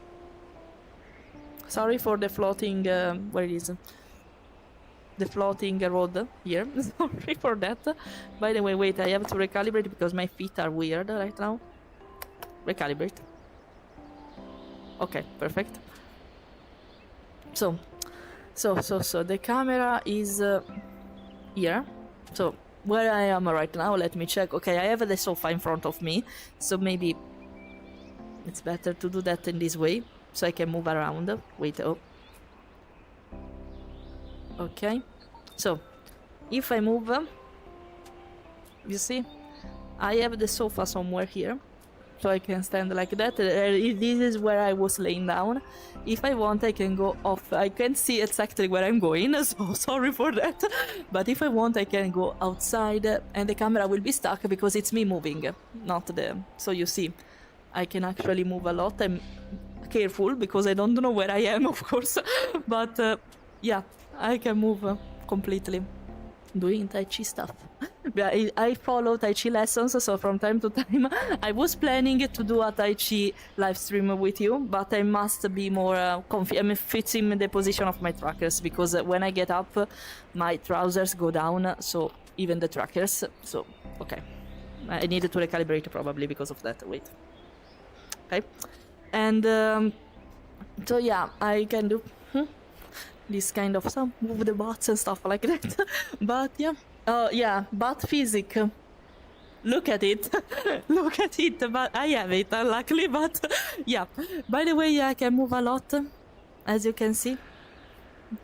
S2: Sorry for the floating... where is it? The floating road here. Sorry for that. By the way, wait, I have to recalibrate because my feet are weird right now. Recalibrate. Okay, perfect. So the camera is here. So where I am right now, let me check. Okay, I have the sofa in front of me, so maybe it's better to do that in this way, so I can move around. Wait, oh. Okay, so if I move, you see, I have the sofa somewhere here. So I can stand like that. This is where I was laying down. If I want, I can go off. I can't see exactly where I'm going, so sorry for that. But if I want, I can go outside, and the camera will be stuck because it's me moving, not the... So you see, I can actually move a lot. I'm careful because I don't know where I am, of course. But yeah, I can move completely. Doing Tai Chi stuff. I follow Tai Chi lessons, so from time to time I was planning to do a Tai Chi live stream with you, but I must be more comfy. I mean, fits in the position of my trackers, because when I get up, my trousers go down, so even the trackers. So, okay. I needed to recalibrate probably because of that. Wait. Okay. And, so yeah, I can do... this kind of stuff, move the butts and stuff like that. But yeah, yeah, butt physic. Look at it. Look at it. But I have it, luckily. But yeah, by the way, yeah, I can move a lot, as you can see,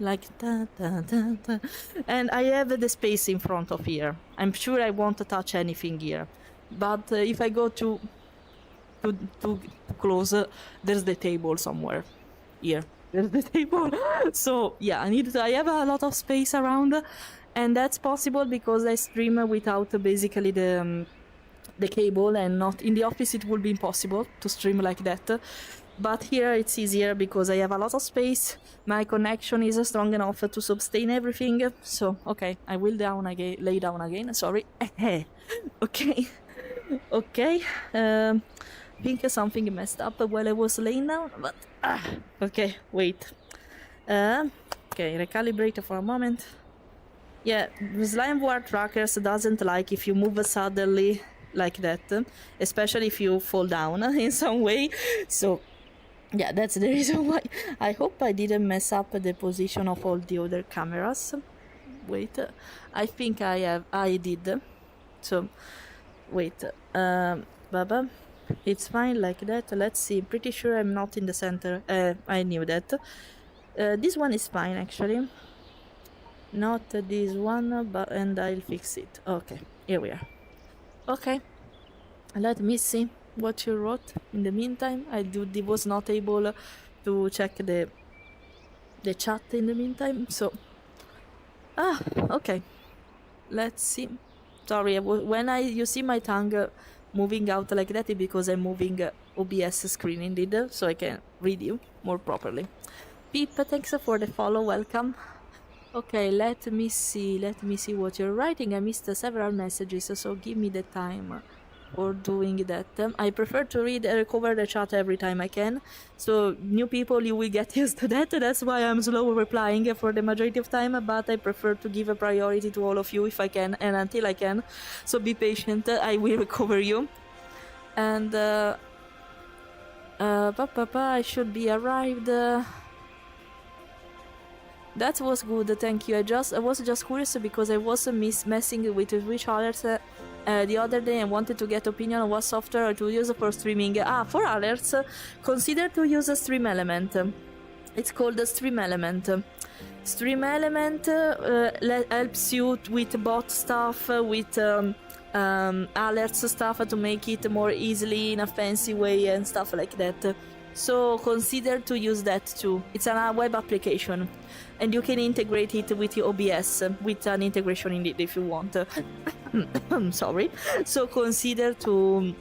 S2: like da, da, da, da. And I have the space in front of here. I'm sure I won't touch anything here, but if I go too close, there's the table somewhere here. There's the table. So yeah, I have a lot of space around, and that's possible because I stream without basically the cable, and not in the office it would be impossible to stream like that. But here it's easier because I have a lot of space. My connection is strong enough to sustain everything. So okay, I will lay down again. Sorry. Okay. Okay. Think something messed up while I was laying down, but okay, wait. Okay, recalibrate for a moment. Yeah, Slime War Trackers doesn't like if you move suddenly like that, especially if you fall down in some way. So yeah, that's the reason why. I hope I didn't mess up the position of all the other cameras. Wait, I think I did. So wait, Baba. It's fine like that. Let's see. Pretty sure I'm not in the center. I knew that. This one is fine actually. Not this one, and I'll fix it. Okay, here we are. Okay, let me see what you wrote. In the meantime, I was not able to check the chat in the meantime. So okay. Let's see. Sorry, when you see my tongue moving out like that, is because I'm moving OBS screen indeed, so I can read you more properly. Peep, thanks for the follow, welcome. Okay, let me see what you're writing. I missed several messages, so give me the time for doing that. I prefer to recover the chat every time I can, so new people, you will get used to that. That's why I'm slow replying for the majority of time, but I prefer to give a priority to all of you if I can, and until I can, so be patient. I will recover you. And I should be arrived. That was good, thank you. I was just curious because I was messing with which alerts the other day and wanted to get opinion on what software to use for streaming. For alerts, consider to use a Stream Element. It's called the Stream Element. Stream Element helps you with bot stuff, with alerts stuff to make it more easily in a fancy way and stuff like that. So consider to use that too. It's a web application, and you can integrate it with your OBS with an integration in it if you want. Sorry. So consider to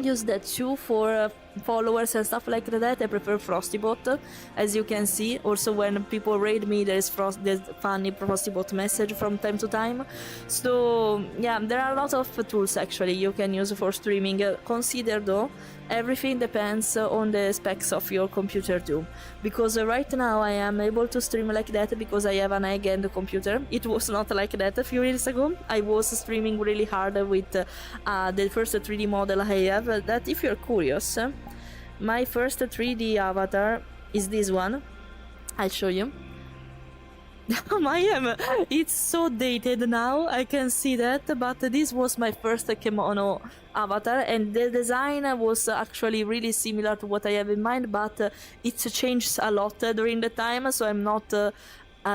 S2: use that too for followers and stuff like that. I prefer Frostybot, as you can see. Also, when people raid me, there's funny Frostybot message from time to time. So yeah, there are a lot of tools actually you can use for streaming. Consider though, everything depends on the specs of your computer too, because right now I am able to stream like that because I have an high-end computer. It was not like that a few years ago. I was streaming really hard with the first 3D model I have. That if you're curious, my first 3D avatar is this one. I'll show you. It's so dated now, I can see that, but this was my first Kemono avatar, and the design was actually really similar to what I have in mind, but it changed a lot during the time, so I'm not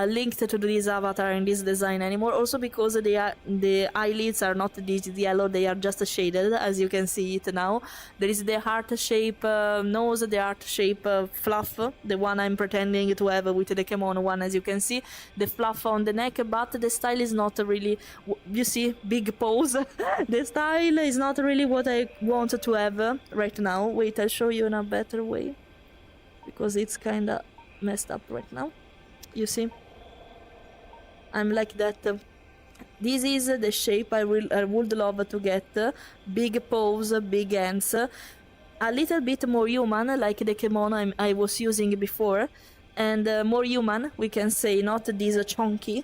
S2: linked to this avatar and this design anymore. Also because the eyelids are not this yellow, they are just shaded, as you can see it now. There is the heart shape nose, the heart shape fluff, the one I'm pretending to have with the Kemono one, as you can see, the fluff on the neck, but the style is not really, you see, big pose. The style is not really what I want to have right now. Wait, I'll show you in a better way, because it's kinda messed up right now. You see, I'm like that. This is the shape I would love to get. Big pose, big hands, a little bit more human, like the Kemono I was using before, and more human, we can say, not this chunky.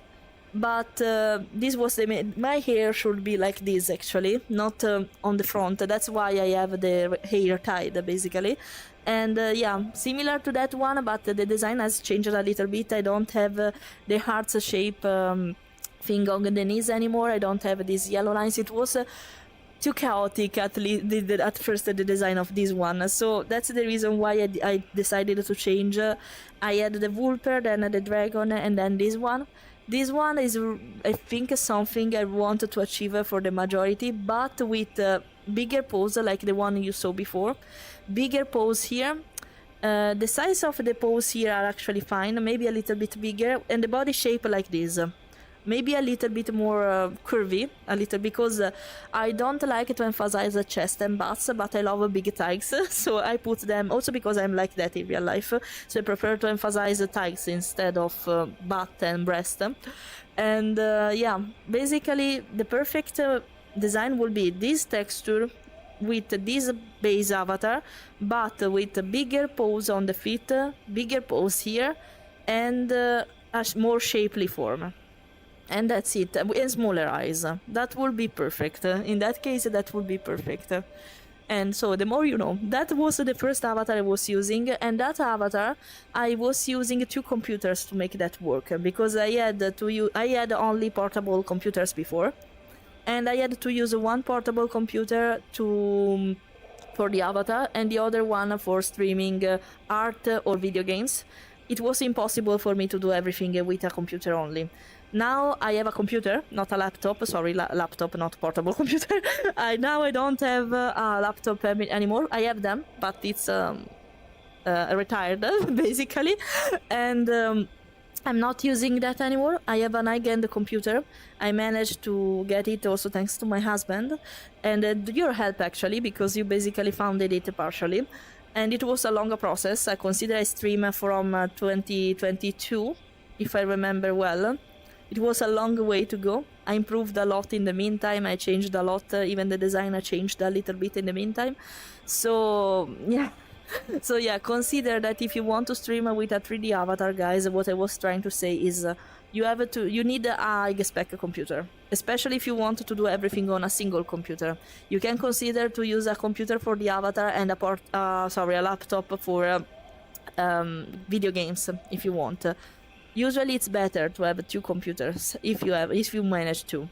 S2: But this was my hair should be like this actually, not on the front. That's why I have the hair tied basically. And yeah, similar to that one, but the design has changed a little bit. I don't have the heart shape thing on the knees anymore. I don't have these yellow lines. It was too chaotic at least at first, the design of this one. So that's the reason why I decided to change. I had the Vulper, then the Dragon, and then this one. This one is, I think, something I want to achieve for the majority, but with bigger pose like the one you saw before. Bigger pose here. The size of the pose here are actually fine, maybe a little bit bigger, and the body shape like this. Maybe a little bit more curvy, a little, because I don't like to emphasize the chest and butts, but I love big thighs, so I put them, also because I'm like that in real life, so I prefer to emphasize the thighs instead of butt and breast. And yeah, basically the perfect design will be this texture with this base avatar, but with a bigger pose on the feet, bigger pose here, and a more shapely form. And that's it, and smaller eyes. That will be perfect. In that case, that would be perfect. And so the more you know. That was the first avatar I was using, and that avatar I was using 2 computers to make that work, because I had only portable computers before, and I had to use one portable computer for the avatar and the other one for streaming art or video games. It was impossible for me to do everything with a computer only. Now I have a computer, not a laptop. Sorry, laptop, not portable computer. Now I don't have a laptop anymore. I have them, but it's retired basically, and I'm not using that anymore. I have an high-end computer. I managed to get it also thanks to my husband and your help actually, because you basically founded it partially. And it was a longer process. I consider I stream from 2022, if I remember well. It was a long way to go. I improved a lot in the meantime. I changed a lot. Even the design I changed a little bit in the meantime. So yeah. So yeah, consider that if you want to stream with a 3D avatar, guys, what I was trying to say is you need a high-spec computer, especially if you want to do everything on a single computer. You can consider to use a computer for the avatar and a laptop for video games if you want. Usually it's better to have 2 computers if you manage to,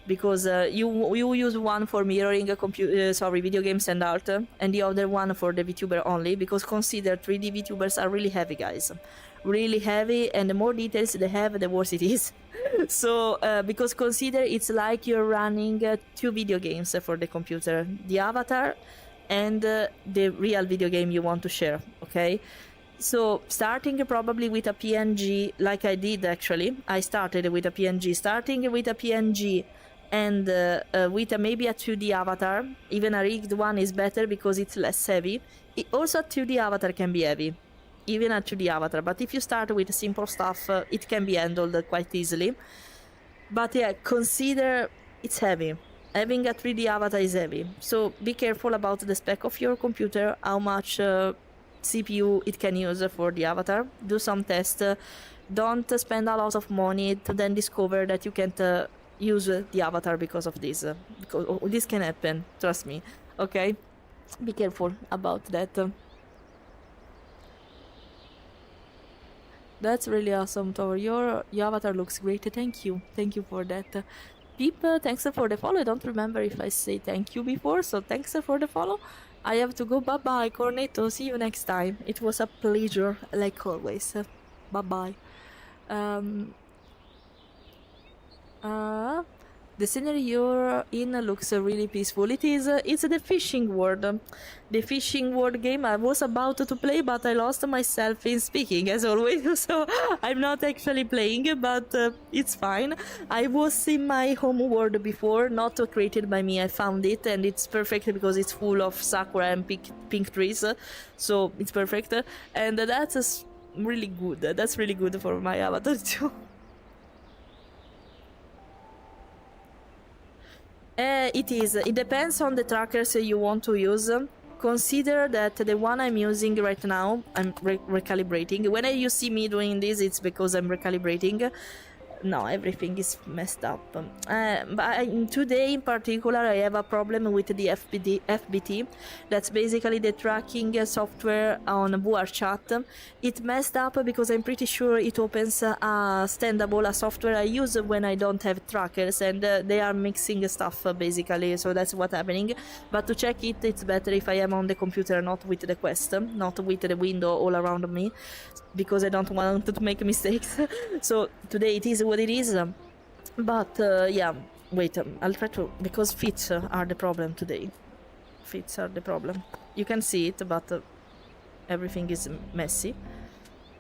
S2: because you use one for mirroring video games and art, and the other one for the VTuber only, because consider 3D VTubers are really heavy, guys. really heavy, and the more details they have, the worse it is. So because consider it's like you're running 2 video games for the computer, the avatar and the real video game you want to share, okay? So starting probably with a PNG, like I did actually, I started with a PNG, starting with a PNG and with maybe a 2D avatar. Even a rigged one is better because it's less heavy. Also a 2D avatar can be heavy, even a 2D avatar, but if you start with simple stuff, it can be handled quite easily. But yeah, consider it's heavy. Having a 3D avatar is heavy, so be careful about the spec of your computer, how much CPU it can use for the avatar. Do some tests. Don't spend a lot of money to then discover that you can't use the avatar because of this. Because this can happen, trust me. Okay, be careful about that. That's really awesome, Thor. Your avatar looks great. Thank you for that. Peep, thanks for the follow. I don't remember if I say thank you before, so thanks for the follow. I have to go. Bye bye, Cornetto. See you next time. It was a pleasure, like always. Bye bye. The scenery you're in looks really peaceful. It is. It's the fishing world. The fishing world game I was about to play, but I lost myself in speaking, as always. So I'm not actually playing, but it's fine. I was in my home world before, not created by me. I found it, and it's perfect because it's full of sakura and pink trees. So it's perfect, and that's really good. That's really good for my avatar too. It is. It depends on the trackers you want to use. Consider that the one I'm using right now, I'm recalibrating. When you see me doing this, it's because I'm recalibrating. No, everything is messed up. But today in particular, I have a problem with the FBT. That's basically the tracking software on VuarChat. It messed up because I'm pretty sure it opens a software I use when I don't have trackers, and they are mixing stuff basically. So that's what's happening. But to check it, it's better if I am on the computer, not with the Quest, not with the window all around me, because I don't want to make mistakes. So today it is what it is. But yeah, wait, I'll try to, because fits are the problem today. Fits are the problem. You can see it, but everything is messy.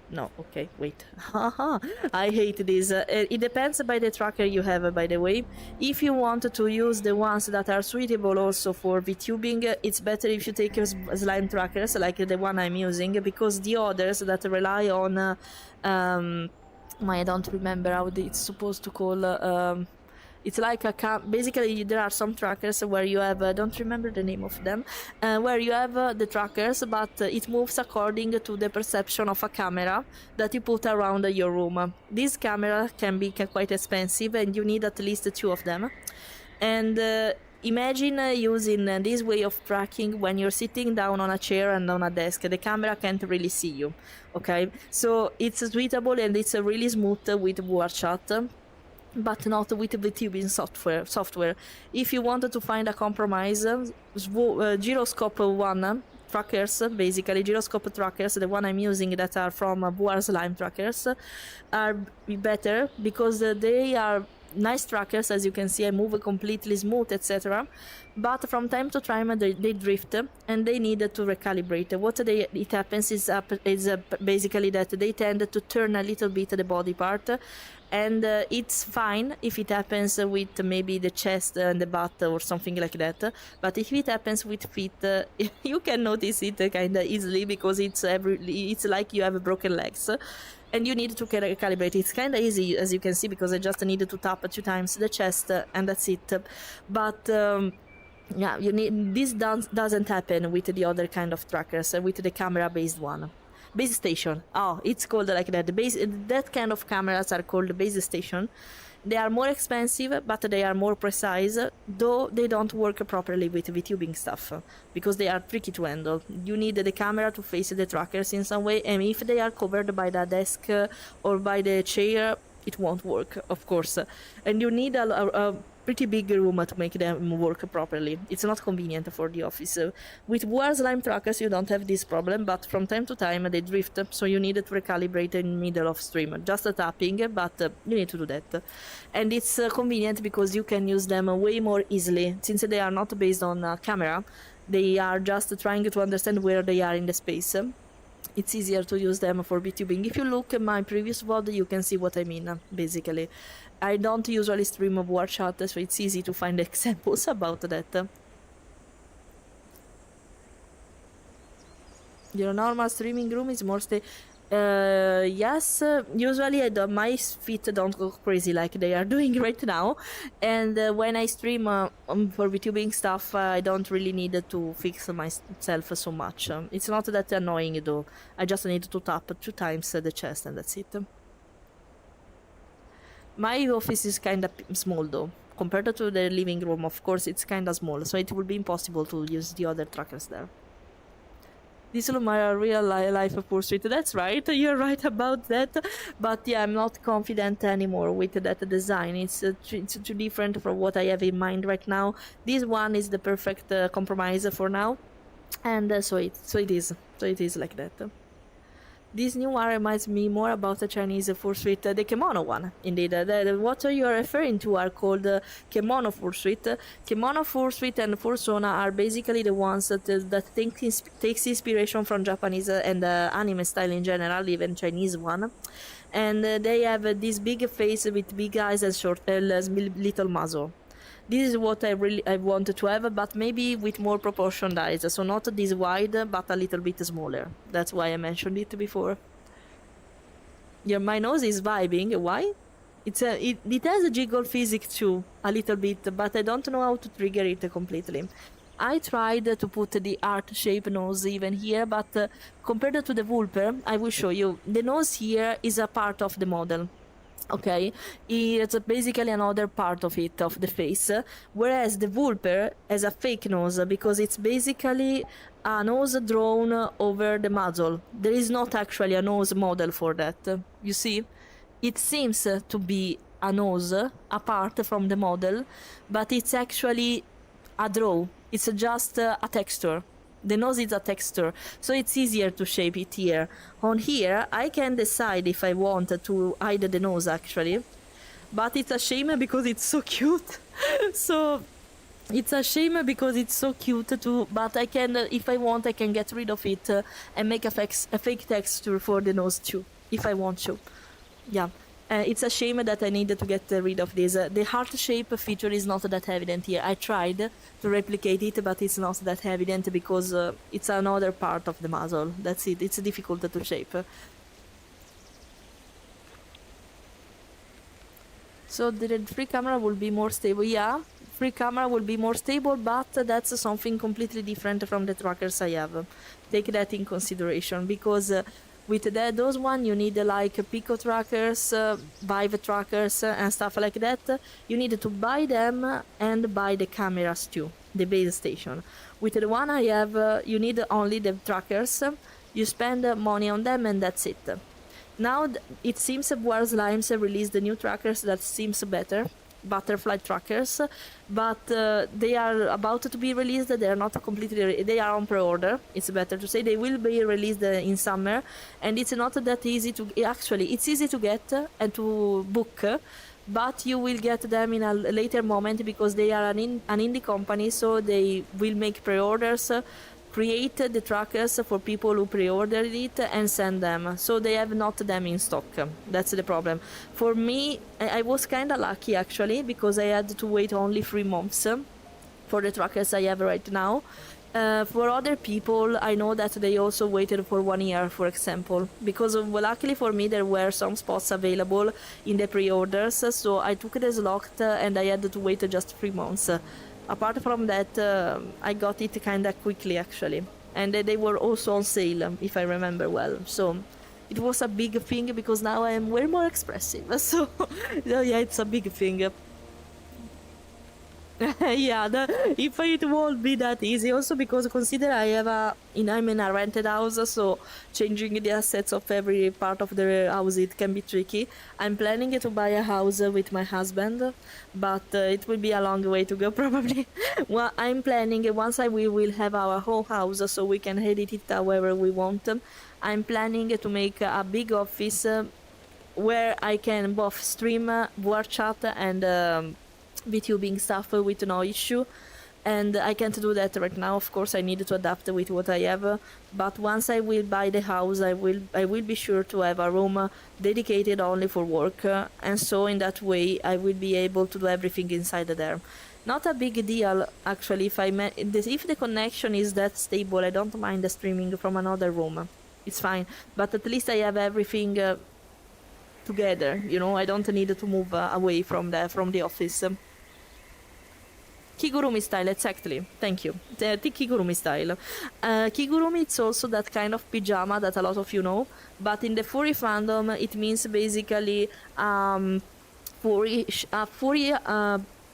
S2: No, okay, wait. Haha, I hate this. It depends by the tracker you have, by the way. If you want to use the ones that are suitable also for VTubing, it's better if you take slime trackers like the one I'm using, because the others that rely on I don't remember how it's supposed to call. It's like basically there are some trackers where you have, don't remember the name of them, where you have the trackers, but it moves according to the perception of a camera that you put around your room. This camera can be quite expensive, and you need at least 2 of them. And imagine using this way of tracking when you're sitting down on a chair and on a desk. The camera can't really see you, okay? So it's suitable and it's really smooth with VuarChat, but not with VTubing software. If you wanted to find a compromise, gyroscope one trackers, basically gyroscope trackers, the one I'm using that are from Vuar Slime trackers, are better because they are nice trackers. As you can see, I move completely smooth, etc. But from time to time they drift and they need to recalibrate. It happens is basically that they tend to turn a little bit the body part, and it's fine if it happens with maybe the chest and the butt or something like that. But if it happens with feet, you can notice it kind of easily, because it's like you have broken legs. And you need to recalibrate. It's kind of easy, as you can see, because I just needed to tap 2 times the chest and that's it. But yeah, this doesn't happen with the other kind of trackers, with the camera-based one. Base station. Oh, it's called like that. That kind of cameras are called base station. They are more expensive, but they are more precise, though they don't work properly with VTubing stuff, because they are tricky to handle. You need the camera to face the trackers in some way, and if they are covered by the desk or by the chair, it won't work, of course. And you need pretty big room to make them work properly. It's not convenient for the office. With war slime trackers, you don't have this problem, but from time to time they drift, so you need to recalibrate in the middle of stream. Just a tapping, but you need to do that. And it's convenient because you can use them way more easily, since they are not based on a camera. They are just trying to understand where they are in the space. It's easier to use them for VTubing. If you look at my previous VOD, you can see what I mean, basically. I don't usually stream of war chat, so it's easy to find examples about that. Your normal streaming room is more yes, usually my feet don't go crazy like they are doing right now, and when I stream for VTubing stuff, I don't really need to fix myself so much. It's not that annoying though. I just need to tap 2 times the chest and that's it. My office is kinda small though. Compared to the living room, of course, it's kinda small, so it would be impossible to use the other trackers there. This is my real life pursuit. That's right, you're right about that. But yeah, I'm not confident anymore with that design. It's too different from what I have in mind right now. This one is the perfect compromise for now, and so it is like that. This new one reminds me more about the Chinese fursuit, the Kemono one. Indeed, what you are referring to are called Kemono fursuit. Kemono fursuit and fursona are basically the ones that takes inspiration from Japanese and anime style in general, even Chinese one. And they have this big face with big eyes and short, little muzzle. This is what I wanted to have, but maybe with more proportioned eyes, so not this wide, but a little bit smaller. That's why I mentioned it before. Yeah, my nose is vibing. Why? It has a jiggle physics too, a little bit, but I don't know how to trigger it completely. I tried to put the heart shape nose even here, but compared to the Vulper, I will show you. The nose here is a part of the model. Okay, it's basically another part of it, of the face, whereas the Vulper has a fake nose because it's basically a nose drawn over the muzzle. There is not actually a nose model for that. You see, it seems to be a nose apart from the model, but it's actually a draw. It's just a texture. The nose is a texture, so it's easier to shape it here. On here, I can decide if I want to hide the nose actually, but it's a shame because it's so cute. So it's a shame because it's so cute too, but I can, if I want, I can get rid of it and make a fake texture for the nose too, if I want to. Yeah. It's a shame that I need to get rid of this. The heart shape feature is not that evident here. I tried to replicate it, but it's not that evident because it's another part of the muzzle. That's it. It's difficult to shape. So the free camera will be more stable. Yeah, free camera will be more stable, but that's something completely different from the trackers I have. Take that in consideration because with those one you need like Pico trackers, Vive trackers and stuff like that. You need to buy them and buy the cameras too, the base station. With the one I have, you need only the trackers. You spend money on them and that's it. Now it seems War Slimes released the new trackers that seems better. Butterfly trackers, but they are about to be released. They are not completely they are on pre-order, it's better to say. They will be released in summer, and it's not that easy to actually, it's easy to get and to book, but you will get them in a later moment because they are an indie company, so they will make pre-orders, create the trackers for people who pre-ordered it and send them, so they have not them in stock. That's the problem. For me, I was kind of lucky actually because I had to wait only 3 months for the trackers I have right now. For other people, I know that they also waited for 1 year, for example, because well, luckily for me there were some spots available in the pre-orders, so I took the slot and I had to wait just 3 months. Apart from that, I got it kinda quickly actually, and they were also on sale, if I remember well, so it was a big thing because now I am way more expressive, so yeah, it's a big thing. Yeah, if it won't be that easy, also because consider I'm in a rented house, so changing the assets of every part of the house it can be tricky. I'm planning to buy a house with my husband, but it will be a long way to go probably. Well, I'm planning we will have our whole house, so we can edit it however we want. I'm planning to make a big office where I can both stream, word chat, and VTubing stuff with no issue. And I can't do that right now. Of course, I need to adapt with what I have. But once I will buy the house, I will be sure to have a room dedicated only for work, and so in that way I will be able to do everything inside there. Not a big deal actually. If the connection is that stable, I don't mind streaming from another room. It's fine. But at least I have everything together. You know, I don't need to move away from the office. Kigurumi style, exactly. Thank you. The Kigurumi style. Kigurumi, it's also that kind of pyjama that a lot of you know, but in the furry fandom, it means basically furry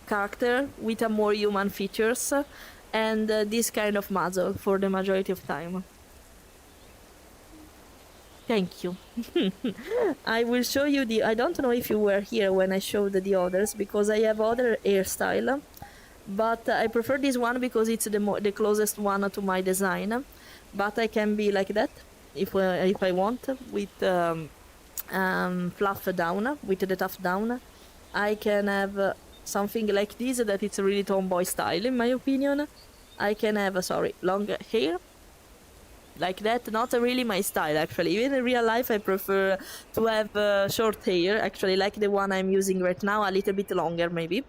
S2: character with a more human features and this kind of muzzle for the majority of time. Thank you. I will show you I don't know if you were here when I showed the others, because I have other hairstyle. But I prefer this one because it's the closest one to my design. But I can be like that if I want, with fluff down, with the tuft down. I can have something like this that it's really tomboy style in my opinion. I can have long hair like that. Not really my style actually. Even in real life I prefer to have short hair, actually, like the one I'm using right now, a little bit longer maybe.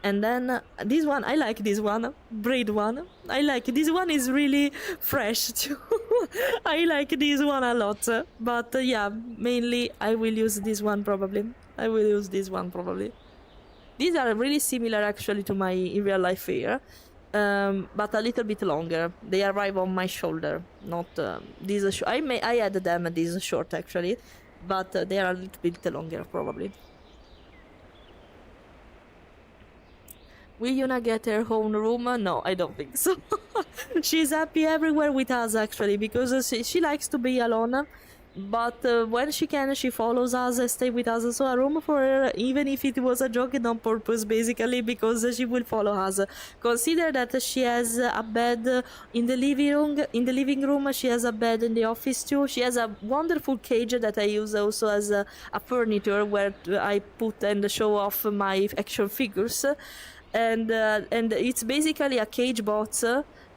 S2: And then this one, I like this one, braid one. I like this one, is really fresh too. I like this one a lot. But yeah, mainly I will use this one probably. These are really similar actually to my real life hair, but a little bit longer. They arrive on my shoulder, not these. I added them this short actually, but they are a little bit longer probably. Will Yuna get her own room? No, I don't think so. She's happy everywhere with us actually, because she likes to be alone. But when she can, she follows us and stay with us. So a room for her, even if it was a joke on purpose, basically, because she will follow us. Consider that she has a bed in the living room. She has a bed in the office too. She has a wonderful cage that I use also as a furniture where I put and show off my action figures. And it's basically a cage box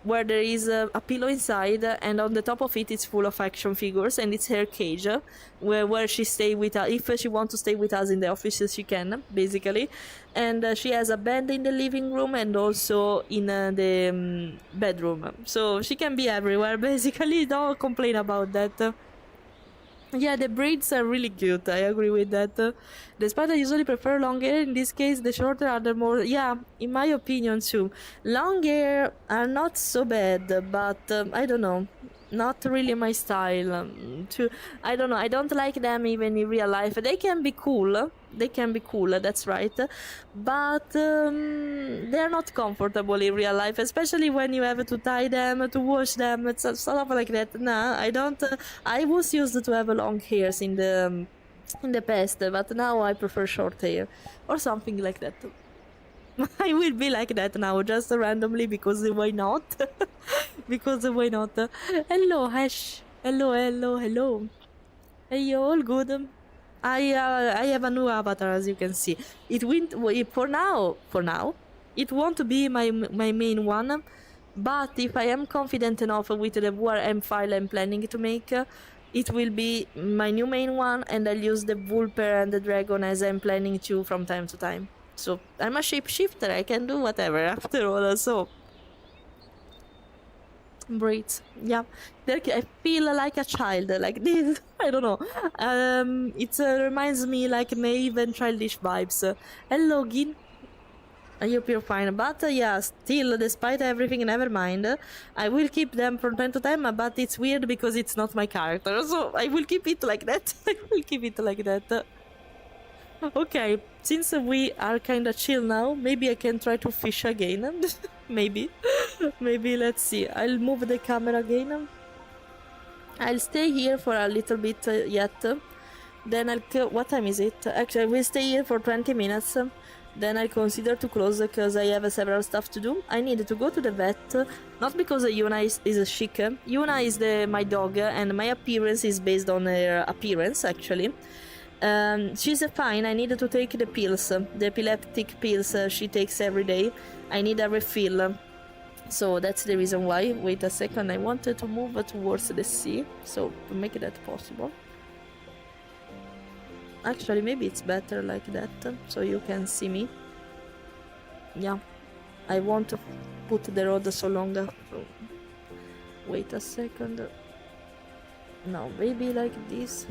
S2: where there is a pillow inside, and on the top of it it's full of action figures, and it's her cage where she stay with us. If she wants to stay with us in the office, she can basically. And she has a bed in the living room and also in the bedroom, so she can be everywhere basically. Don't complain about that. Yeah, the braids are really cute. I agree with that. Despite I usually prefer long hair, in this case the shorter are the more. Yeah, in my opinion too. Long hair are not so bad, but I don't know. Not really my style. I don't know. I don't like them even in real life. They can be cool. That's right. But they're not comfortable in real life, especially when you have to tie them, to wash them. It's stuff like that. Nah, I don't. I was used to have long hairs in the past, but now I prefer short hair or something like that. I will be like that now, just randomly, because why not? Because why not? Hello, Hash. Hello. Hey, all good. I have a new avatar, as you can see. It went for now. It won't be my main one, but if I am confident enough with the WRM file I'm planning to make, it will be my new main one, and I'll use the Vulper and the Dragon as I'm planning to from time to time. So I'm a shapeshifter, I can do whatever after all, so... Braids, yeah. I feel like a child, like this. I don't know. It reminds me like naive and childish vibes. Hello, Gin. I hope you're fine. But yeah, still, despite everything, never mind. I will keep them from time to time, but it's weird because it's not my character. So I will keep it like that. Okay, since we are kinda chill now, maybe I can try to fish again. Maybe. Maybe, let's see. I'll move the camera again. I'll stay here for a little bit yet. Then what time is it? Actually, we'll stay here for 20 minutes. Then I consider to close because I have several stuff to do. I need to go to the vet, not because Yuna is chic. Yuna is my dog, and my appearance is based on her appearance, actually. She's fine. I need to take the pills, the epileptic pills she takes every day. I need a refill. So that's the reason why. Wait a second, I wanted to move towards the sea, so to make that possible. Actually, maybe it's better like that, so you can see me. Yeah, I want to put the road so long. Wait a second. No, maybe like this.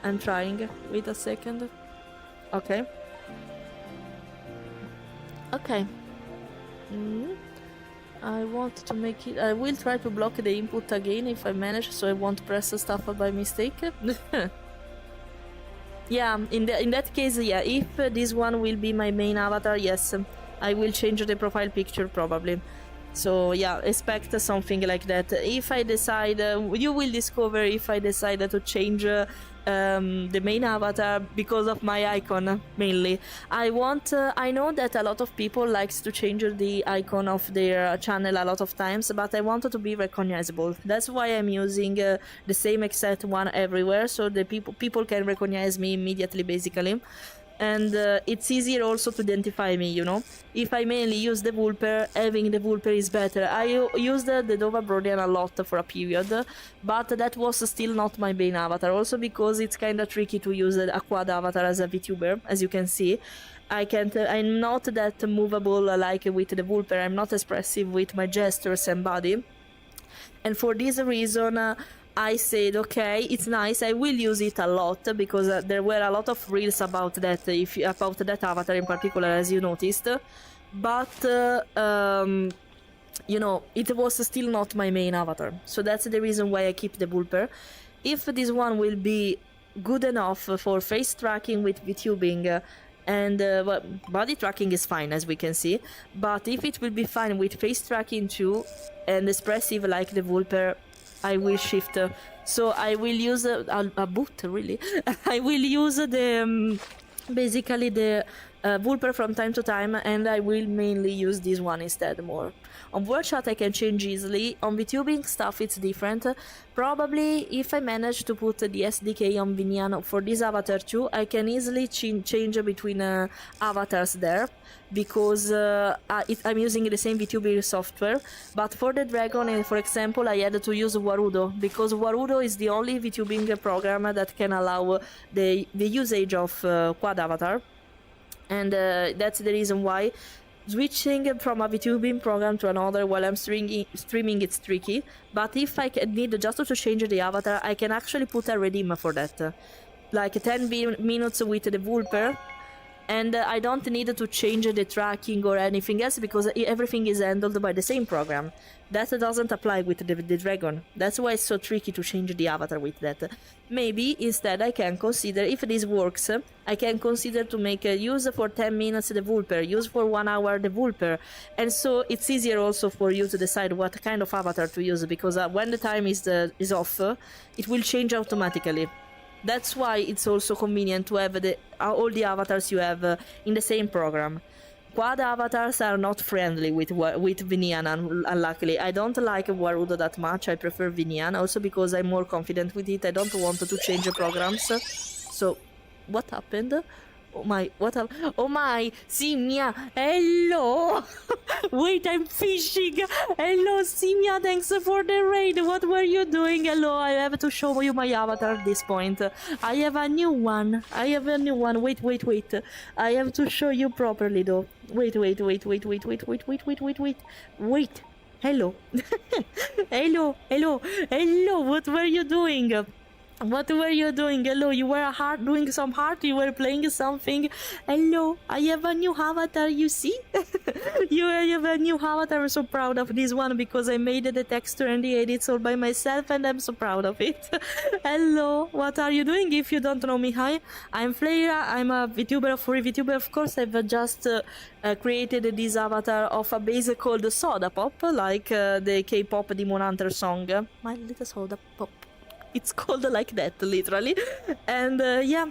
S2: I'm trying. Wait a second. Okay. Okay. I want to make it. I will try to block the input again if I manage, so I won't press stuff by mistake. Yeah, in that case, yeah, if this one will be my main avatar, yes, I will change the profile picture probably. So yeah, expect something like that. If I decide, you will discover if I decide to change the main avatar because of my icon mainly. I know that a lot of people likes to change the icon of their channel a lot of times, but I want it to be recognizable. That's why I'm using the same exact one everywhere, so the people can recognize me immediately, basically. And it's easier also to identify me, you know. If I mainly use the Vulper, having the Vulper is better. I used the Dova Brodian a lot for a period, but that was still not my main avatar, also because it's kinda tricky to use a quad avatar as a VTuber, as you can see. I'm not that movable like with the Vulper, I'm not expressive with my gestures and body. And for this reason, I said, okay, it's nice, I will use it a lot, because there were a lot of reels about that, about that avatar in particular, as you noticed. But, you know, it was still not my main avatar. So that's the reason why I keep the Vulper. If this one will be good enough for face tracking with VTubing, and well, body tracking is fine, as we can see. But if it will be fine with face tracking too, and expressive like the Vulper, I will shift. So I will use a boot, really. I will use the basically the Vulper from time to time, and I will mainly use this one instead more. On word chat I can change easily. On VTubing stuff it's different. Probably if I manage to put the SDK on Vinian for this avatar too, I can easily change between avatars there, because I'm using the same VTuber software. But for the dragon, for example, I had to use Warudo, because Warudo is the only VTubing program that can allow the usage of quad avatar. And that's the reason why switching from a VTubing program to another while I'm streaming it's tricky. But if I need just to change the avatar, I can actually put a redeem for that. Like 10 minutes with the Vulper, and I don't need to change the tracking or anything else, because everything is handled by the same program. That doesn't apply with the dragon. That's why it's so tricky to change the avatar with that. Maybe instead I can consider, if this works, I can consider to make a use for 10 minutes the Vulper, use for 1 hour the Vulper, and so it's easier also for you to decide what kind of avatar to use, because when the time is off, it will change automatically. That's why it's also convenient to have all the avatars you have in the same program. Quad avatars are not friendly with Vinian, unluckily. I don't like Warudo that much, I prefer Vinian, also because I'm more confident with it. I don't want to change programs. So, what happened? Oh my, what happened? Oh my, Simia, hello! Wait, I'm fishing! Hello, Simia, thanks for the raid, what were you doing? Hello, I have to show you my avatar at this point. I have a new one, wait. I have to show you properly though. Wait. Hello. Hello, what were you doing? What were you doing? Hello, you were doing some heart, you were playing something. Hello, I have a new avatar, you see? You have a new avatar. I'm so proud of this one because I made the texture and the edits all by myself and I'm so proud of it. Hello, what are you doing? If you don't know me, hi, I'm Fleira, I'm a VTuber, a furry VTuber. Of course, I've just created this avatar of a base called Soda Pop, like the K-pop Demon Hunter song. My little Soda Pop. It's called like that, literally. And yeah,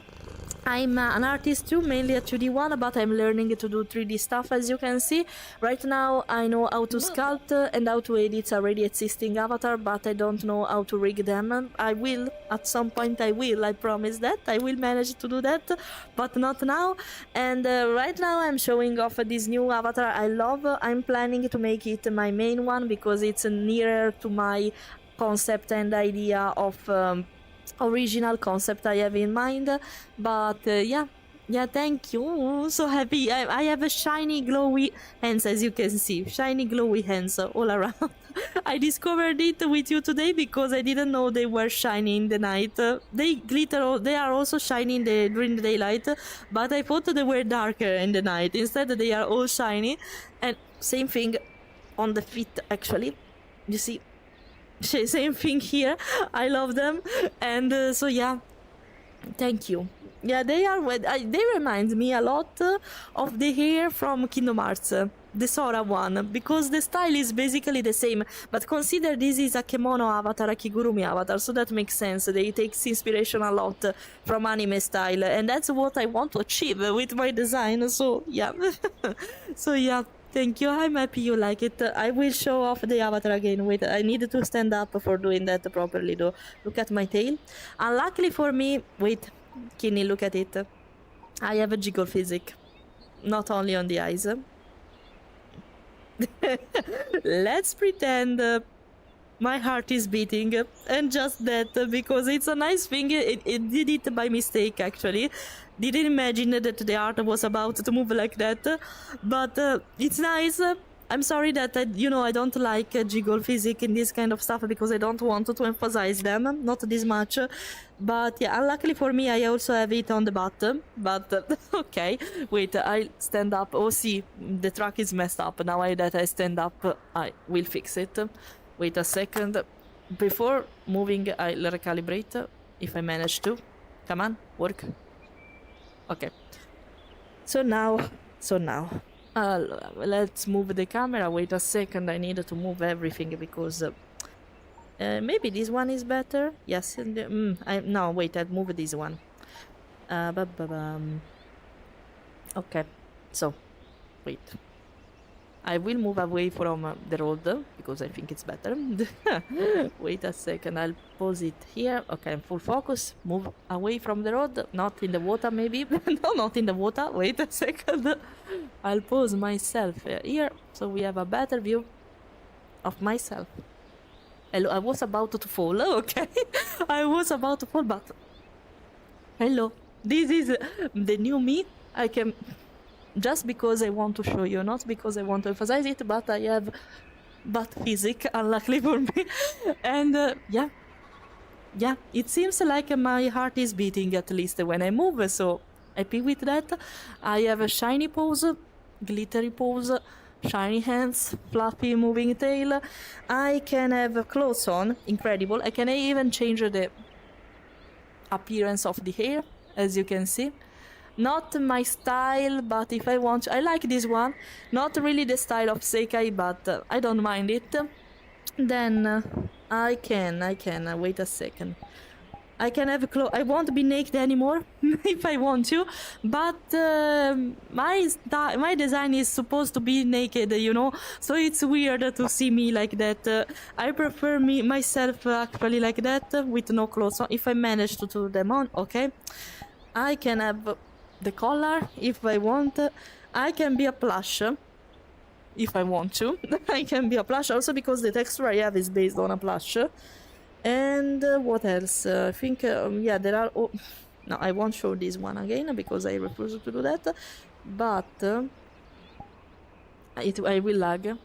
S2: I'm an artist too, mainly a 2D one, but I'm learning to do 3D stuff, as you can see. Right now, I know how to sculpt and how to edit already existing avatar, but I don't know how to rig them. I will, at some point I will, I promise that. I will manage to do that, but not now. And right now I'm showing off this new avatar I love. I'm planning to make it my main one, because it's nearer to my concept and idea of original concept I have in mind. But yeah, thank you. So happy. I have a shiny glowy hands, as you can see, shiny glowy hands all around. I discovered it with you today because I didn't know they were shiny in the night. They glitter, they are also shiny during the daylight, but I thought they were darker in the night. Instead they are all shiny. And same thing on the feet, actually, you see. Same thing here. I love them. And so yeah, thank you. Yeah, they remind me a lot of the hair from Kingdom Hearts, the Sora one, because the style is basically the same. But consider this is a Kemono avatar, a Kigurumi avatar, so that makes sense. They take inspiration a lot from anime style, and that's what I want to achieve with my design. So yeah, so yeah. Thank you, I'm happy you like it. I will show off the avatar again. Wait, I need to stand up for doing that properly though. Look at my tail. Unluckily for me, wait, Kinney, look at it. I have a jiggle physic. Not only on the eyes. Let's pretend my heart is beating, and just that, because it's a nice thing. It did it by mistake, actually. Didn't imagine that the art was about to move like that, but it's nice. I'm sorry that I don't like jiggle physics in this kind of stuff, because I don't want to emphasize them, not this much. But yeah, unluckily for me, I also have it on the bottom. But okay, wait, I stand up. Oh, see, the track is messed up. Now that I stand up, I will fix it. Wait a second. Before moving, I'll recalibrate if I manage to. Come on, work. Okay. So now, let's move the camera. Wait a second, I need to move everything because maybe this one is better. Yes. No, wait, I'll move this one. Okay. So, wait. I will move away from the road because I think it's better. Wait a second, I'll pause it here. Okay, full focus. Move away from the road, not in the water maybe. No, not in the water. Wait a second. I'll pause myself here so we have a better view of myself. Hello, I was about to fall. Okay, I was about to fall, but hello. This is the new me. I can... Just because I want to show you, not because I want to emphasize it, but I have butt physics, unluckily for me. And yeah, it seems like my heart is beating at least when I move, so happy with that. I have a shiny pose, glittery pose, shiny hands, fluffy moving tail. I can have clothes on, incredible. I can even change the appearance of the hair, as you can see. Not my style, but if I want, I like this one. Not really the style of Sekai, but I don't mind it. Then I can, wait a second. I can have clothes. I won't be naked anymore if I want to, but my design is supposed to be naked, so it's weird to see me like that. I prefer myself actually like that, with no clothes on, if I manage to do them on. Okay, I can have the collar if I want. I can be a plush if I want to. I can be a plush also because the texture I have is based on a plush. And what else? I think yeah, there are... no, I won't show this one again because I refuse to do that, but I will lag.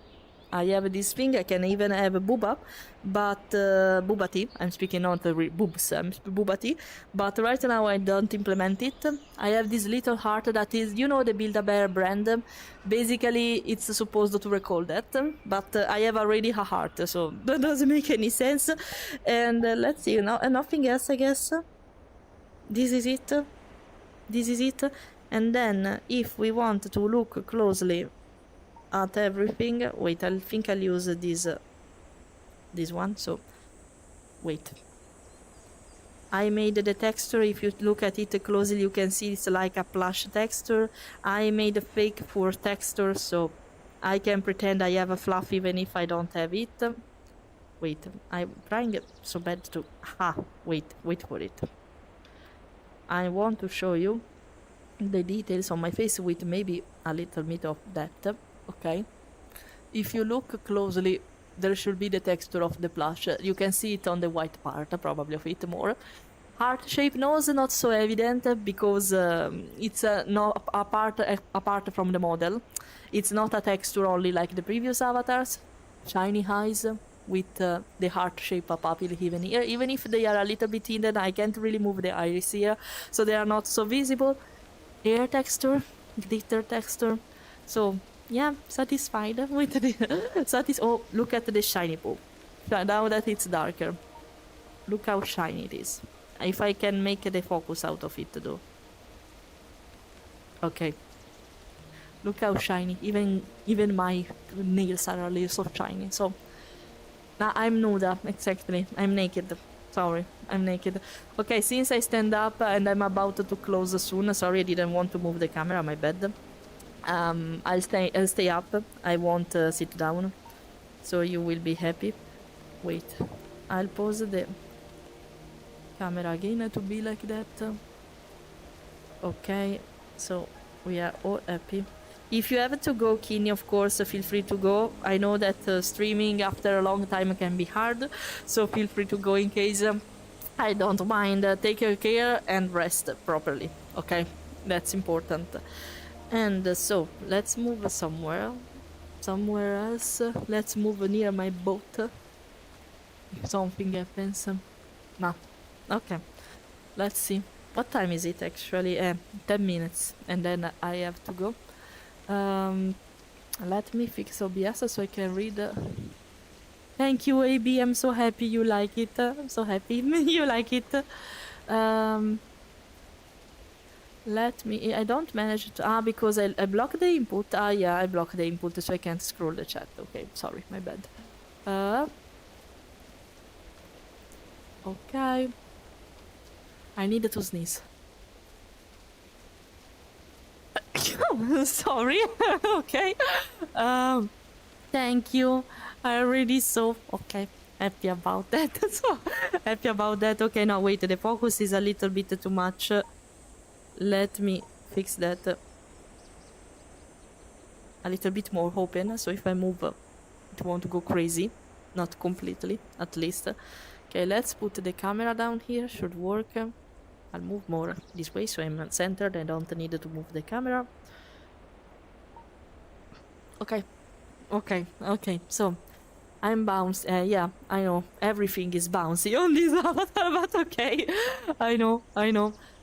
S2: I have this thing, I can even have a booba, but boobati, I'm speaking not the boobs, I'm boobati, but right now I don't implement it. I have this little heart that is, you know, the Build-A-Bear brand. Basically, it's supposed to recall that, but I have already a heart, so that doesn't make any sense. And let's see, now nothing else, I guess. This is it. This is it. And then, if we want to look closely at everything, wait, I think I'll use this one. So, wait. I made the texture. If you look at it closely, you can see it's like a plush texture. I made a fake fur texture, so I can pretend I have a fluff even if I don't have it. Wait, I'm trying so bad to... wait for it. I want to show you the details on my face with maybe a little bit of that. Okay, if you look closely, there should be the texture of the plush. You can see it on the white part, probably of it more. Heart shape nose, not so evident because it's not apart from the model. It's not a texture only like the previous avatars. Shiny eyes with the heart shape pupil even here. Even if they are a little bit hidden, I can't really move the iris here, so they are not so visible. Hair texture, glitter texture. So yeah, satisfied with the oh, look at the shiny poo. Now that it's darker, look how shiny it is. If I can make the focus out of it though. Okay, look how shiny. Even my nails are a little so shiny. So now I'm nuda, exactly. I'm naked. Sorry, I'm naked. Okay, since I stand up and I'm about to close soon, sorry, I didn't want to move the camera, my bad. I'll stay up. I won't sit down, so you will be happy. Wait, I'll pause the camera again to be like that. Okay, so we are all happy. If you have to go, Kini, of course, feel free to go. I know that streaming after a long time can be hard, so feel free to go in case. I don't mind. Take your care and rest properly, okay? That's important. And so, let's move somewhere else. Let's move near my boat. If something happens. Nah, okay. Let's see. What time is it actually? 10 minutes, and then I have to go. Let me fix OBS so I can read. Thank you, AB. I'm so happy you like it. I'm so happy you like it. Let me. I don't manage to. Because I blocked the input. Yeah, I blocked the input so I can't scroll the chat. Okay, sorry, my bad. Okay. I need to sneeze. Sorry. Okay. Thank you. I already so okay. Happy about that. So happy about that. Okay, now wait. The focus is a little bit too much. Let me fix that. A little bit more open. So if I move, it won't go crazy. Not completely, at least. Okay, let's put the camera down here. Should work. I'll move more this way so I'm centered. I don't need to move the camera. Okay. Okay. So, I'm bounced. Yeah, I know. Everything is bouncy on this avatar, but okay. I know.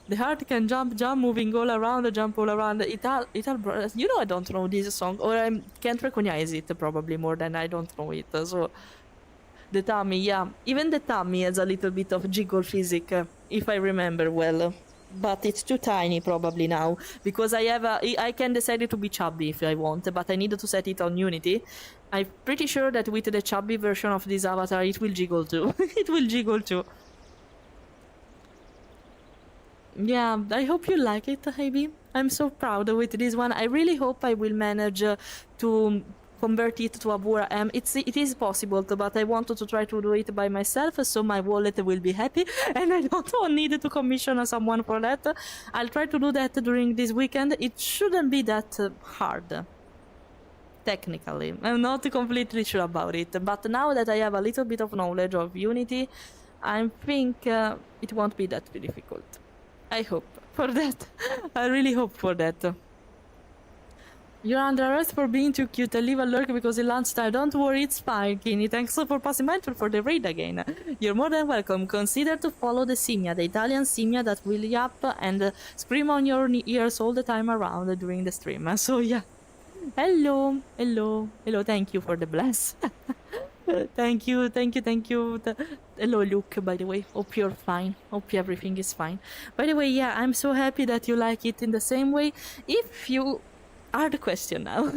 S2: The heart can jump, moving all around, jump all around. You know, I don't know this song, or I can't recognize it probably more than I don't know it. So, the tummy, yeah. Even the tummy has a little bit of jiggle physics, if I remember well. But it's too tiny probably now, because I can decide to be chubby if I want, but I need to set it on Unity. I'm pretty sure that with the chubby version of this avatar, it will jiggle too. It will jiggle too. Yeah, I hope you like it, Heidi. I'm so proud with this one. I really hope I will manage to convert it to a Bura M. It is possible, but I wanted to try to do it by myself, so my wallet will be happy, and I don't need to commission someone for that. I'll try to do that during this weekend. It shouldn't be that hard. Technically, I'm not completely sure about it, but now that I have a little bit of knowledge of Unity, I think it won't be that difficult. I hope for that. I really hope for that. You're under arrest for being too cute. I leave a lurk because it's lunchtime. Don't worry, it's fine, Kenny. Thanks for passing by for the raid again. You're more than welcome. Consider to follow the simia, the Italian simia that will yap and scream on your ears all the time around during the stream. So yeah. Hello, hello, hello. Thank you for the bless. Thank you, thank you, thank you. Hello, Luke, by the way. Hope you're fine. Hope everything is fine. By the way, yeah, I'm so happy that you like it in the same way. If you hard question now.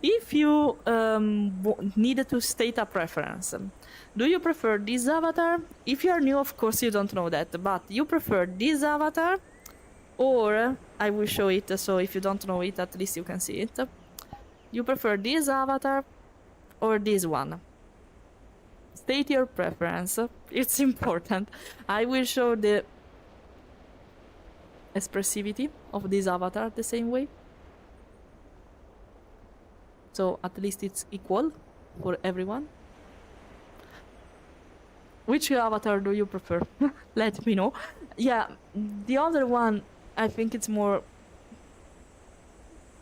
S2: If you needed to state a preference, do you prefer this avatar? If you are new, of course you don't know that, but you prefer this avatar, or I will show it, so if you don't know it, at least you can see it. You prefer this avatar or this one? State your preference. It's important. I will show the expressivity of this avatar the same way. So at least it's equal for everyone. Which avatar do you prefer? Let me know. Yeah, the other one, I think it's more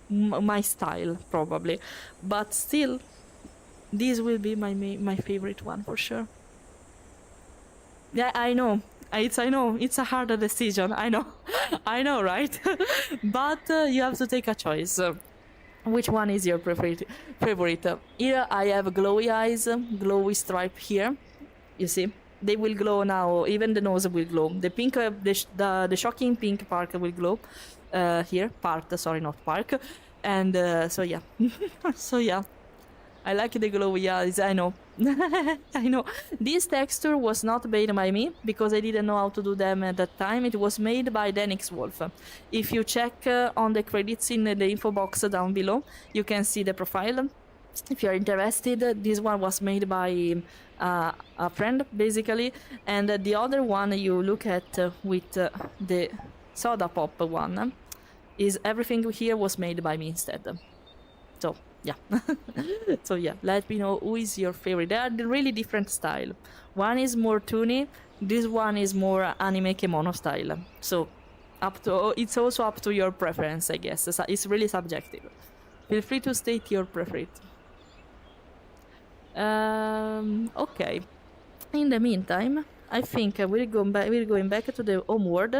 S2: my style, probably. But still, this will be my favorite one for sure. Yeah, I know. I know. It's a harder decision. I know. I know, right? But you have to take a choice. Which one is your favorite? Here I have glowy eyes, glowy stripe here. You see, they will glow now. Even the nose will glow. The pink, the shocking pink part will glow. Here, sorry, not park. And so yeah, so yeah. I like the glowy eyes, I know. I know. This texture was not made by me, because I didn't know how to do them at that time. It was made by Denix Wolf. If you check on the credits in the info box down below, you can see the profile. If you're interested, this one was made by a friend, basically. And the other one you look at with the soda pop one, is everything here was made by me instead. So yeah. So yeah, let me know who is your favorite. They are really different style. One is more toony, this one is more anime Kemono style. So it's also up to your preference, I guess. It's really subjective. Feel free to state your preference. Okay. In the meantime, I think we're going back to the home world.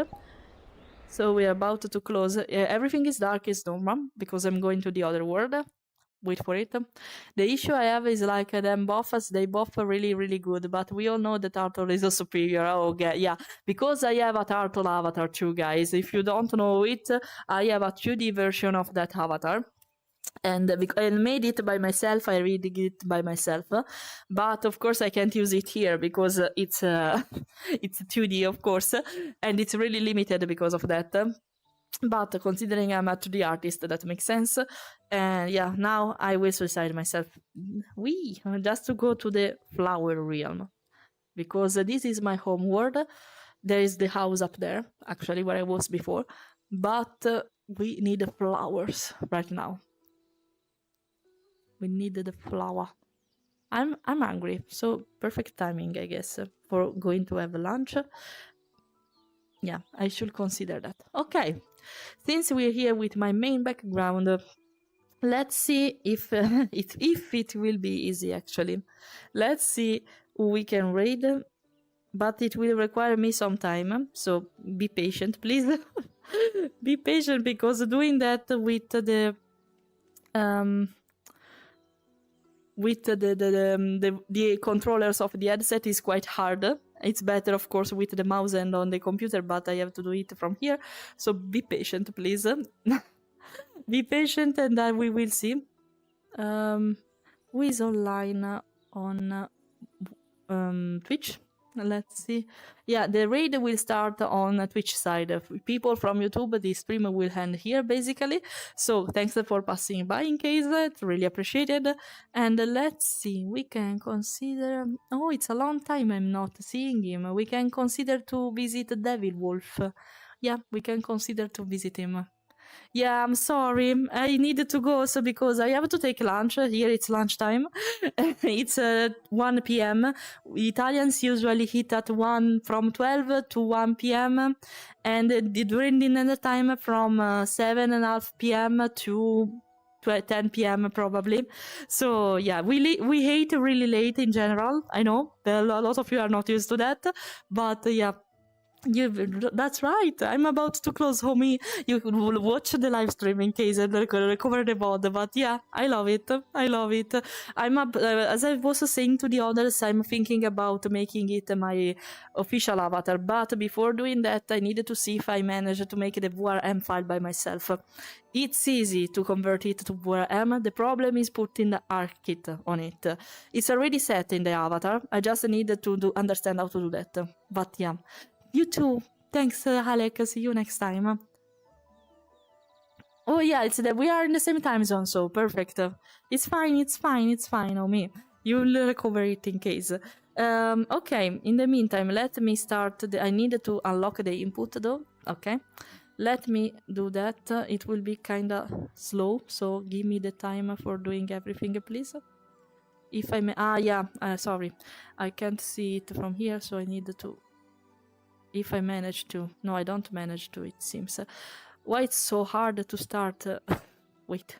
S2: So we're about to close. Everything is dark, is normal, because I'm going to the other world. Wait for it. The issue I have is like them both, as they both are really, really good, but we all know that Turtle is a superior. Oh, okay, yeah, because I have a Turtle avatar too, guys. If you don't know it, I have a 2D version of that avatar. And I made it by myself, I read it by myself, but of course I can't use it here because it's it's 2D, of course, and it's really limited because of that. But considering I'm a 2D artist, that makes sense. And yeah, now I will suicide myself. Just to go to the flower realm. Because this is my home world. There is the house up there, actually, where I was before. But we need flowers right now. We need the flower. I'm hungry, so perfect timing, I guess, for going to have lunch. Yeah, I should consider that. Okay, since we're here with my main background, let's see if it will be easy, actually. Let's see who we can raid, but it will require me some time, so be patient, please. Be patient, because doing that with the controllers of the headset is quite hard. It's better, of course, with the mouse and on the computer, but I have to do it from here. So be patient, please. Be patient, and we will see. Who is online on Twitch? Let's see. Yeah, the raid will start on Twitch side. People from YouTube, the stream will end here, basically. So thanks for passing by in case. It's really appreciated. And let's see, we can consider... Oh, it's a long time I'm not seeing him. We can consider to visit Devil Wolf. Yeah, we can consider to visit him. Yeah, I'm sorry. I needed to go also because I have to take lunch. Here it's lunchtime. It's 1 p.m. Italians usually eat at from 12 to 1 p.m. And during dinner time from 7:30 p.m. to 10 p.m. probably. So yeah, we hate really late in general. I know a lot of you are not used to that, but yeah. That's right. I'm about to close, homie. You will watch the live stream in case I recover the VOD. But yeah, I love it. I love it. As I was saying to the others, I'm thinking about making it my official avatar. But before doing that, I needed to see if I manage to make the VRM file by myself. It's easy to convert it to VRM. The problem is putting the ArcKit on it. It's already set in the avatar. I just needed to understand how to do that. But yeah. You too. Thanks, Alec. See you next time. Oh yeah, it's that we are in the same time zone, so perfect. It's fine, oh me. You'll recover it in case. Okay, in the meantime, let me start. I need to unlock the input though. Okay. Let me do that. It will be kinda slow, so give me the time for doing everything, please. If I may. Sorry. I can't see it from here, so I need to. If I manage to. No, I don't manage to, it seems. Why it's so hard to start? Wait.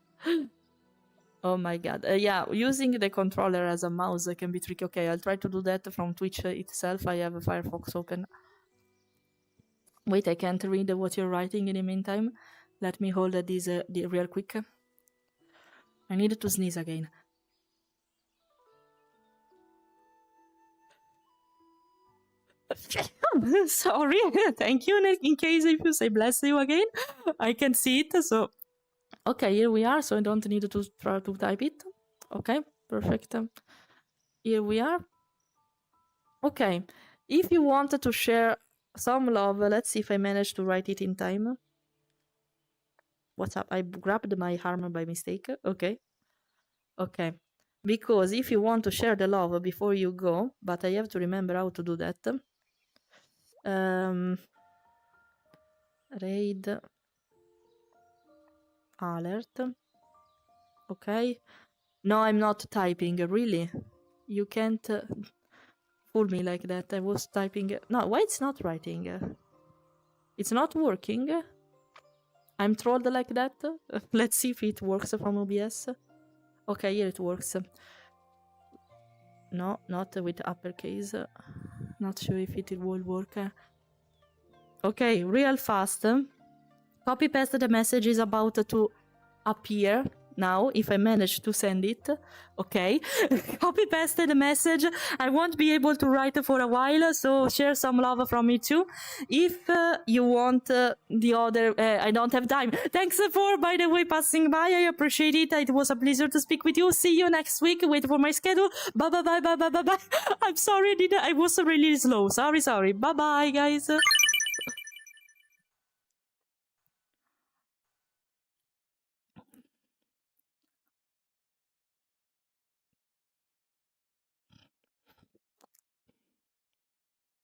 S2: Oh my god. Yeah, using the controller as a mouse can be tricky. Okay, I'll try to do that from Twitch itself. I have Firefox open. Wait, I can't read what you're writing in the meantime. Let me hold this real quick. I need to sneeze again. Sorry, thank you. In case if you say bless you again, I can see it. So, okay, here we are. So I don't need to try to type it. Okay, perfect. Here we are. Okay, if you wanted to share some love, let's see if I manage to write it in time. What's up? I grabbed my arm by mistake. Okay. Okay. Because if you want to share the love before you go, but I have to remember how to do that. Raid alert. Okay. No, I'm not typing, really. You can't fool me like that. I was typing. No, why it's not writing? It's not working. I'm trolled like that. Let's see if it works from OBS. Okay, here it works. No, not with uppercase. Not sure if it will work. Okay, real fast. Copy paste the message is about to appear now if I manage to send it. Okay, copy paste the message. I won't be able to write for a while, so share some love from me too. If you want the other, I don't have time. Thanks for, by the way, passing by. I appreciate it. It was a pleasure to speak with you. See you next week. Wait for my schedule. Bye bye bye bye bye bye bye. I'm sorry, I was really slow. Sorry. Bye bye, guys.